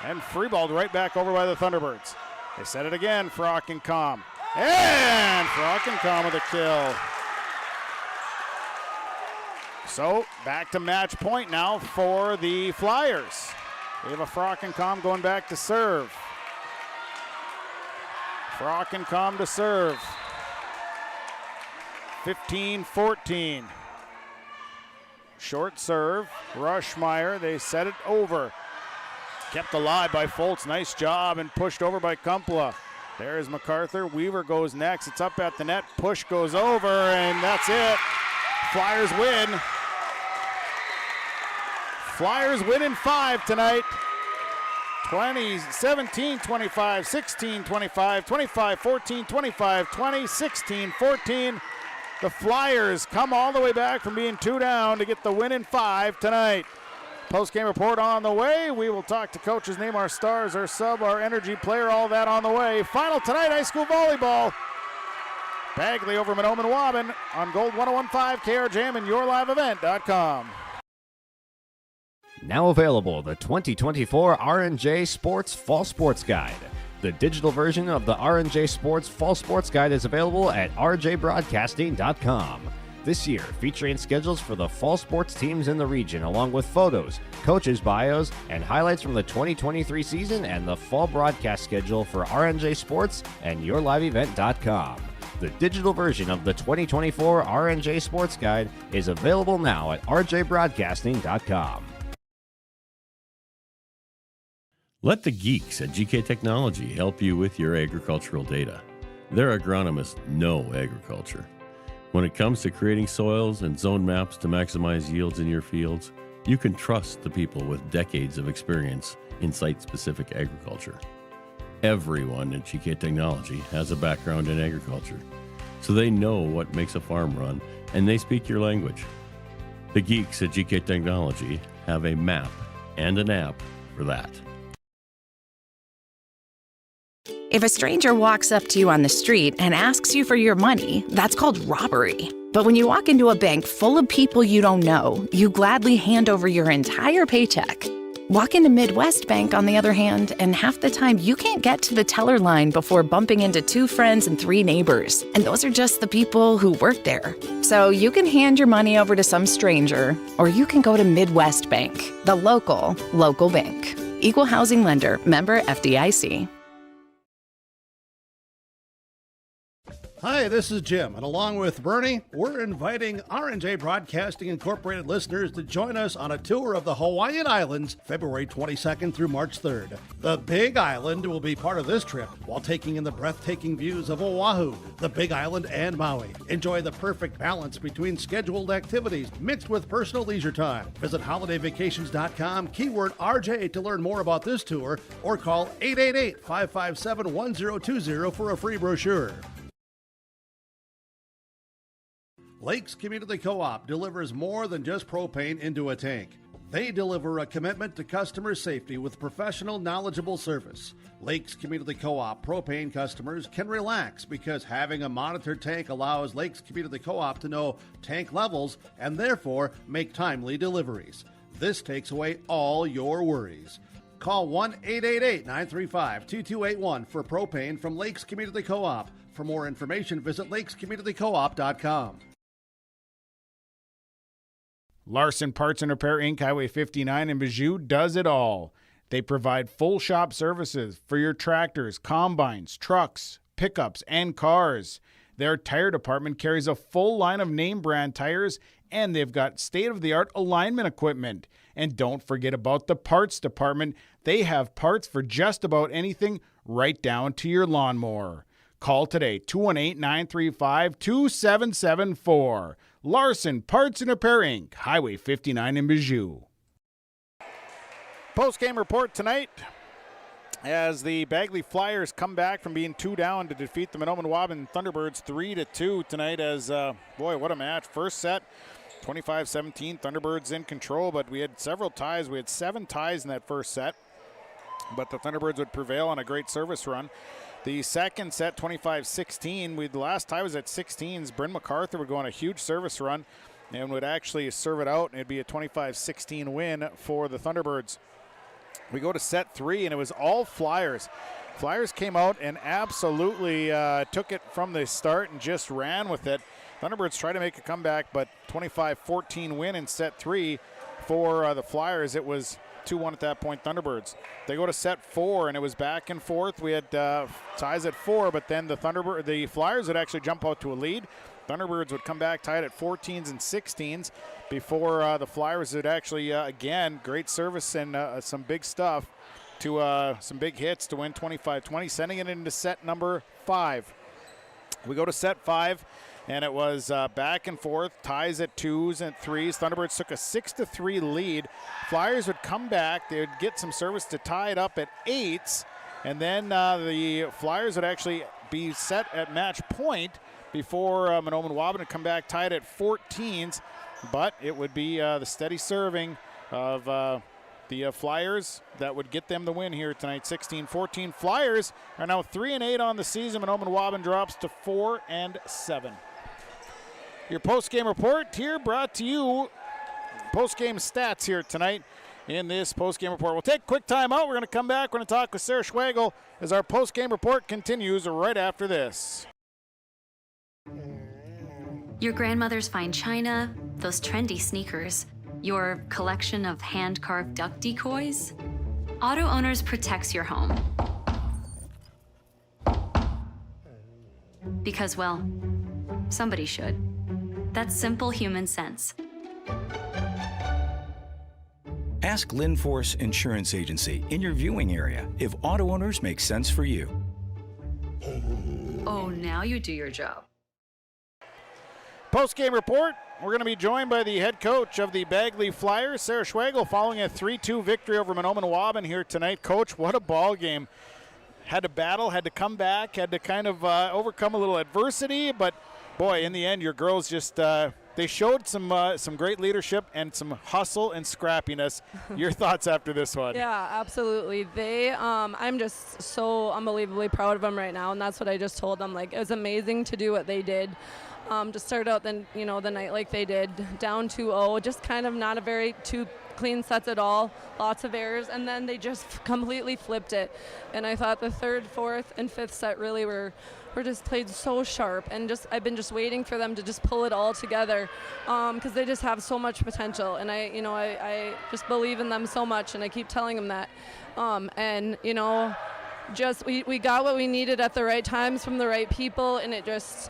And freeballed right back over by the Thunderbirds. They set it again. Frockencom. And Frockencom with a kill. So back to match point now for the Flyers. We have a Frockencom going back to serve. Frockencom to serve. 15-14. Short serve. Rushmeyer, they set it over. Kept alive by Foltz. Nice job and pushed over by Kumpla. There's MacArthur. Weaver goes next. It's up at the net. Push goes over, and that's it. Flyers win. Flyers win in 5 tonight. 17-25, 16-25, 25-14, 25-20, 16-14. The Flyers come all the way back from being 2 down to get the win in 5 tonight. Post-game report on the way. We will talk to coaches, name our stars, our sub, our energy player, all that on the way. Final tonight, high school volleyball. Bagley over Mahnomen-Waubun on Gold 101.5, KRJM, and YourLiveEvent.com. Now available, the 2024 R&J Sports Fall Sports Guide. The digital version of the R&J Sports Fall Sports Guide is available at rjbroadcasting.com. This year, featuring schedules for the fall sports teams in the region, along with photos, coaches' bios, and highlights from the 2023 season and the fall broadcast schedule for R&J Sports and YourLiveEvent.com. The digital version of the 2024 R&J Sports Guide is available now at rjbroadcasting.com. Let the geeks at GK Technology help you with your agricultural data. Their agronomists know agriculture. When it comes to creating soils and zone maps to maximize yields in your fields, you can trust the people with decades of experience in site-specific agriculture. Everyone at GK Technology has a background in agriculture, so they know what makes a farm run, and they speak your language. The geeks at GK Technology have a map and an app for that. If a stranger walks up to you on the street and asks you for your money, that's called robbery. But when you walk into a bank full of people you don't know, you gladly hand over your entire paycheck. Walk into Midwest Bank, on the other hand, and half the time you can't get to the teller line before bumping into 2 friends and 3 neighbors. And those are just the people who work there. So you can hand your money over to some stranger, or you can go to Midwest Bank, the local bank. Equal housing lender, member FDIC. Hi, this is Jim, and along with Bernie, we're inviting R&J Broadcasting Incorporated listeners to join us on a tour of the Hawaiian Islands, February 22nd through March 3rd. The Big Island will be part of this trip while taking in the breathtaking views of Oahu, the Big Island, and Maui. Enjoy the perfect balance between scheduled activities mixed with personal leisure time. Visit holidayvacations.com, keyword RJ to learn more about this tour, or call 888-557-1020 for a free brochure. Lakes Community Co-op delivers more than just propane into a tank. They deliver a commitment to customer safety with professional, knowledgeable service. Lakes Community Co-op propane customers can relax because having a monitored tank allows Lakes Community Co-op to know tank levels and therefore make timely deliveries. This takes away all your worries. Call 1-888-935-2281 for propane from Lakes Community Co-op. For more information, visit lakescommunitycoop.com. Larson Parts and Repair Inc., Highway 59 in Bijou does it all. They provide full shop services for your tractors, combines, trucks, pickups, and cars. Their tire department carries a full line of name brand tires and they've got state-of-the-art alignment equipment. And don't forget about the parts department. They have parts for just about anything, right down to your lawnmower. Call today, 218-935-2774. Larson Parts and Repair Inc., Highway 59 in Bijou. Post-game report tonight as the Bagley Flyers come back from being 2 down to defeat the Mahnomen-Waubun Thunderbirds 3-2 tonight as, boy, what a match. First set, 25-17, Thunderbirds in control, but we had several ties. We had 7 ties in that first set, but the Thunderbirds would prevail on a great service run. The second set, 25-16, the last tie was at 16s. Bryn MacArthur would go on a huge service run and would actually serve it out, and it'd be a 25-16 win for the Thunderbirds. We go to set 3, and it was all Flyers. Flyers came out and absolutely took it from the start and just ran with it. Thunderbirds tried to make a comeback, but 25-14 win in set 3 for the Flyers. It was 2-1 at that point, Thunderbirds. They go to set 4, and it was back and forth. We had ties at 4, but then the Flyers would actually jump out to a lead. Thunderbirds would come back tied at 14s and 16s before the Flyers would actually, again, great service and some big stuff to some big hits to win 25-20, sending it into set number 5. We go to set 5, and it was back and forth, ties at 2s and 3s. Thunderbirds took a 6-3 lead. Flyers would come back. They would get some service to tie it up at 8s, and then the Flyers would actually be set at match point before Mahnomen-Waubun would come back tied at 14s, but it would be the steady serving of the Flyers that would get them the win here tonight, 16-14. Flyers are now 3-8 on the season. Mahnomen-Waubun drops to 4-7. Your post-game report here brought to you, post-game stats here tonight in this post-game report. We'll take a quick time out. We're going to come back. We're going to talk with Sarah Schwagel as our post-game report continues right after this. Your grandmother's fine china, those trendy sneakers, your collection of hand-carved duck decoys. Auto Owners protects your home. Because, well, somebody should. That's simple human sense. Ask Linforce Insurance Agency in your viewing area if Auto Owners makes sense for you. Oh, now you do your job. Post-game report, we're going to be joined by the head coach of the Bagley Flyers, Sarah Schwagel, following a 3-2 victory over Mahnomen-Waubun here tonight. Coach, what a ball game. Had to battle, had to come back, had to kind of overcome a little adversity, but boy, in the end, your girls just, they showed some great leadership and some hustle and scrappiness. Your thoughts after this one? Yeah, absolutely. I'm just so unbelievably proud of them right now, and that's what I just told them. Like, it was amazing to do what they did. To start out the night like they did, down 2-0, just kind of not a very two clean sets at all, lots of errors, and then they just completely flipped it. And I thought the third, fourth, and fifth set really were just played so sharp, and I've been just waiting for them to just pull it all together, because they just have so much potential, and I just believe in them so much, and I keep telling them that, and just we got what we needed at the right times from the right people, and it just.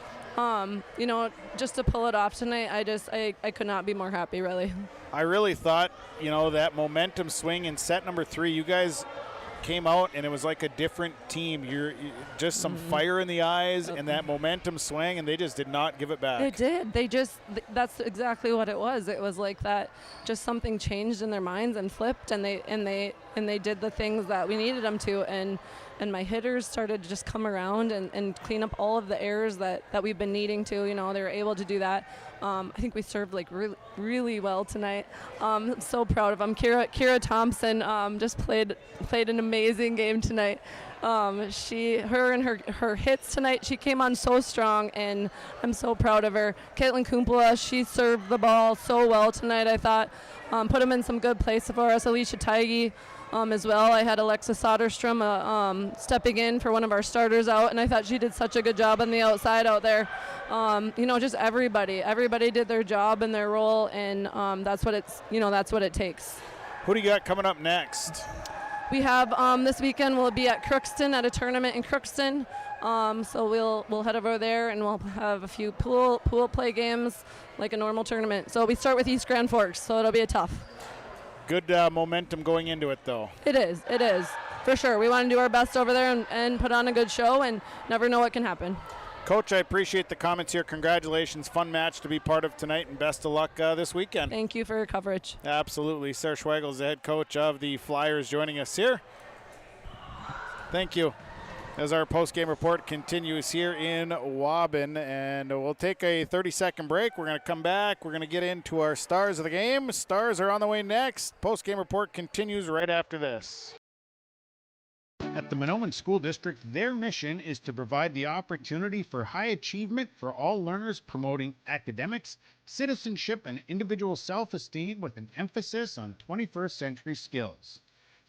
Just to pull it off tonight, I could not be more happy, really. I really thought, that momentum swing in set number 3, you guys came out and it was like a different team. You're just some fire in the eyes and that momentum swing, and they just did not give it back. They did. That's exactly what it was. It was like that, just something changed in their minds and flipped, and they did the things that we needed them to, and my hitters started to just come around and clean up all of the errors that we've been needing to. They were able to do that. I think we served really, really well tonight. I'm so proud of them. Kira Thompson just played an amazing game tonight. Her and her hits tonight, she came on so strong, and I'm so proud of her. Caitlin Kumpala, she served the ball so well tonight, I thought. Put them in some good places for us. Alicia Tighe as well. I had Alexa Soderstrom stepping in for one of our starters out, and I thought she did such a good job on the outside out there. Just everybody did their job and their role, and that's what it takes. Who do you got coming up next? We have this weekend we'll be at Crookston at a tournament in Crookston. So we'll head over there and we'll have a few pool play games like a normal tournament. So we start with East Grand Forks, so it'll be a tough. Good momentum going into it, though. It is, for sure. We want to do our best over there and put on a good show, and never know what can happen. Coach, I appreciate the comments here. Congratulations. Fun match to be part of tonight, and best of luck this weekend. Thank you for your coverage. Absolutely. Sarah Schweigel is the head coach of the Flyers joining us here. Thank you. As our post-game report continues here in Waubun, and we'll take a 30-second break. We're going to come back. We're going to get into our stars of the game. Stars are on the way next. Post-game report continues right after this. At the Mahnomen School District, their mission is to provide the opportunity for high achievement for all learners, promoting academics, citizenship, and individual self-esteem with an emphasis on 21st century skills.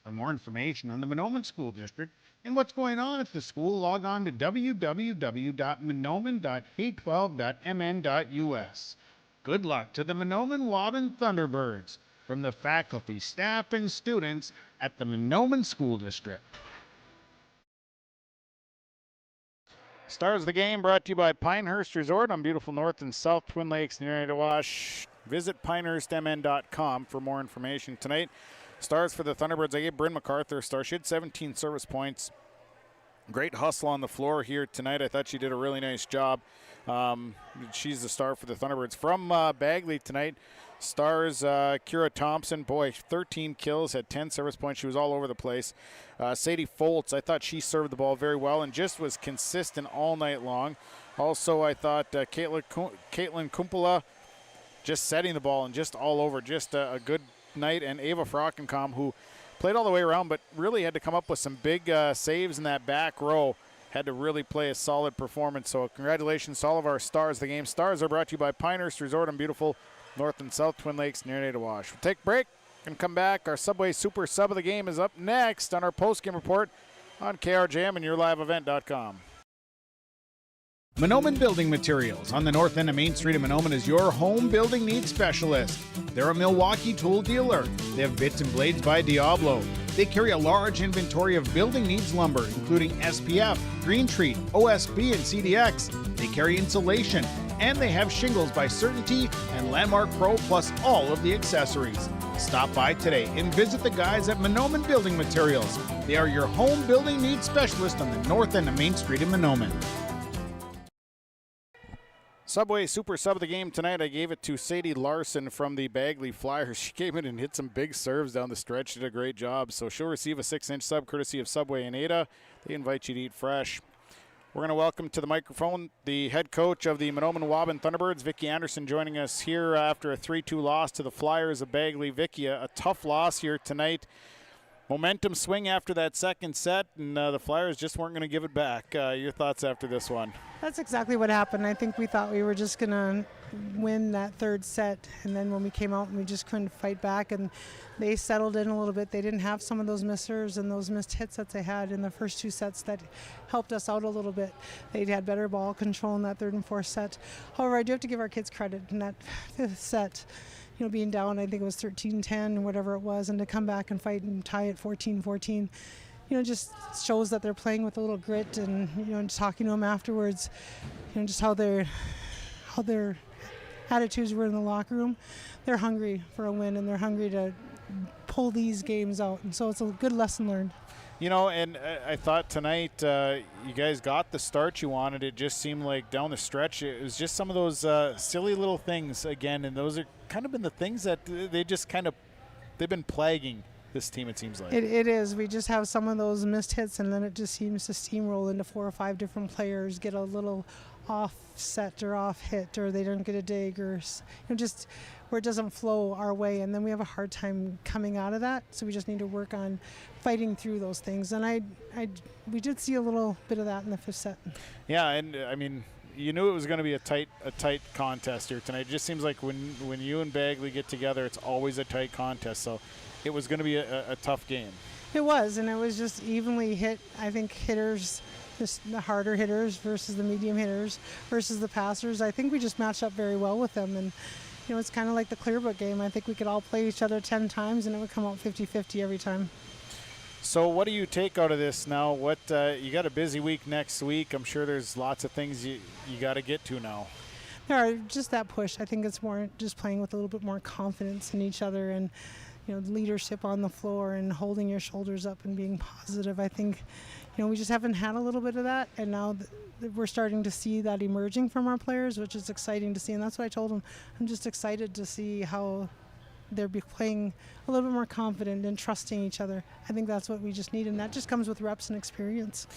For more information on the Mahnomen School District and what's going on at the school, log on to www.mahnomen.k12.mn.us. Good luck to the Mahnomen-Waubun Thunderbirds from the faculty, staff, and students at the Mahnomen School District. Stars of the game brought to you by Pinehurst Resort on beautiful North and South Twin Lakes near Nitawash. Visit pinehurstmn.com for more information tonight. Stars for the Thunderbirds, I gave Bryn MacArthur a star. She had 17 service points. Great hustle on the floor here tonight. I thought she did a really nice job. She's the star for the Thunderbirds. From Bagley tonight, stars Kira Thompson, boy, 13 kills, had 10 service points. She was all over the place. Sadie Foltz, I thought she served the ball very well and just was consistent all night long. Also, I thought Caitlin Kumpula just setting the ball and just all over, just a good night. And Ava Frockenkam, who played all the way around but really had to come up with some big saves in that back row, had to really play a solid performance. So congratulations to all of our stars of the game. Stars are brought to you by Pinehurst Resort on beautiful North and South Twin Lakes near Nitawash. We'll take a break and come back. Our Subway Super Sub of the game is up next on our post-game report on KRJM and yourliveevent.com. Mahnomen Building Materials on the north end of Main Street in Mahnomen is your home building needs specialist. They're a Milwaukee tool dealer. They have bits and blades by Diablo. They carry a large inventory of building needs lumber, including SPF, Green Treat, OSB, and CDX. They carry insulation, and they have shingles by Certainty and Landmark Pro, plus all of the accessories. Stop by today and visit the guys at Mahnomen Building Materials. They are your home building needs specialist on the north end of Main Street in Mahnomen. Subway Super Sub of the game tonight, I gave it to Sadie Larson from the Bagley Flyers. She came in and hit some big serves down the stretch, did a great job. So she'll receive a 6-inch sub courtesy of Subway and Ada. They invite you to eat fresh. We're going to welcome to the microphone the head coach of the Mahnomen-Waubun Thunderbirds, Vicki Anderson, joining us here after a 3-2 loss to the Flyers of Bagley. Vicki, a tough loss here tonight. Momentum swing after that second set, and the Flyers just weren't going to give it back. Your thoughts after this one? That's exactly what happened. I think we thought we were just going to win that third set, and then when we came out, we just couldn't fight back, and they settled in a little bit. They didn't have some of those missers and those missed hits that they had in the first two sets that helped us out a little bit. They had better ball control in that third and fourth set. However, I do have to give our kids credit in that fifth set. You know, being down, I think it was 13-10 or whatever it was, and to come back and fight and tie it 14-14, you know, just shows that they're playing with a little grit. And, you know, just talking to them afterwards, you know, just how their attitudes were in the locker room. They're hungry for a win, and they're hungry to pull these games out. And so it's a good lesson learned. You know, and I thought tonight you guys got the start you wanted. It just seemed like down the stretch, it was just some of those silly little things again, and those are kind of been the things that they've been plaguing this team, it seems like. It is. We just have some of those missed hits, and then it just seems to steamroll into 4 or 5 different players, get a little offset or off hit, or they don't get a dig, or, you know, just where it doesn't flow our way, and then we have a hard time coming out of that. So we just need to work on fighting through those things. And we did see a little bit of that in the fifth set. Yeah, and I mean, you knew it was going to be a tight contest here tonight. It just seems like when you and Bagley get together, it's always a tight contest. So it was going to be a tough game. It was, and it was just evenly hit. I think hitters, just the harder hitters versus the medium hitters versus the passers. I think we just matched up very well with them. And you know, it's kind of like the Clearbook game. I think we could all play each other 10 times, and it would come out 50-50 every time. So what do you take out of this now? What you got a busy week next week. I'm sure there's lots of things you got to get to now. There are just that push. I think it's more just playing with a little bit more confidence in each other and, leadership on the floor and holding your shoulders up and being positive. I think, we just haven't had a little bit of that, and now we're starting to see that emerging from our players, which is exciting to see. And that's what I told them. I'm just excited to see how they're playing a little bit more confident and trusting each other. I think that's what we just need, and that just comes with reps and experience.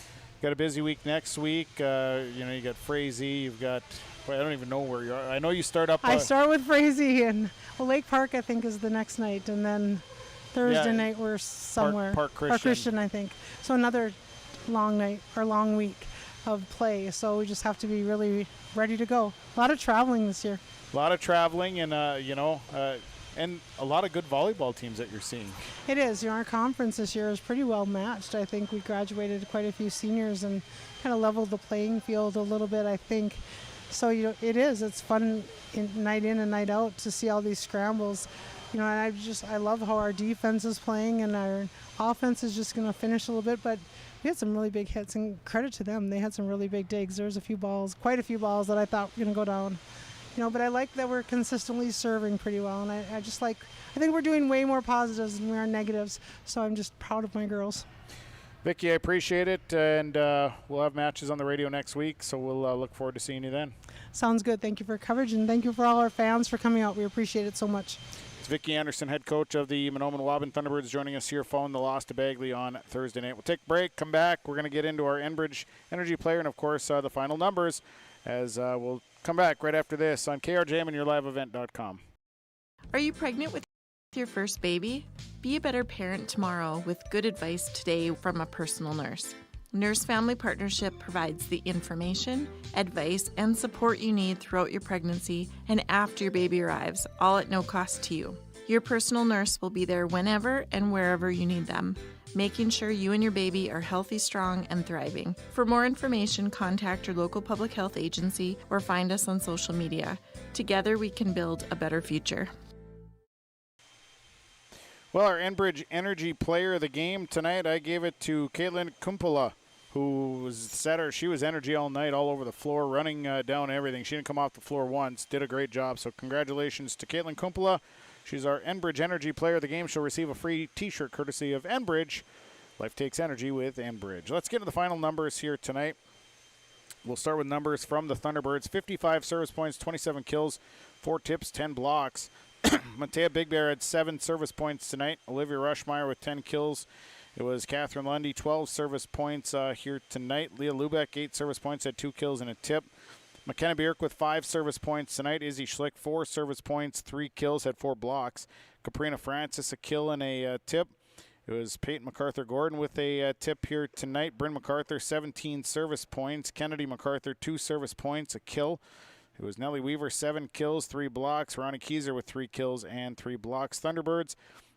Got a busy week next week. You got Frazee. You've got, I don't even know where you are. I know you start up. I start with Frazee, and Lake Park, I think, is the next night, and then Thursday night we're somewhere. Park Christian. Park Christian, I think. So another long night or long week of play. So we just have to be really ready to go. A lot of traveling this year. A lot of traveling, and and a lot of good volleyball teams that you're seeing. It is. Our conference this year is pretty well matched. I think we graduated quite a few seniors and kind of leveled the playing field a little bit, I think. So, it is. It's fun night in and night out to see all these scrambles. And I love how our defense is playing, and our offense is just going to finish a little bit. But we had some really big hits, and credit to them. They had some really big digs. There was quite a few balls that I thought were going to go down. But I like that we're consistently serving pretty well, and I think we're doing way more positives than we are negatives, so I'm just proud of my girls. Vicki, I appreciate it, and we'll have matches on the radio next week, so we'll look forward to seeing you then. Sounds good. Thank you for coverage, and thank you for all our fans for coming out. We appreciate it so much. It's Vicki Anderson, head coach of the Mahnomen-Waubun Thunderbirds, joining us here following the loss to Bagley on Thursday night. We'll take a break, come back. We're going to get into our Enbridge Energy player and, of course, the final numbers, as we'll come back right after this on KRJM and YourLiveEvent.com. Are you pregnant with your first baby? Be a better parent tomorrow with good advice today from a personal nurse. Nurse Family Partnership provides the information, advice, and support you need throughout your pregnancy and after your baby arrives, all at no cost to you. Your personal nurse will be there whenever and wherever you need them, making sure you and your baby are healthy, strong, and thriving. For more information, contact your local public health agency or find us on social media. Together, we can build a better future. Well, our Enbridge Energy player of the game tonight, I gave it to Caitlin Kumpula, who she was energy all night, all over the floor, running down everything. She didn't come off the floor once, did a great job. So congratulations to Caitlin Kumpula. She's our Enbridge Energy player of the game. She'll receive a free t-shirt courtesy of Enbridge. Life takes energy with Enbridge. Let's get to the final numbers here tonight. We'll start with numbers from the Thunderbirds. 55 service points, 27 kills, 4 tips, 10 blocks. Matea Big Bear had 7 service points tonight. Olivia Rushmeyer with 10 kills. It was Catherine Lundy, 12 service points here tonight. Leah Lubeck, 8 service points, had 2 kills and a tip. McKenna Bierk with 5 service points tonight. Izzy Schlick, 4 service points, 3 kills, had 4 blocks. Caprina Francis, a kill and a tip. It was Peyton MacArthur-Gordon with a tip here tonight. Bryn MacArthur, 17 service points. Kennedy MacArthur, 2 service points, a kill. It was Nellie Weaver, 7 kills, 3 blocks. Ronnie Kieser with 3 kills and 3 blocks. Thunderbirds,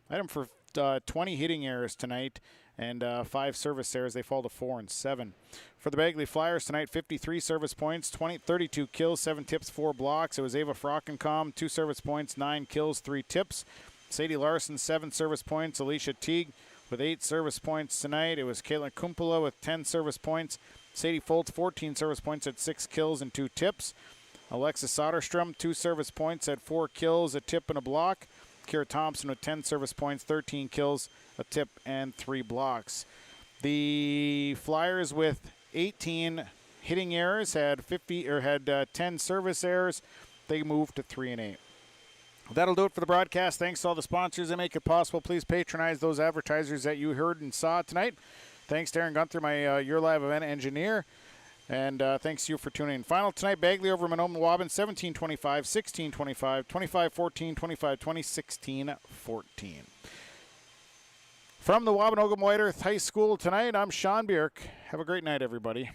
item for 20 hitting errors tonight and 5 service errors. They fall to 4 and 7. For the Bagley Flyers tonight, 53 service points, 32 kills, 7 tips, 4 blocks. It was Ava Frockencom, 2 service points, 9 kills, 3 tips. Sadie Larson, 7 service points. Alicia Teague with 8 service points tonight. It was Caitlin Kumpula with 10 service points. Sadie Foltz, 14 service points, had 6 kills and 2 tips. Alexis Soderstrom, 2 service points, had 4 kills, a tip and a block. Kira Thompson with 10 service points, 13 kills, a tip, and 3 blocks. The Flyers with 18 hitting errors had 10 service errors. They moved to 3 and 8. That'll do it for the broadcast. Thanks to all the sponsors that make it possible. Please patronize those advertisers that you heard and saw tonight. Thanks to Aaron Gunther, my Your Live event engineer. And thanks to you for tuning in. Final tonight, Bagley over Mahnomen-Waubun, 17-25, 16-25, 25-14, 25-20, 16-14. From the Waubun-Ogun White Earth High School tonight, I'm Sean Bierk. Have a great night, everybody.